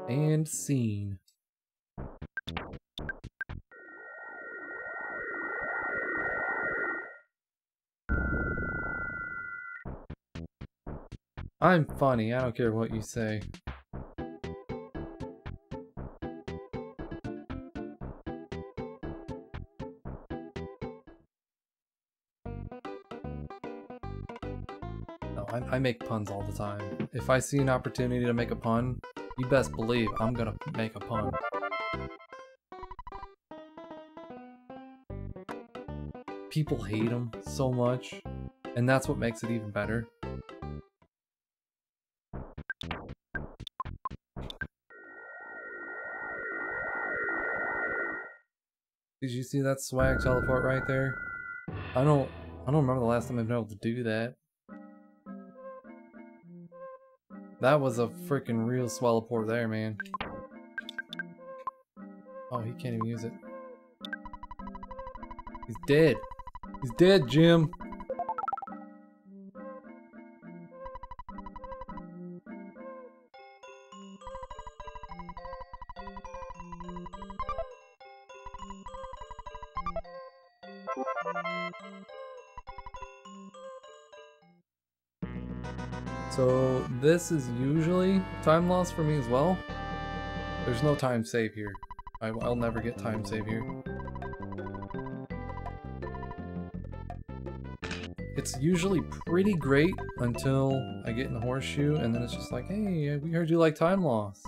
And scene. I'm funny, I don't care what you say. No, I make puns all the time. If I see an opportunity to make a pun, you best believe I'm gonna make a pun. People hate them so much, and that's what makes it even better. Did you see that swag teleport right there? I don't remember the last time I've been able to do that. That was a freaking real swellport there, man. Oh, he can't even use it. He's dead. He's dead, Jim. So this is usually time loss for me as well. There's no time save here. I'll never get time save here. It's usually pretty great until I get in the horseshoe, and then it's just like, hey, we heard you like time loss.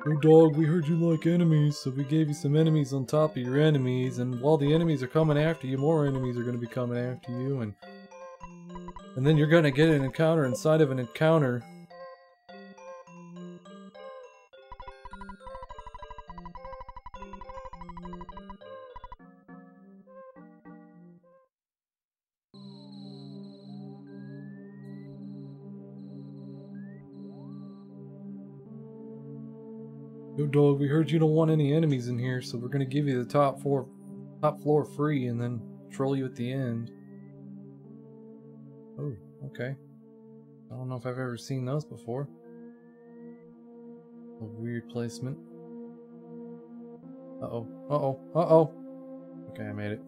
Oh dog, we heard you like enemies, so we gave you some enemies on top of your enemies, and while the enemies are coming after you, more enemies are going to be coming after you, and then you're going to get an encounter inside of an encounter. Yo dog, we heard you don't want any enemies in here, so we're gonna give you the top floor free and then troll you at the end. Oh, okay. I don't know if I've ever seen those before. A weird placement. Uh-oh, uh-oh, uh-oh! Okay, I made it.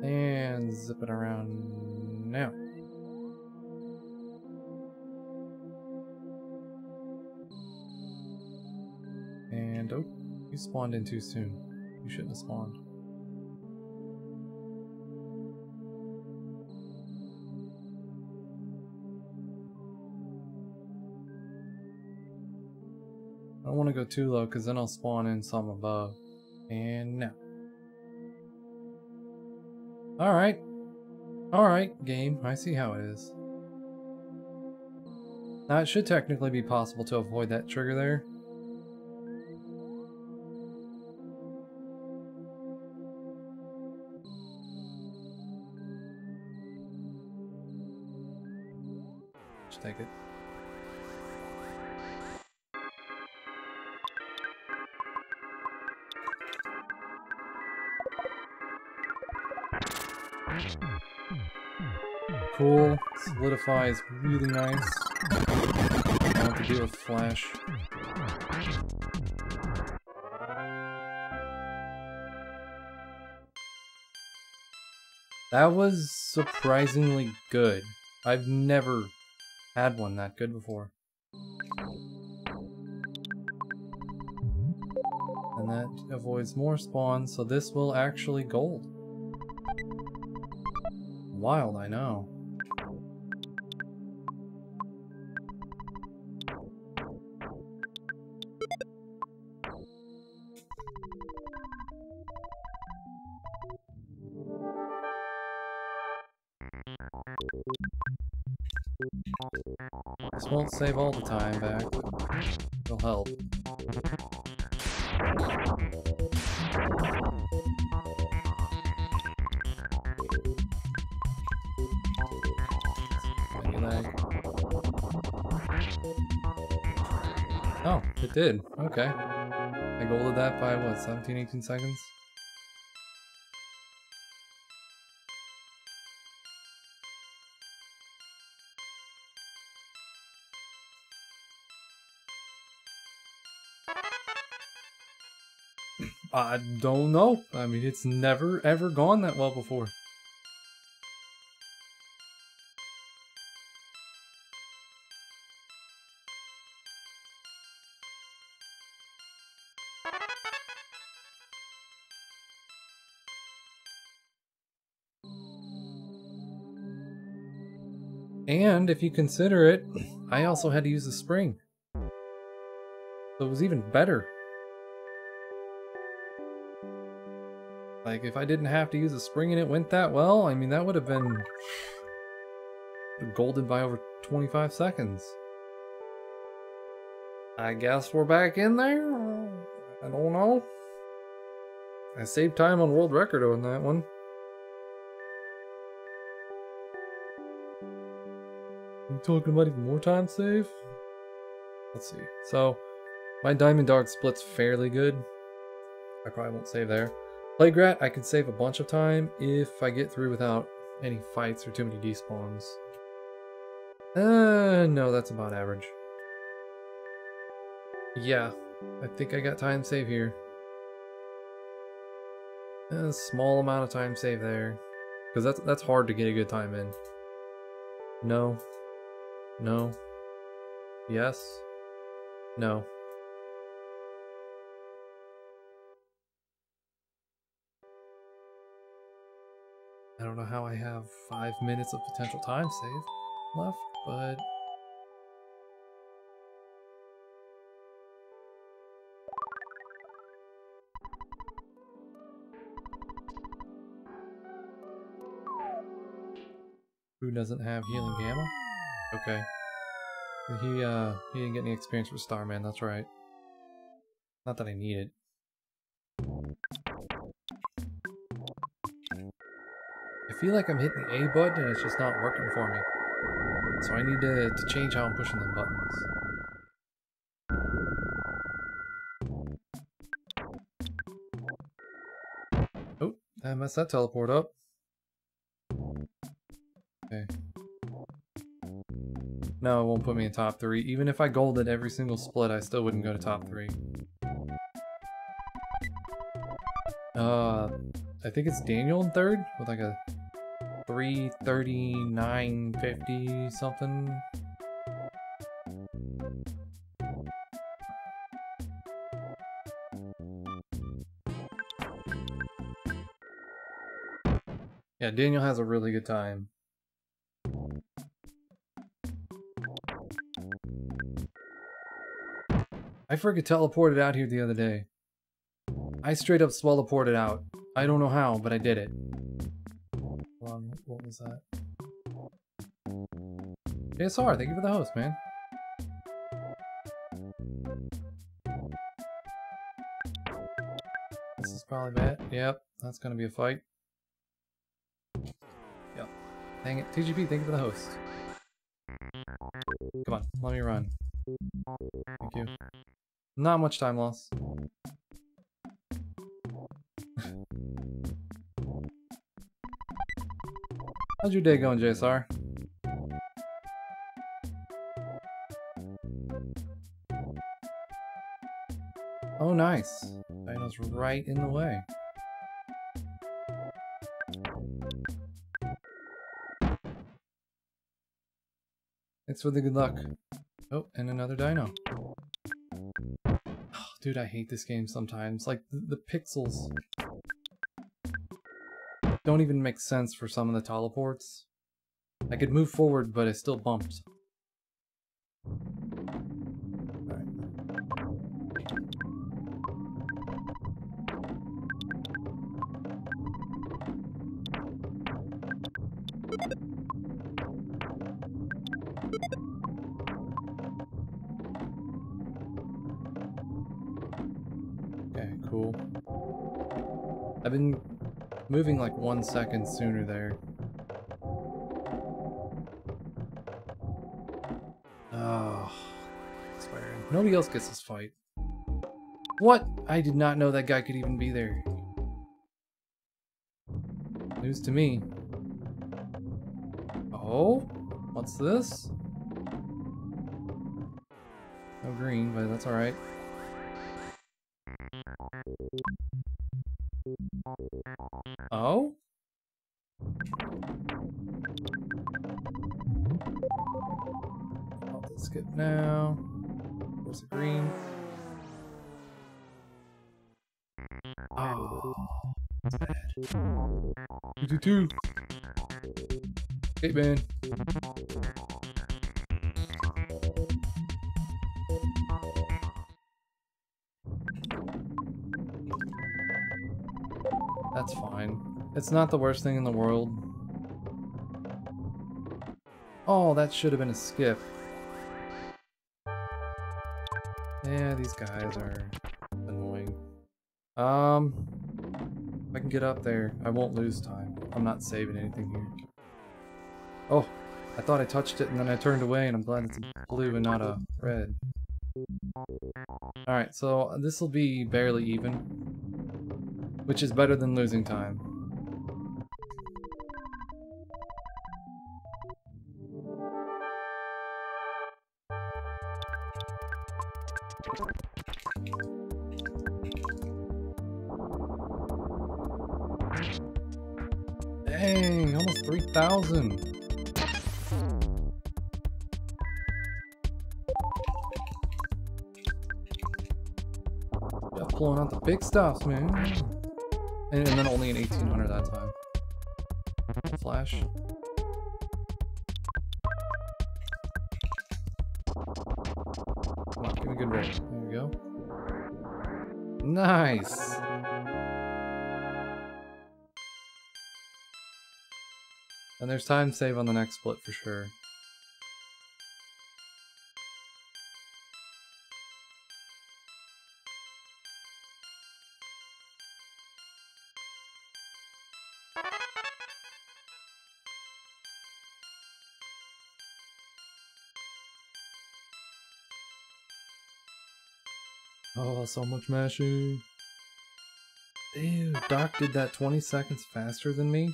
And zip it around now. And oh, you spawned in too soon. You shouldn't have spawned. I don't want to go too low because then I'll spawn in some above. And now. Alright. Alright, game. I see how it is. Now it should technically be possible to avoid that trigger there. Just take it. Cool. Solidifies really nice. want to do a flash. That was surprisingly good. I've never had one that good before. And that avoids more spawns, so this will actually gold. Wild, I know. This won't save all the time back, but it'll help. Any lag? Oh, it did. Okay. I golded that by what, 17, 18 seconds? I don't know. I mean, it's never ever gone that well before. And if you consider it, I also had to use the spring. So it was even better. Like, if I didn't have to use a spring and it went that well, I mean, that would have been golden by over 25 seconds. I guess we're back in there? I don't know. I saved time on world record on that one. I'm talking about even more time save? Let's see. So, my Diamond Dog split's fairly good. I probably won't save there. Plague Rat, I can save a bunch of time if I get through without any fights or too many despawns. No, that's about average. Yeah, I think I got time save here. A small amount of time save there. Because that's hard to get a good time in. No. No. Yes. No. I don't know how I have 5 minutes of potential time save left, but... Who doesn't have healing gamma? Okay. He didn't get any experience for Starman, that's right. Not that I need it. I feel like I'm hitting the A button and it's just not working for me. So I need to change how I'm pushing the buttons. Oh, I messed that teleport up. Okay. No, it won't put me in top 3. Even if I golded every single split, I still wouldn't go to top 3. I think it's Daniel in 3rd with like a 3:39:50 something. Yeah, Daniel has a really good time. I freaking teleported out here the other day. I straight up swelloported out. I don't know how, but I did it. Hold on, what was that? JSR, thank you for the host, man. This is probably bad. Yep, that's gonna be a fight. Yep. Dang it. TGP, thank you for the host. Come on, let me run. Thank you. Not much time loss. How's your day going, JSR? nice. Dino's right in the way. Thanks for the good luck. Oh, and another dino. Oh, dude, I hate this game sometimes. Like, the pixels don't even make sense for some of the teleports. I could move forward, but I still bumped. Alright. Okay, cool. I've been moving like 1 second sooner there. Oh, I swear. Nobody else gets this fight. What? I did not know that guy could even be there. News to me. Oh? What's this? No green, but that's alright. Oh? I'll have to skip now. Where's the green? Oh, that's bad. 2-2-2. Hey, man. That's fine. It's not the worst thing in the world. Oh, that should have been a skip. Yeah, these guys are annoying. If I can get up there, I won't lose time. I'm not saving anything here. Oh, I thought I touched it and then I turned away, and I'm glad it's a blue and not a red. Alright, so this will be barely even, which is better than losing time. Dang, almost 3,000. Yeah, pulling out the big stuff, man. And then only an 1800 that time. Flash. Come on, give me a good roll. There we go. Nice! And there's time save on the next split for sure. Oh, so much mashing. Dude, Doc did that 20 seconds faster than me?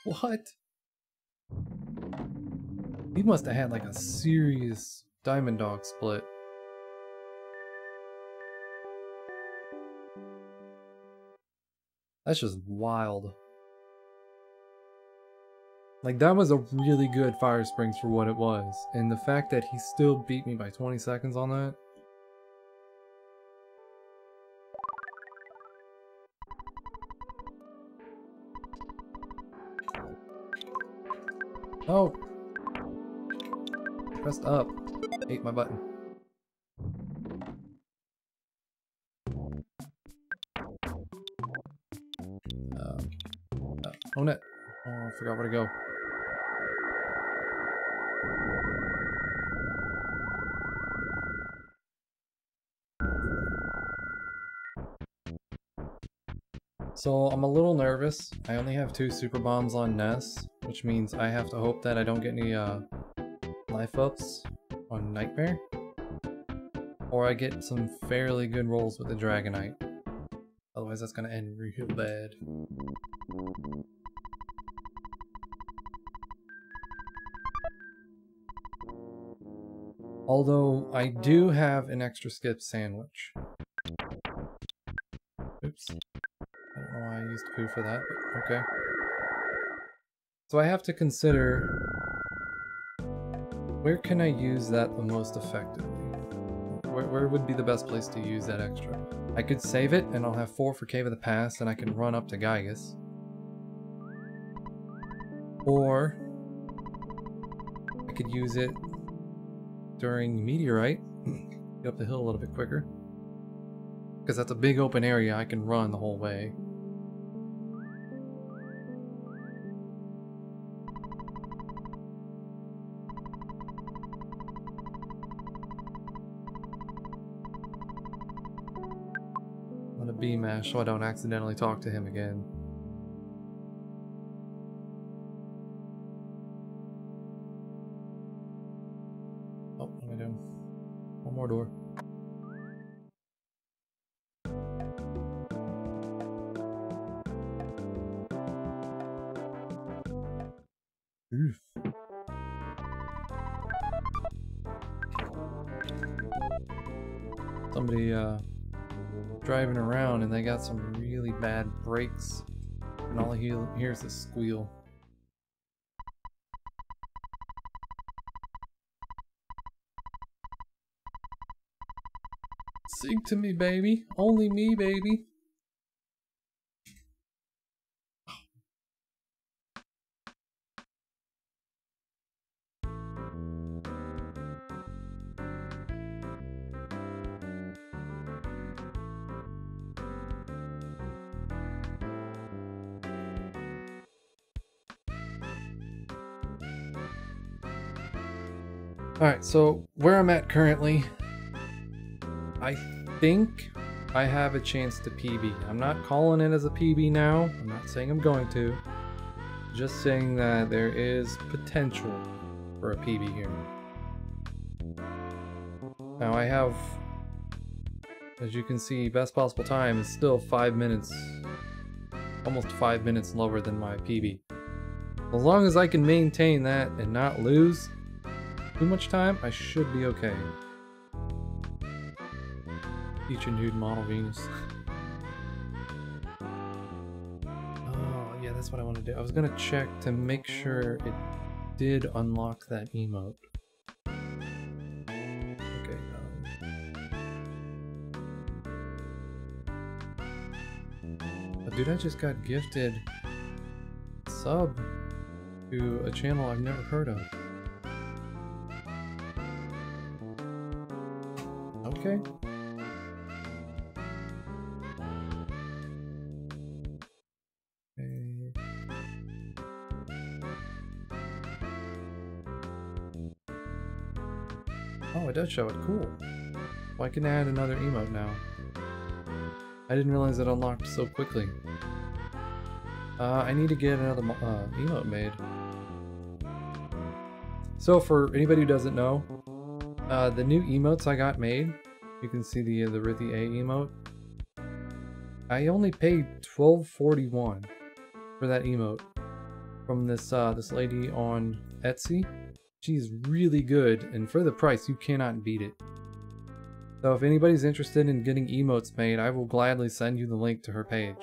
What? He must have had like a serious Diamond Dog split. That's just wild. Like, that was a really good Fire Springs for what it was. And the fact that he still beat me by 20 seconds on that. Oh! Pressed up. Ate my button. Own it. Oh, I forgot where to go. So I'm a little nervous. I only have 2 super bombs on Ness, which means I have to hope that I don't get any life ups on Nightmare, or I get some fairly good rolls with the Dragonite. Otherwise that's gonna end real bad. Although I do have an extra skip sandwich. used food for that, but okay. So I have to consider, where can I use that the most effectively? Where would be the best place to use that extra? I could save it, and I'll have 4 for Cave of the Past, and I can run up to Gaius. Or I could use it during Meteorite, get up the hill a little bit quicker. Because that's a big open area, I can run the whole way. I'm gonna B-mash so I don't accidentally talk to him again. Oh, what am I doing? One more door. Oof. Somebody driving around and they got some really bad brakes, and all he hears is squeal. Sing to me, baby. Only me, baby. Alright, so where I'm at currently, I think I have a chance to PB. I'm not calling it as a PB now. I'm not saying I'm going to. Just saying that there is potential for a PB here. Now I have, as you can see, best possible time is still 5 minutes, almost 5 minutes lower than my PB. As long as I can maintain that and not lose too much time, I should be okay. Feature nude model Venus. Oh, yeah, that's what I want to do. I was gonna check to make sure it did unlock that emote. Okay, but dude, I just got gifted a sub to a channel I've never heard of. Okay. Oh, it does show it. Cool. Well, I can add another emote now. I didn't realize it unlocked so quickly. I need to get another emote made. So for anybody who doesn't know, the new emotes I got made, you can see the Rithy A emote. I only paid $12.41 for that emote from this this lady on Etsy. She's really good, and for the price, you cannot beat it. So if anybody's interested in getting emotes made, I will gladly send you the link to her page.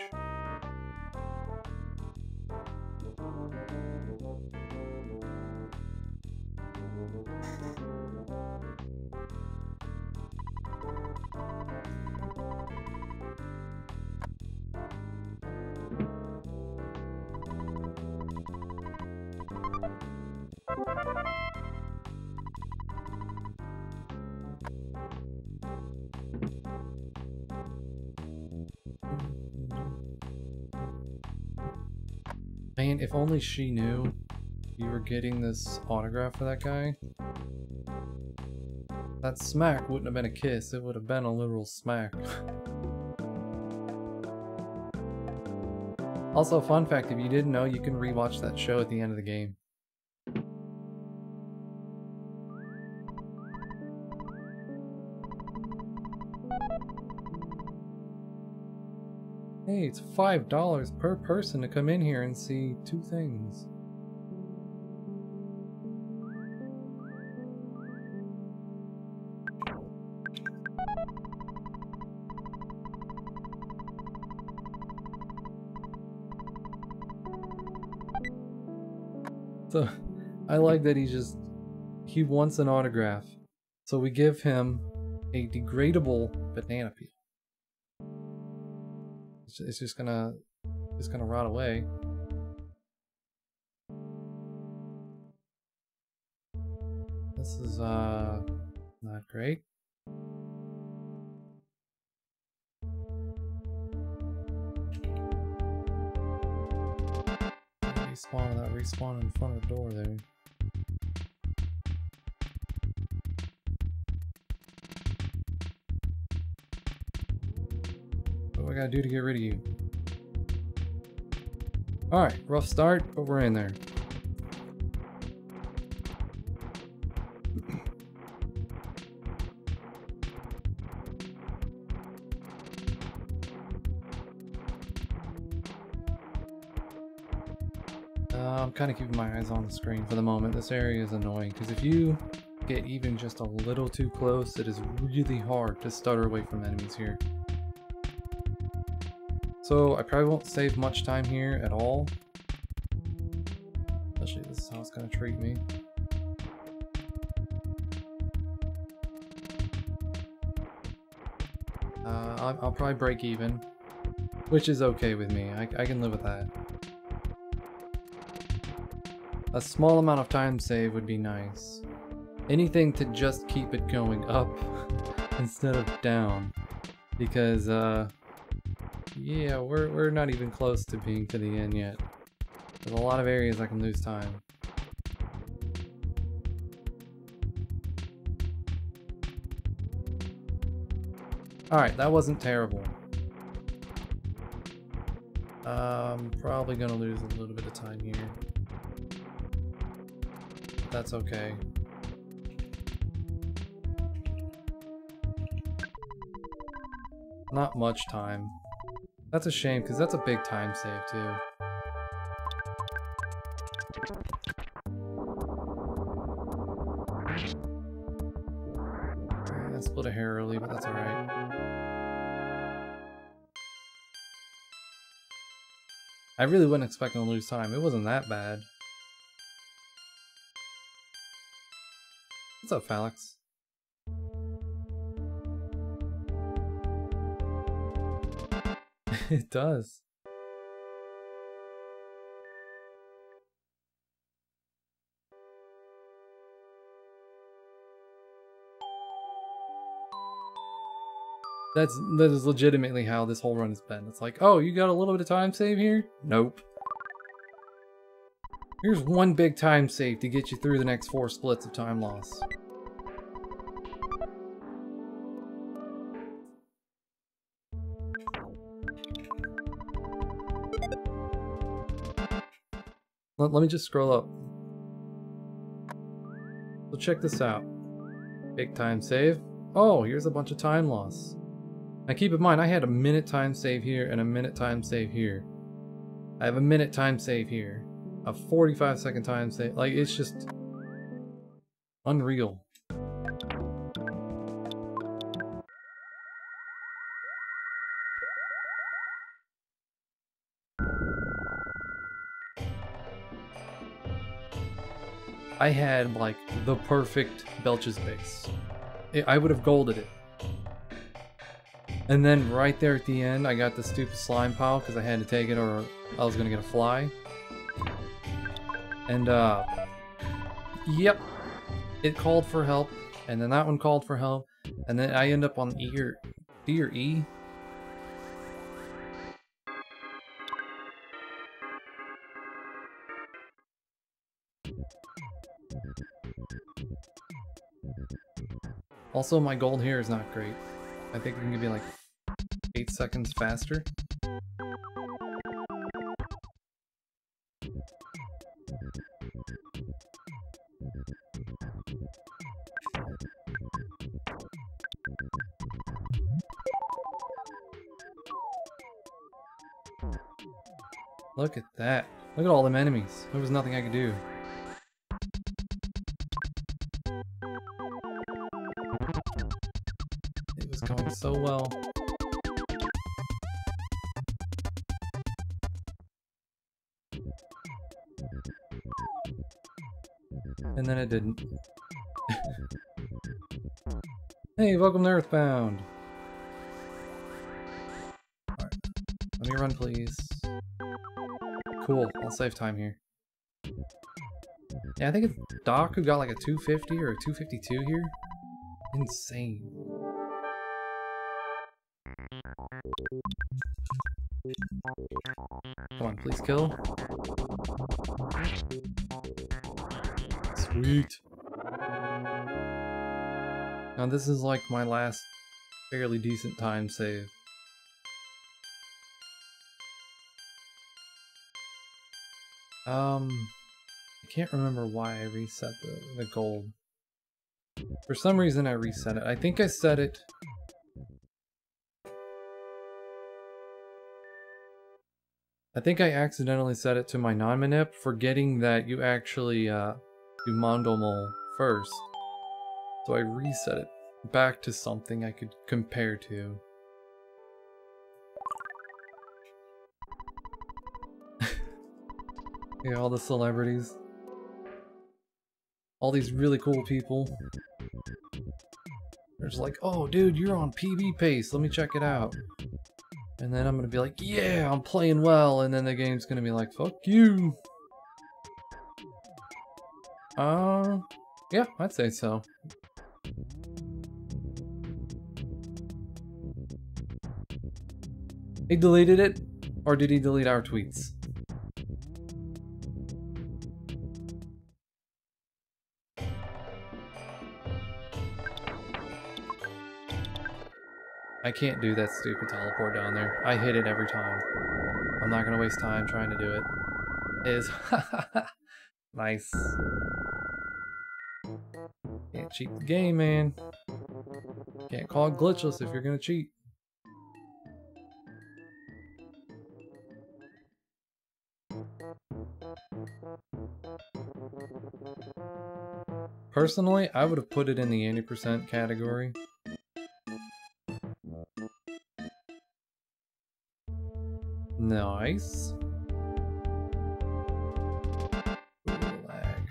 Man, if only she knew you were getting this autograph for that guy. That smack wouldn't have been a kiss, it would have been a literal smack. Also, fun fact, if you didn't know, you can rewatch that show at the end of the game. Hey, it's $5 per person to come in here and see 2 things. So I like that he wants an autograph. So we give him a degradable banana peel. It's just gonna rot away. This is not great. Respawn without respawning in front of the door there. What do I gotta do to get rid of you? Alright, rough start, but we're in there. I'm kind of keeping my eyes on the screen for the moment. This area is annoying because if you get even just a little too close, it is really hard to stutter away from enemies here. So I probably won't save much time here at all. Especially this is how it's going to treat me. I'll probably break even, which is okay with me. I can live with that. A small amount of time save would be nice. Anything to just keep it going up instead of down. Because, yeah, we're not even close to being to the end yet. There's a lot of areas I can lose time. Alright, that wasn't terrible. Probably gonna lose a little bit of time here. That's okay. Not much time. That's a shame, because that's a big time save, too. I split a hair early, but that's alright. I really wasn't expecting to lose time. It wasn't that bad. What's up, Phalix? It does. That is legitimately how this whole run has been. It's like, oh, you got a little bit of time save here? Nope. Here's one big time save to get you through the next 4 splits of time loss. Let me just scroll up. So check this out. Big time save. Oh, here's a bunch of time loss. Now keep in mind, I had a minute time save here and a minute time save here. I have a minute time save here. A 45-second time save. Like, it's just unreal. I had, like, the perfect Belch's base. I would have golded it. And then right there at the end, I got the stupid slime pile because I had to take it or I was going to get a fly. And, yep. It called for help. And then that one called for help. And then I end up on D or E. Also, my gold here is not great. I think it can be like 8 seconds faster. Look at that. Look at all them enemies. There was nothing I could do. It was going so well. And then it didn't. Hey, welcome to Earthbound! Alright, let me run please. Cool, I'll save time here. Yeah, I think it's Doc who got like a 250 or a 252 here. Insane. Come on, please kill. Sweet. Now this is like my last fairly decent time save. I can't remember why I reset the gold. For some reason I reset it. I think I set it... I think I accidentally set it to my non-manip, forgetting that you actually do Mondomol first. So I reset it back to something I could compare to. Yeah, all the celebrities. All these really cool people. They're just like, oh dude, you're on PB pace, let me check it out. And then I'm gonna be like, yeah, I'm playing well, and then the game's gonna be like, fuck you. Yeah, I'd say so. He deleted it? Or did he delete our tweets? I can't do that stupid teleport down there. I hit it every time. I'm not gonna waste time trying to do it. Nice. Can't cheat the game, man. Can't call it glitchless if you're gonna cheat. Personally, I would have put it in the 80% category. Nice. Ooh, lag.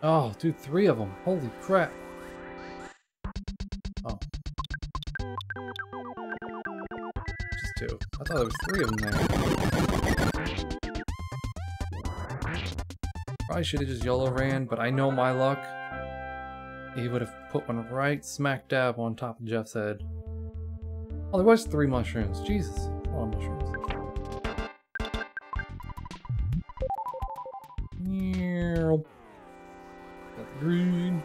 Oh, dude, 3 of them. Holy crap. Oh. Just 2. I thought there was 3 of them there. Probably should have just YOLO ran, but I know my luck. He would have put one right smack dab on top of Jeff's head. Oh, there was 3 mushrooms. Jesus. A lot of mushrooms. Got the green.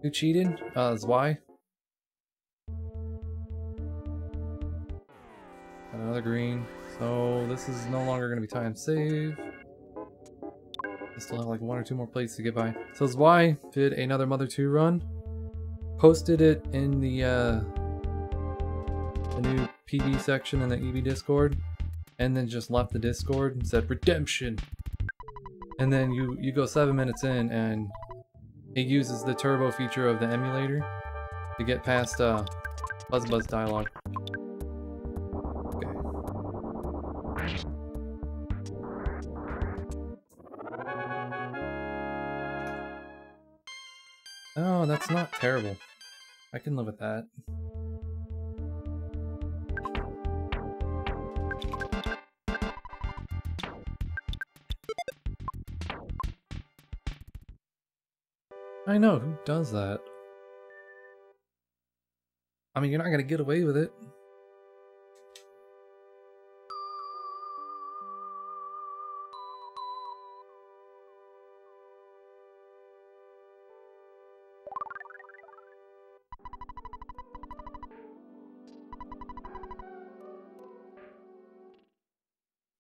Who cheated? Zwei. Got another green. So this is no longer going to be time save. I still have like 1 or 2 more plates to get by. So Zwei did another Mother 2 run. Posted it in the new PB section in the EB Discord. And then just left the Discord and said, redemption! And then you go 7 minutes in and it uses the turbo feature of the emulator to get past Buzz dialogue. Oh, that's not terrible. I can live with that. I know, who does that? I mean, you're not gonna get away with it.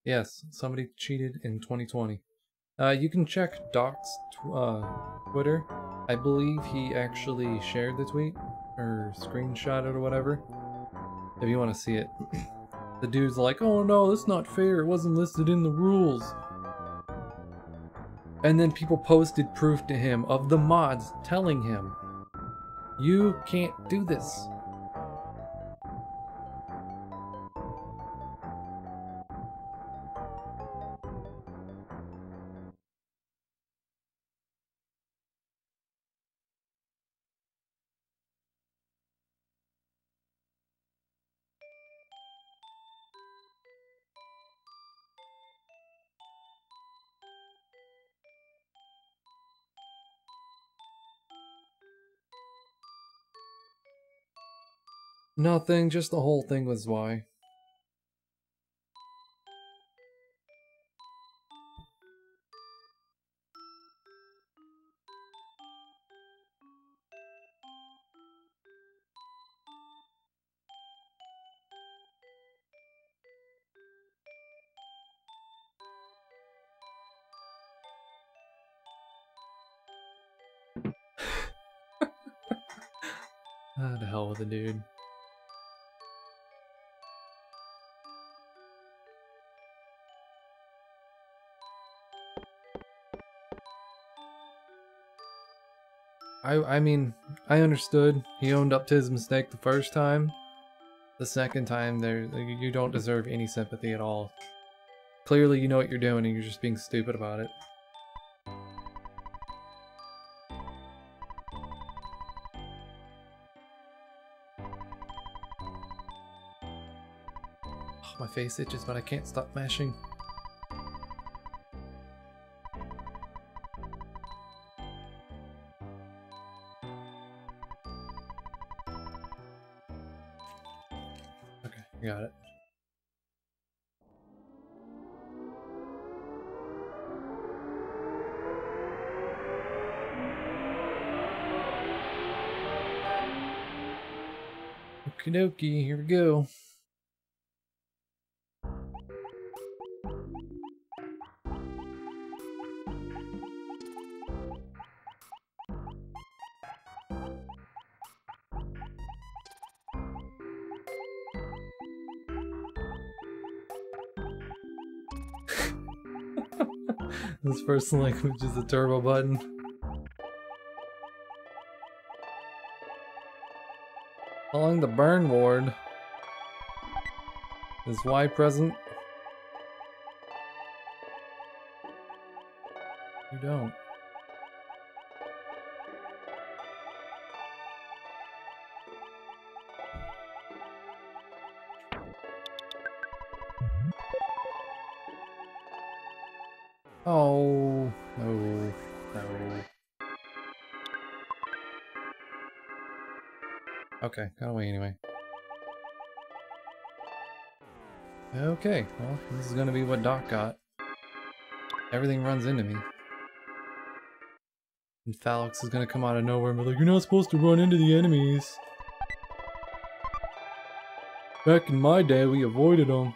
Yes, somebody cheated in 2020. You can check Doc's Twitter. I believe he actually shared the tweet, or screenshot it or whatever, if you want to see it. The dude's like, oh no, that's not fair, it wasn't listed in the rules. And then people posted proof to him of the mods telling him, you can't do this. Nothing, just the whole thing was why. Ah, the hell with the dude. I mean, I understood. He owned up to his mistake the first time. The second time, you don't deserve any sympathy at all. Clearly, you know what you're doing and you're just being stupid about it. Oh, my face itches, but I can't stop mashing. Okay, got it. Okie dokie, here we go. This first language is the turbo button. Following the burn ward. Is Y present? You don't. Oh, no, no. Okay, got away anyway. Okay, well, this is gonna be what Doc got. Everything runs into me. And Phalix is gonna come out of nowhere and be like, you're not supposed to run into the enemies. Back in my day, we avoided them.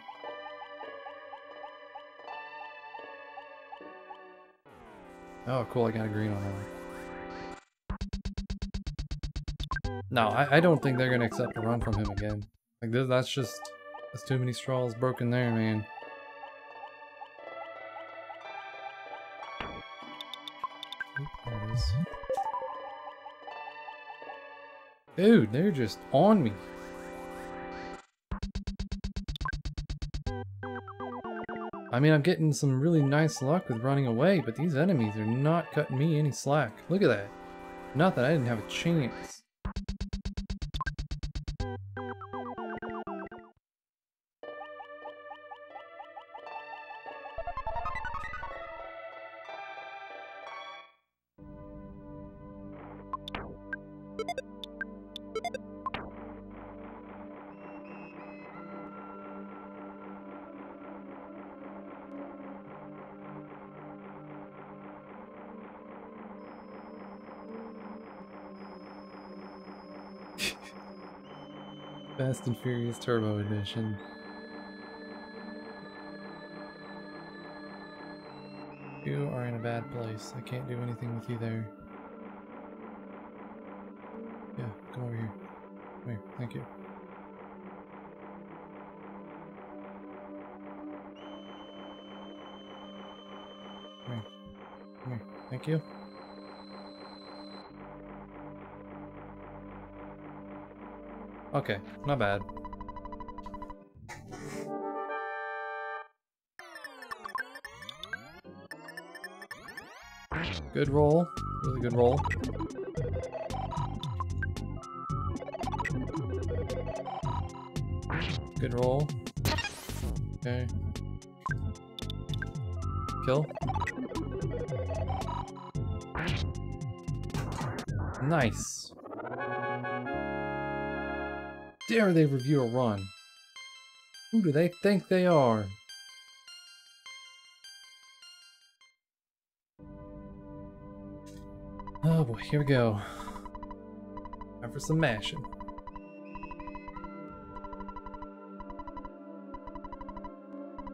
Oh, cool, I got a green on that one. No, I don't think they're gonna accept a run from him again. Like, that's too many straws broken there, man. Oop, there it is. Dude, they're just on me. I mean, I'm getting some really nice luck with running away, but these enemies are not cutting me any slack. Look at that. Nothing, I didn't have a chance. Fast and Furious Turbo Edition. You are in a bad place. I can't do anything with you there. Yeah, come over here. Come here, thank you. Come here. Come here, thank you. Okay, not bad. Good roll. Really good roll. Good roll. Okay. Kill. Nice. dare they review a run? Who do they think they are? Oh boy, here we go. Time for some mashing.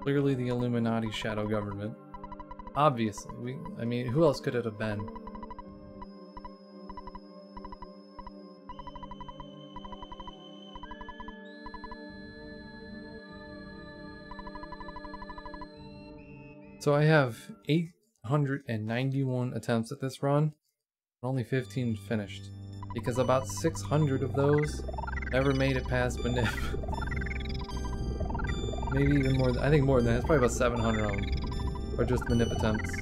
Clearly the Illuminati shadow government. Obviously, I mean, who else could it have been? So I have 891 attempts at this run, and only 15 finished. Because about 600 of those never made it past Manip. Maybe even more than, I think more than that. It's probably about 700 of them are just Manip attempts.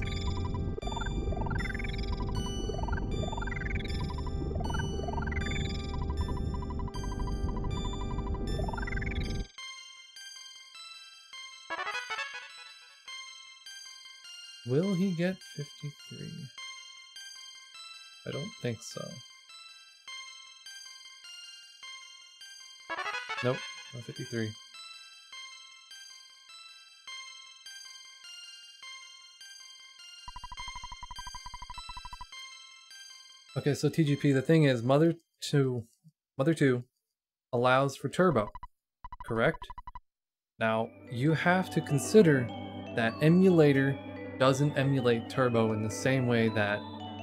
Will he get 53? I don't think so. Nope, not 53. Okay, so TGP, the thing is, Mother 2 allows for turbo, correct? Now, you have to consider that emulator doesn't emulate turbo in the same way that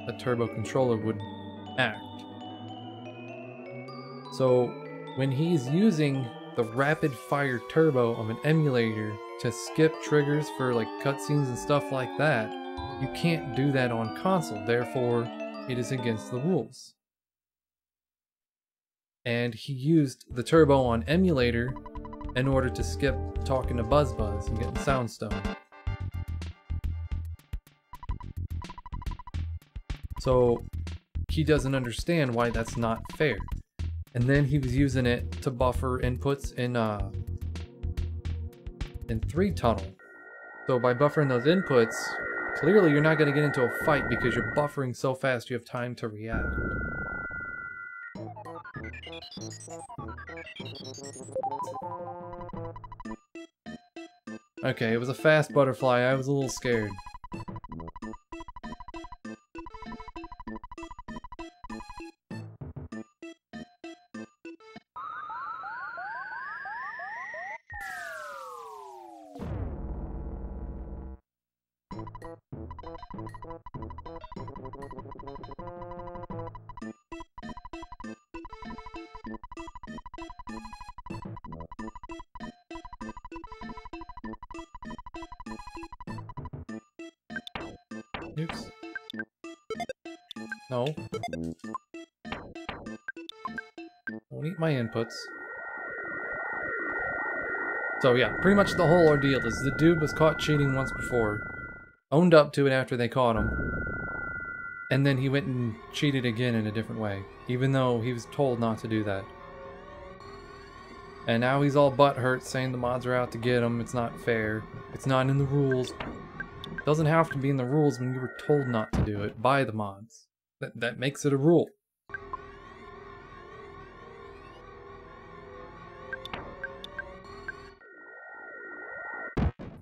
a turbo controller would act. So, when he's using the rapid fire turbo of an emulator to skip triggers for like cutscenes and stuff like that, you can't do that on console, therefore it is against the rules. And he used the turbo on emulator in order to skip talking to Buzz and getting Soundstone. So he doesn't understand why that's not fair. And then he was using it to buffer inputs in 3 tunnel. So by buffering those inputs, clearly you're not going to get into a fight because you're buffering so fast you have time to react. Okay, it was a fast butterfly. I was a little scared. Oops. No. Don't eat my inputs. So yeah, pretty much the whole ordeal is the dude was caught cheating once before, owned up to it after they caught him, and then he went and cheated again in a different way, even though he was told not to do that. And now he's all butthurt saying the mods are out to get him, it's not fair, it's not in the rules. It doesn't have to be in the rules when you were told not to do it by the mods. That makes it a rule.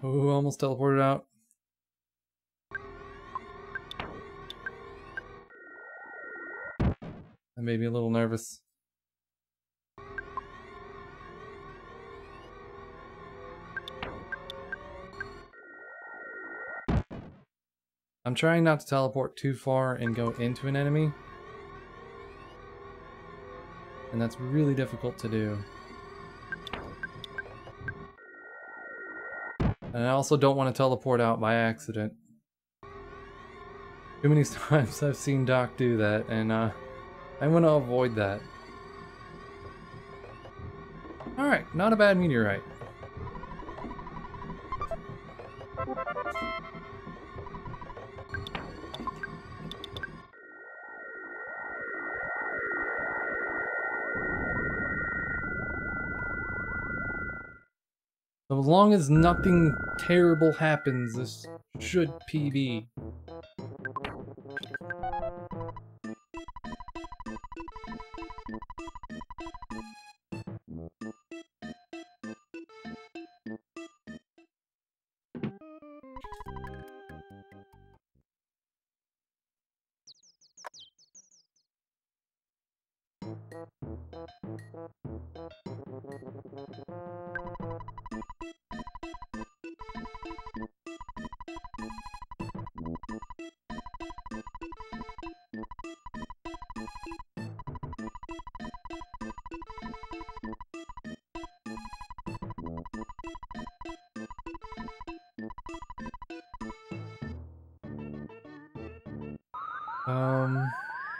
Oh, almost teleported out. I made me a little nervous. I'm trying not to teleport too far and go into an enemy. And that's really difficult to do. And I also don't want to teleport out by accident. Too many times I've seen Doc do that, and I want to avoid that. Alright, not a bad meteorite. So as long as nothing terrible happens, this should PB.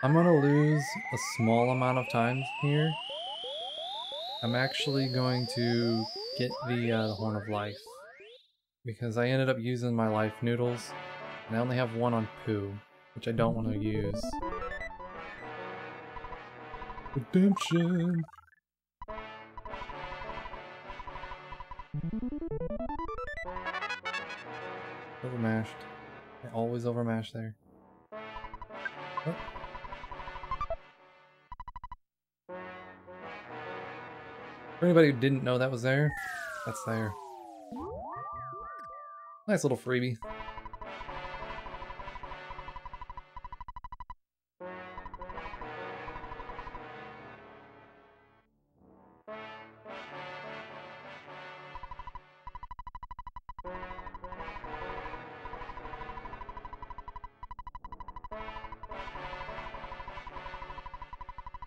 I'm gonna lose a small amount of time here. I'm actually going to get the Horn of Life. Because I ended up using my life noodles, and I only have one on Pooh, which I don't want to use. Redemption! Overmashed. I always overmash there. Oh. For anybody who didn't know that was there, that's there. Nice little freebie.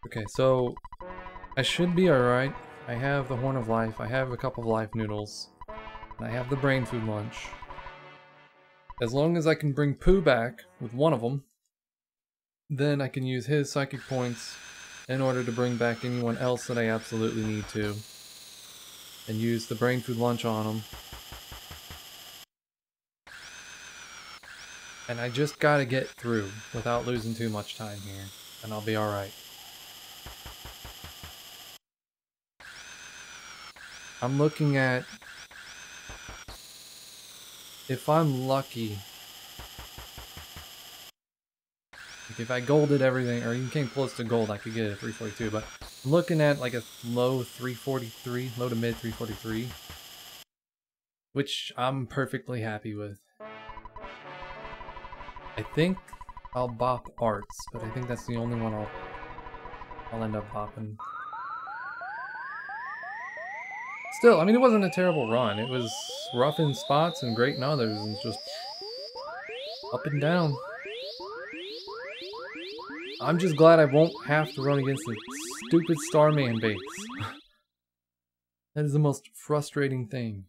Okay, so I should be alright. I have the Horn of Life, I have a couple of life noodles, and I have the brain food lunch. As long as I can bring Pooh back with one of them, then I can use his psychic points in order to bring back anyone else that I absolutely need to. And use the brain food lunch on him. And I just gotta get through without losing too much time here, and I'll be alright. I'm looking at... if I'm lucky... like if I golded everything, or even came close to gold, I could get it at 342, but I'm looking at like a low 343, low to mid 343. Which I'm perfectly happy with. I think I'll bop Arts, but I think that's the only one I'll end up bopping. Still, I mean, it wasn't a terrible run. It was rough in spots and great in others, and just up and down. I'm just glad I won't have to run against the stupid Starman base. That is the most frustrating thing.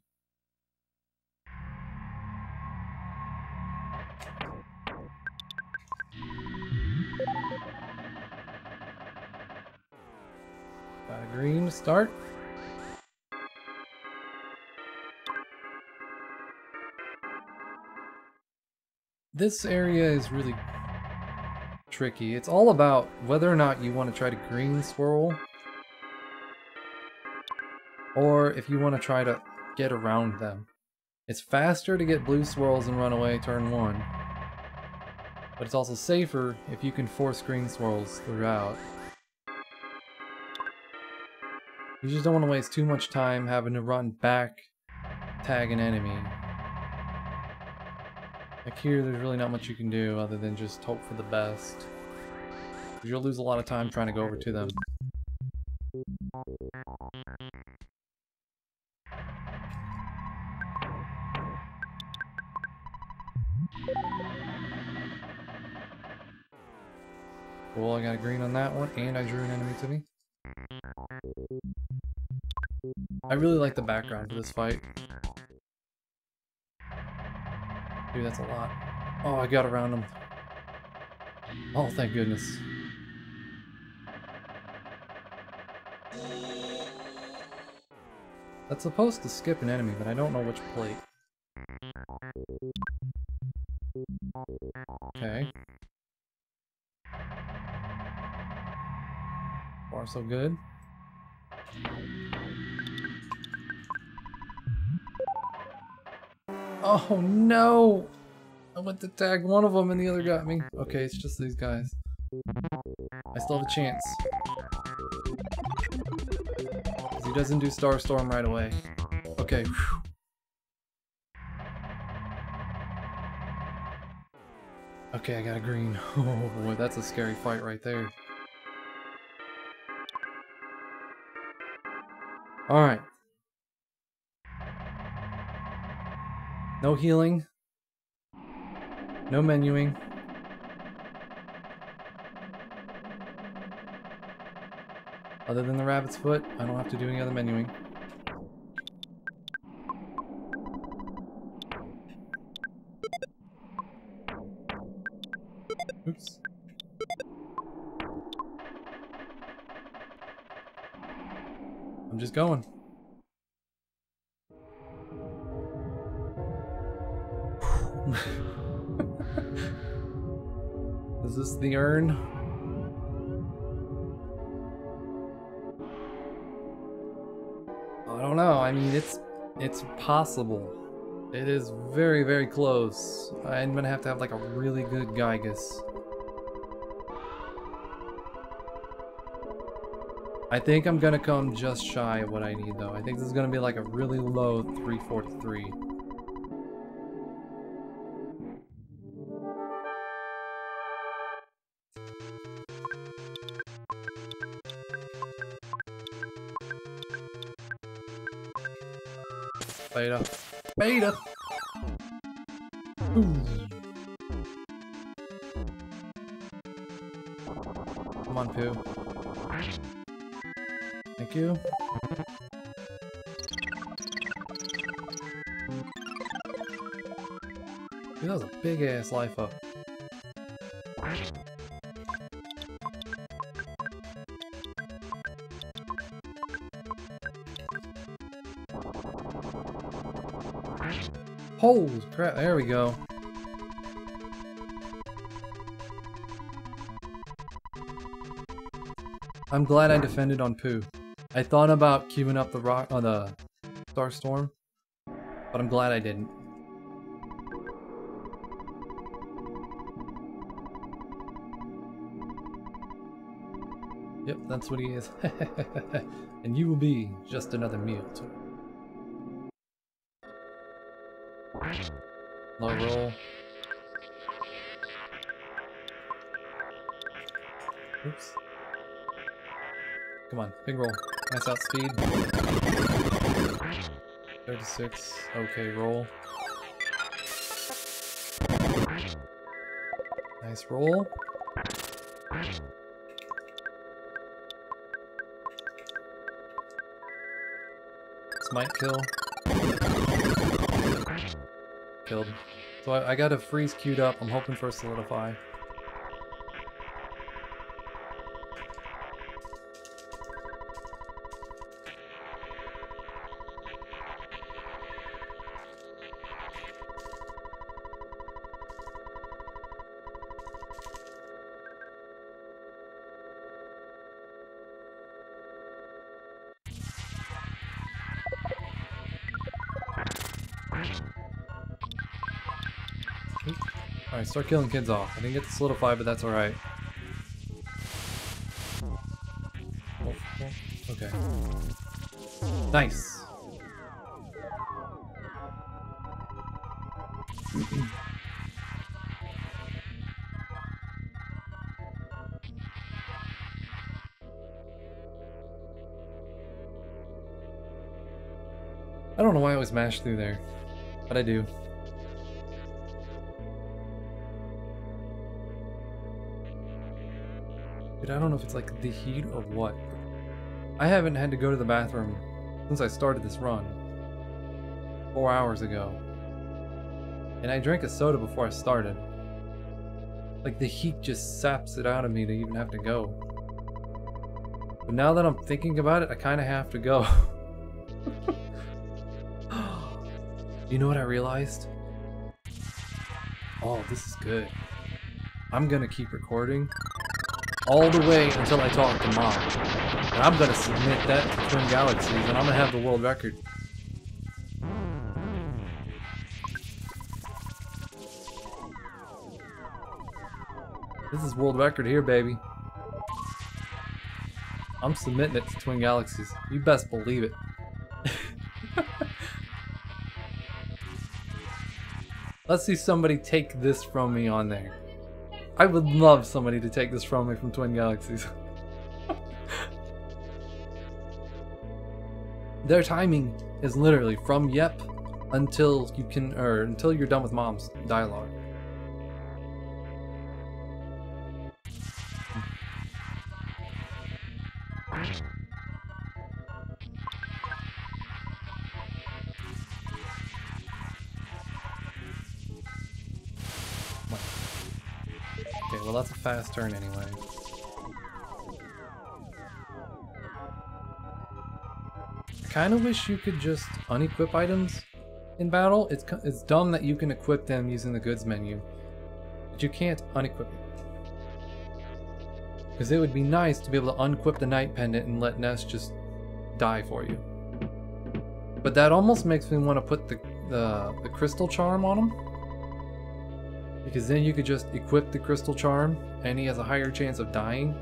Got a green to start. This area is really tricky. It's all about whether or not you want to try to green swirl, or if you want to try to get around them. It's faster to get blue swirls and run away turn 1, but it's also safer if you can force green swirls throughout. You just don't want to waste too much time having to run back, tag an enemy. Like here, there's really not much you can do other than just hope for the best. You'll lose a lot of time trying to go over to them. Cool, I got a green on that one, and I drew an enemy to me. I really like the background for this fight. Dude, that's a lot. Oh, I got around him. Oh, thank goodness. That's supposed to skip an enemy, but I don't know which plate. Okay. Far so good. Oh no! I went to tag one of them and the other got me. Okay, it's just these guys. I still have a chance. He doesn't do Star Storm right away. Okay. Whew. Okay, I got a green. Oh boy, that's a scary fight right there. Alright. No healing. No menuing. Other than the rabbit's foot, I don't have to do any other menuing. Oops. I'm just going. Is this the urn? I don't know. I mean, it's possible. It is very, very close. I'm gonna have to have like a really good Gygus. I think I'm gonna come just shy of what I need though. I think this is gonna be like a really low 343. Beta. Beta! Ooh. Come on, Pooh. Thank you. Dude, that was a big ass life up. Holy crap, there we go. I'm glad I defended on Pooh. I thought about queuing up the rock on the Star Storm, but I'm glad I didn't. Yep, that's what he is. And you will be just another meal to him. Low roll. Oops. Come on, big roll. Nice outspeed. 36. Okay, roll. Nice roll. This might kill. Killed. So I got a freeze queued up. I'm hoping for a solidify. Alright, start killing kids off. I didn't get to solidify, but that's alright. Okay. Nice! I don't know why I always mash through there, but I do. Dude, I don't know if it's like the heat or what. I haven't had to go to the bathroom since I started this run 4 hours ago. And I drank a soda before I started. Like the heat just saps it out of me to even have to go. But now that I'm thinking about it, I kind of have to go. You know what I realized? Oh, this is good. I'm gonna keep recording all the way until I talk to Mom. And I'm gonna submit that to Twin Galaxies and I'm gonna have the world record. This is world record here, baby. I'm submitting it to Twin Galaxies. You best believe it. Let's see somebody take this from me on there. I would love somebody to take this from me from Twin Galaxies. Their timing is literally from yep until you can, or until you're done with Mom's dialogue. Okay, well that's a fast turn anyway. kind of wish you could just unequip items in battle. It's dumb that you can equip them using the goods menu, but you can't unequip it. Because it would be nice to be able to unequip the Night Pendant and let Ness just die for you. But that almost makes me want to put the Crystal Charm on him. Because then you could just equip the Crystal Charm and he has a higher chance of dying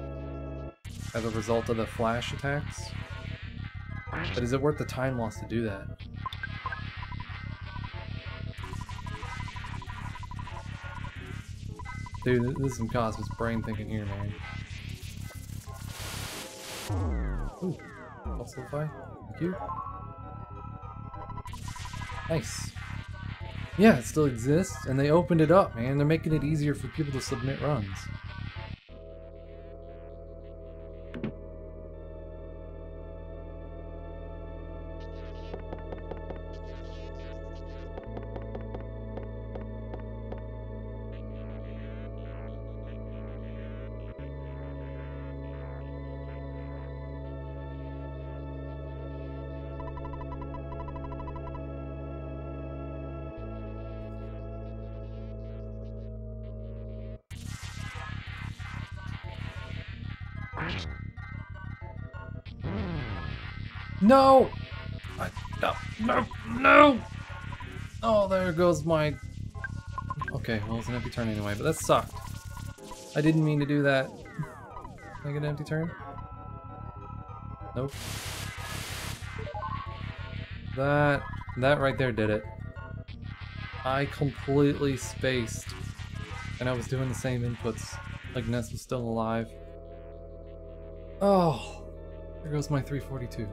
as a result of the flash attacks. But is it worth the time loss to do that? Dude, this is some cosmic brain thinking here, man. Ooh, Pulsify. Thank you. Nice. Yeah, it still exists, and they opened it up, man. They're making it easier for people to submit runs. No! No! Oh, there goes my... Okay, well, it's an empty turn anyway, but that sucked. I didn't mean to do that. Can I get an empty turn? Nope. That right there did it. I completely spaced. And I was doing the same inputs. Like Ness was still alive. Oh, there goes my 342.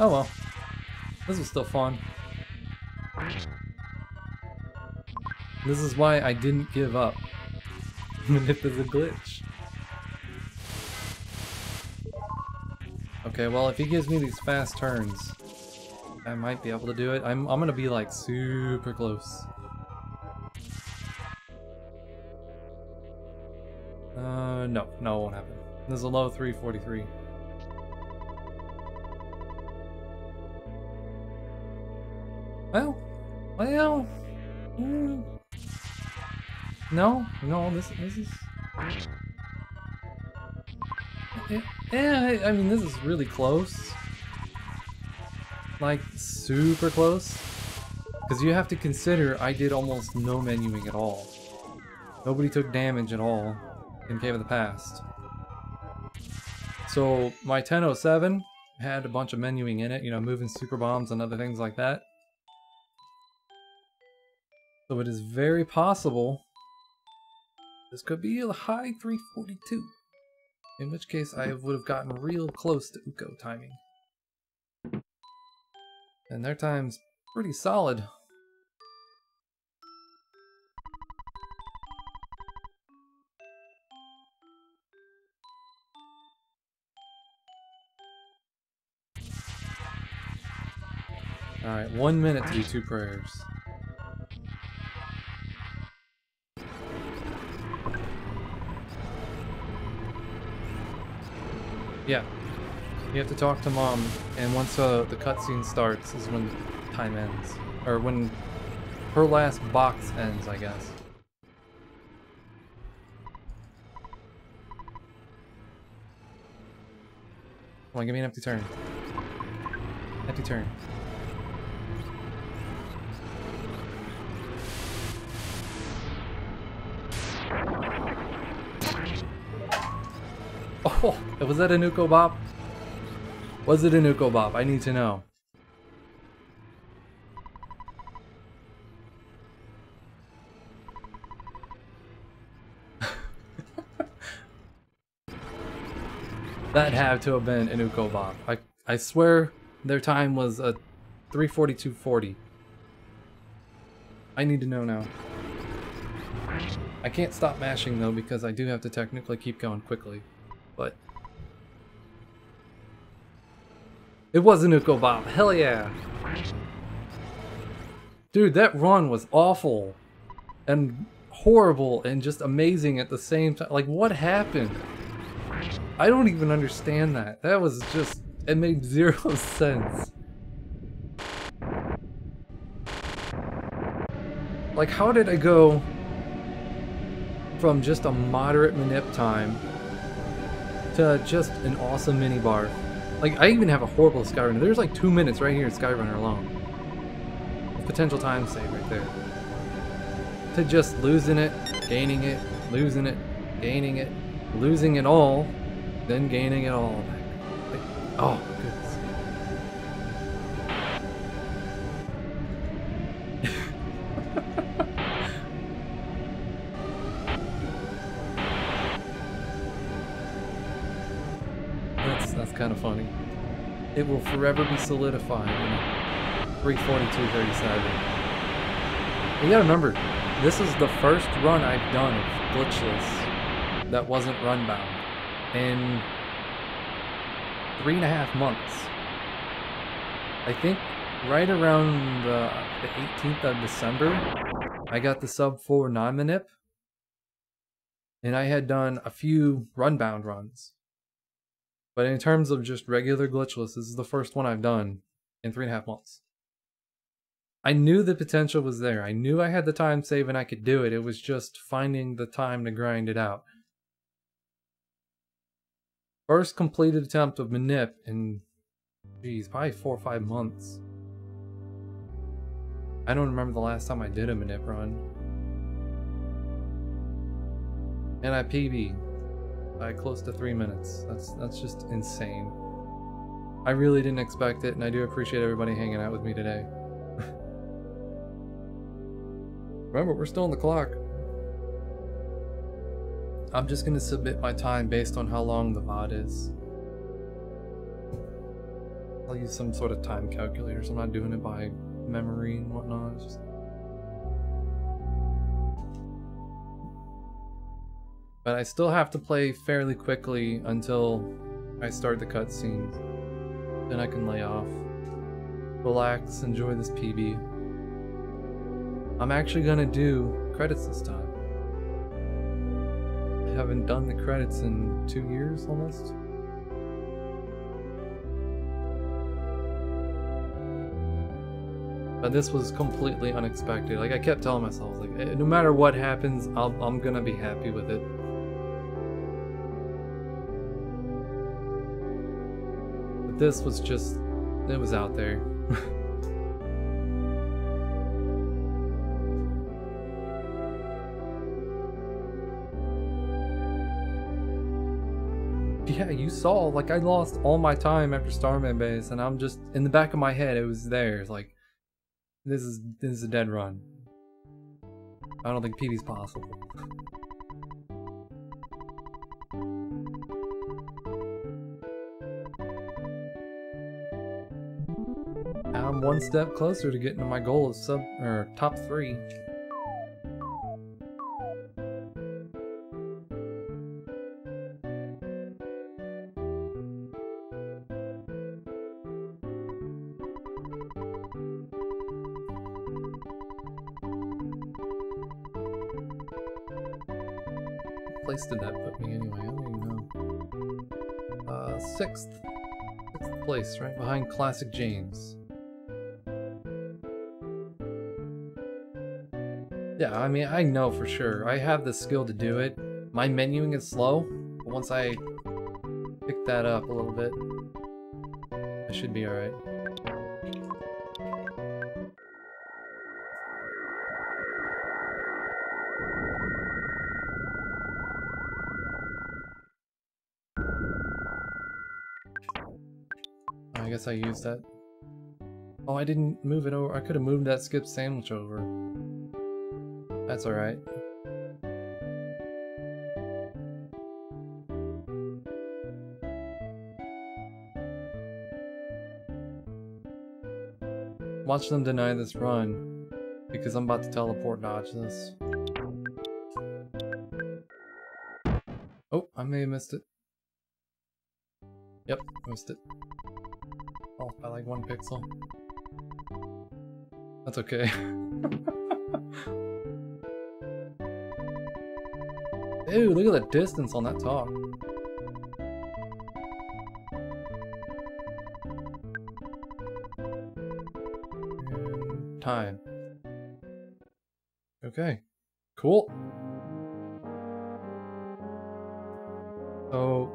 Oh well, this was still fun. This is why I didn't give up, even if there's a glitch. Okay, well if he gives me these fast turns, I might be able to do it. I'm gonna be like super close. No, it won't happen. There's a low 343. Well, no, this is... Yeah, I mean, this is really close. Like, super close. Because you have to consider I did almost no menuing at all. Nobody took damage at all in Cave of the Past. So, my 1007 had a bunch of menuing in it, you know, moving super bombs and other things like that. So it is very possible this could be a high 342. In which case I would have gotten real close to Uko timing. And their time's pretty solid. Alright, 1 minute to do 2 prayers. Yeah, you have to talk to Mom, and once the cutscene starts is when time ends. Or when her last box ends, I guess. Come on, give me an empty turn. Empty turn. Oh, was that a Nuko Bop? Was it a Nuko Bop? I need to know. That had to have been a Nuko Bop. I swear their time was a 3:42:40. I need to know now. I can't stop mashing though because I do have to technically keep going quickly. But it was a Nuko Bob. Hell yeah. Dude, that run was awful and horrible and just amazing at the same time. Like, what happened? I don't even understand that. That was just, it made zero sense. Like, how did I go from just a moderate manip time to just an awesome mini bar? Like, I even have a horrible Skyrunner. There's like 2 minutes right here in Skyrunner alone. Potential time save right there. To just losing it, gaining it, losing it, gaining it, losing it all, then gaining it all back. Like, oh, goodness. That's kind of funny. It will forever be solidified in 3:42:37. You gotta remember, this is the first run I've done of Glitchless that wasn't runbound in 3.5 months. I think right around the 18th of December, I got the sub 4 non-manip, and I had done a few runbound runs. But in terms of just regular Glitchless, this is the first one I've done in 3.5 months. I knew the potential was there. I knew I had the time save and I could do it. It was just finding the time to grind it out. First completed attempt of manip in, geez, probably 4 or 5 months. I don't remember the last time I did a manip run. And I PB by close to 3 minutes. That's just insane. I really didn't expect it, and I do appreciate everybody hanging out with me today. Remember, we're still on the clock. I'm just gonna submit my time based on how long the VOD is. I'll use some sort of time calculator, so I'm not doing it by memory and whatnot. It's just... But I still have to play fairly quickly until I start the cutscenes. Then I can lay off, relax, enjoy this PB. I'm actually gonna do credits this time. I haven't done the credits in 2 years almost. But this was completely unexpected. Like, I kept telling myself, like, no matter what happens, I'm gonna be happy with it. But this was just, it was out there. Yeah, you saw, like, I lost all my time after Starman Base, and I'm just, in the back of my head, it was there. It's like, this is a dead run. I don't think PB's possible. I'm one step closer to getting to my goal of top 3. Place did that put me anyway? I don't even know. 6th place, right behind Classic James. Yeah, I mean, I know for sure. I have the skill to do it. My menuing is slow, but once I pick that up a little bit, I should be alright. I guess I used that. Oh, I didn't move it over. I could have moved that skip sandwich over. That's alright. Watch them deny this run, because I'm about to teleport dodge this. may have missed it. Yep, missed it. Off by like 1 pixel. That's okay. Ew, look at the distance on that talk. And time. Okay, cool. So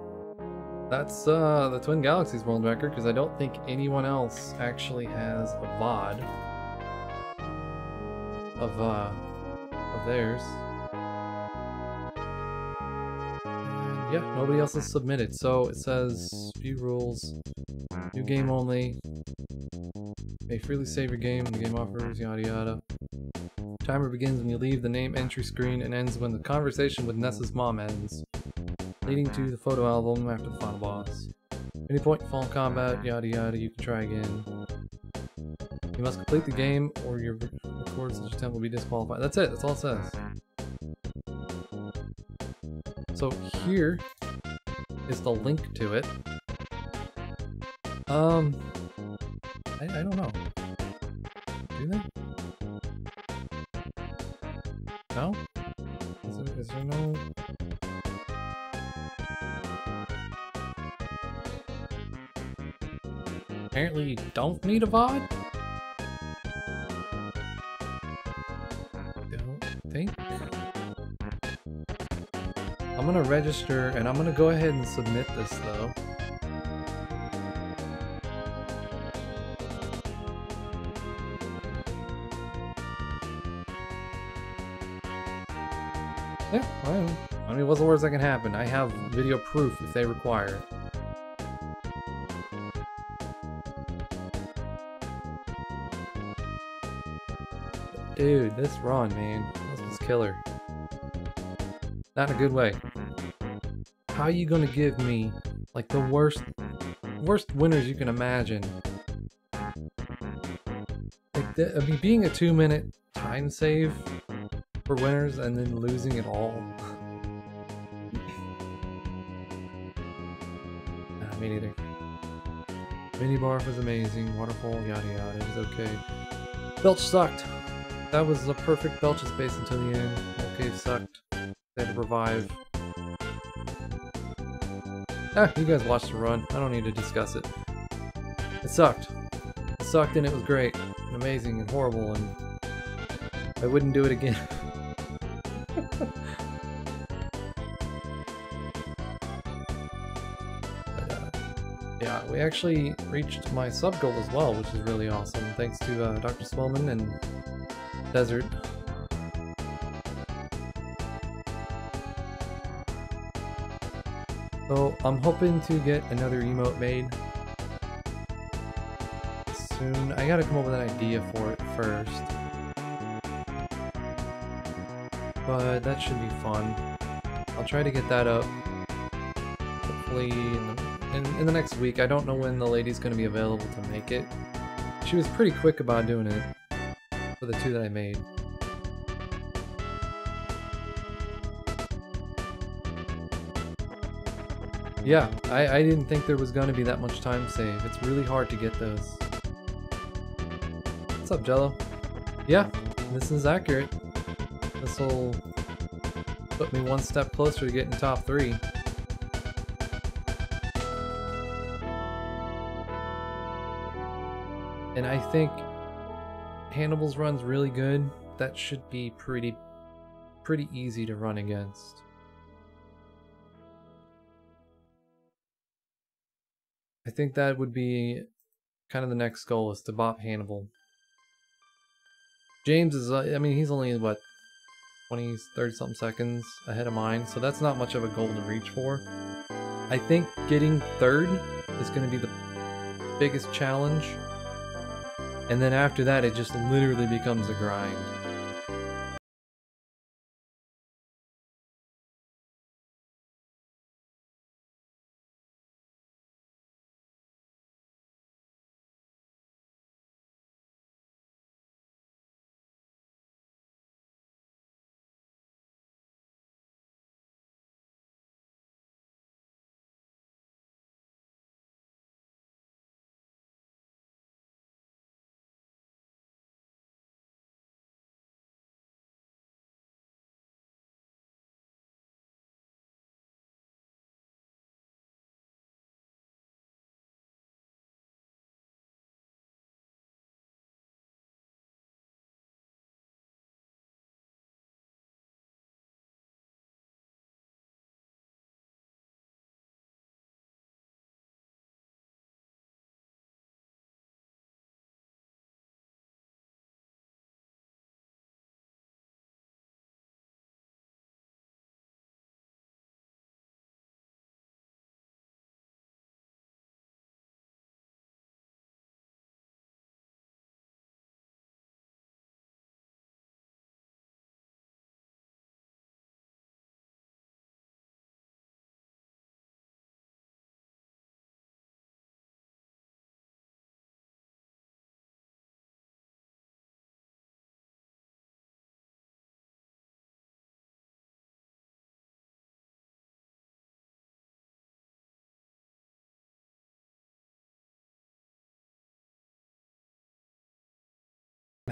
that's the Twin Galaxies world record, because I don't think anyone else actually has a VOD of theirs. And yeah, nobody else has submitted. So it says few rules, new game only, may freely save your game when the game offers, yada yada. Timer begins when you leave the name entry screen and ends when the conversation with Nessa's mom ends, leading to the photo album after the final boss. Any point in fall combat, yada yada, you can try again. You must complete the game or your record such attempt will be disqualified. That's it, that's all it says. So here is the link to it. I don't know. Do they? No? Is there no... Apparently you don't need a VOD? Don't think. I'm gonna register and I'm gonna go ahead and submit this though. Yeah, well, I mean, what's the worst that can happen? I have video proof if they require it. Dude, this run, man, this was killer. Not in a good way. How are you gonna give me, like, the worst winners you can imagine? Like, I mean, being a 2-minute time save for winners and then losing it all. Nah, me neither. Minibar was amazing, waterfall, yada yada, it was okay. Belch sucked. That was a perfect Belch's space until the end. Okay, sucked. They had to revive. Ah, you guys watched the run. I don't need to discuss it. It sucked. It sucked and it was great. And amazing and horrible, and I wouldn't do it again. But, yeah, we actually reached my sub goal as well, which is really awesome. Thanks to Dr. Swellman and Desert. So I'm hoping to get another emote made soon. I gotta come up with an idea for it first. But that should be fun. I'll try to get that up. Hopefully in the next week. I don't know when the lady's gonna be available to make it. She was pretty quick about doing it for the 2 that I made. Yeah, I didn't think there was going to be that much time save. It's really hard to get those. What's up, Jello? Yeah, this is accurate. This will put me 1 step closer to getting top 3. And I think Hannibal's run's really good. That should be pretty easy to run against. I think that would be kind of the next goal, is to bop Hannibal. James is, I mean, he's only, what, 20, 30-something seconds ahead of mine, so that's not much of a goal to reach for. I think getting 3rd is going to be the biggest challenge, and then after that it just literally becomes a grind.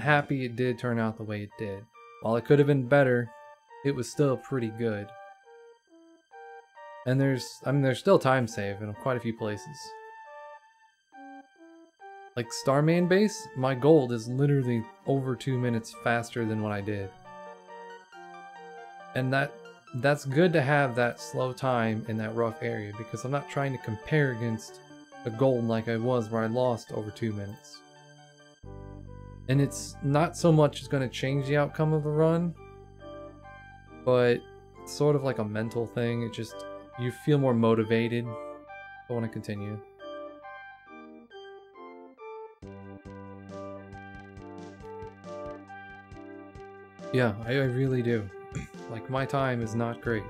happy it did turn out the way it did. While it could have been better, it was still pretty good. And there's still time save in quite a few places. Like Starman Base, my gold is literally over 2 minutes faster than what I did. And that's good to have that slow time in that rough area, because I'm not trying to compare against a gold like I was where I lost over 2 minutes. And it's not so much it's going to change the outcome of a run, but it's sort of like a mental thing. It just, you feel more motivated. I want to continue. Yeah, I really do. Like, my time is not great.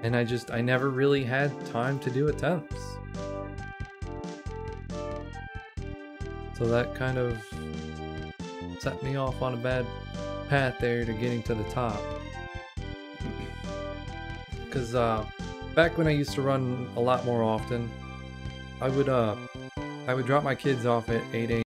And I never really had time to do attempts. So that kind of set me off on a bad path there to getting to the top. Because back when I used to run a lot more often, I would drop my kids off at 8 a.m.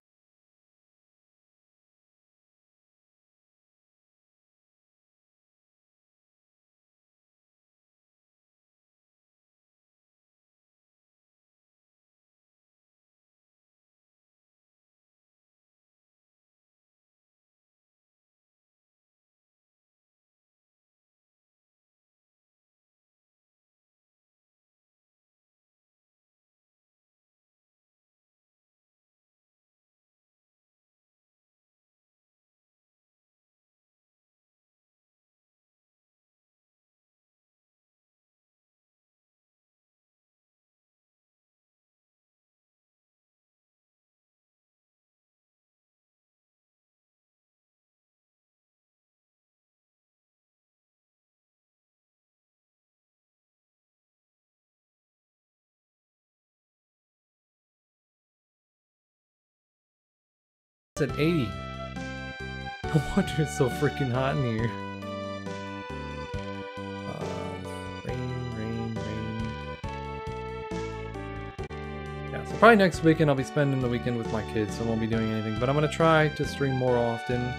It's at 80. No wonder it's so freaking hot in here. Rain. Yeah, so probably next weekend I'll be spending the weekend with my kids, so I won't be doing anything. But I'm going to try to stream more often,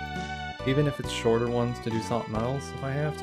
even if it's shorter ones, to do something else if I have to.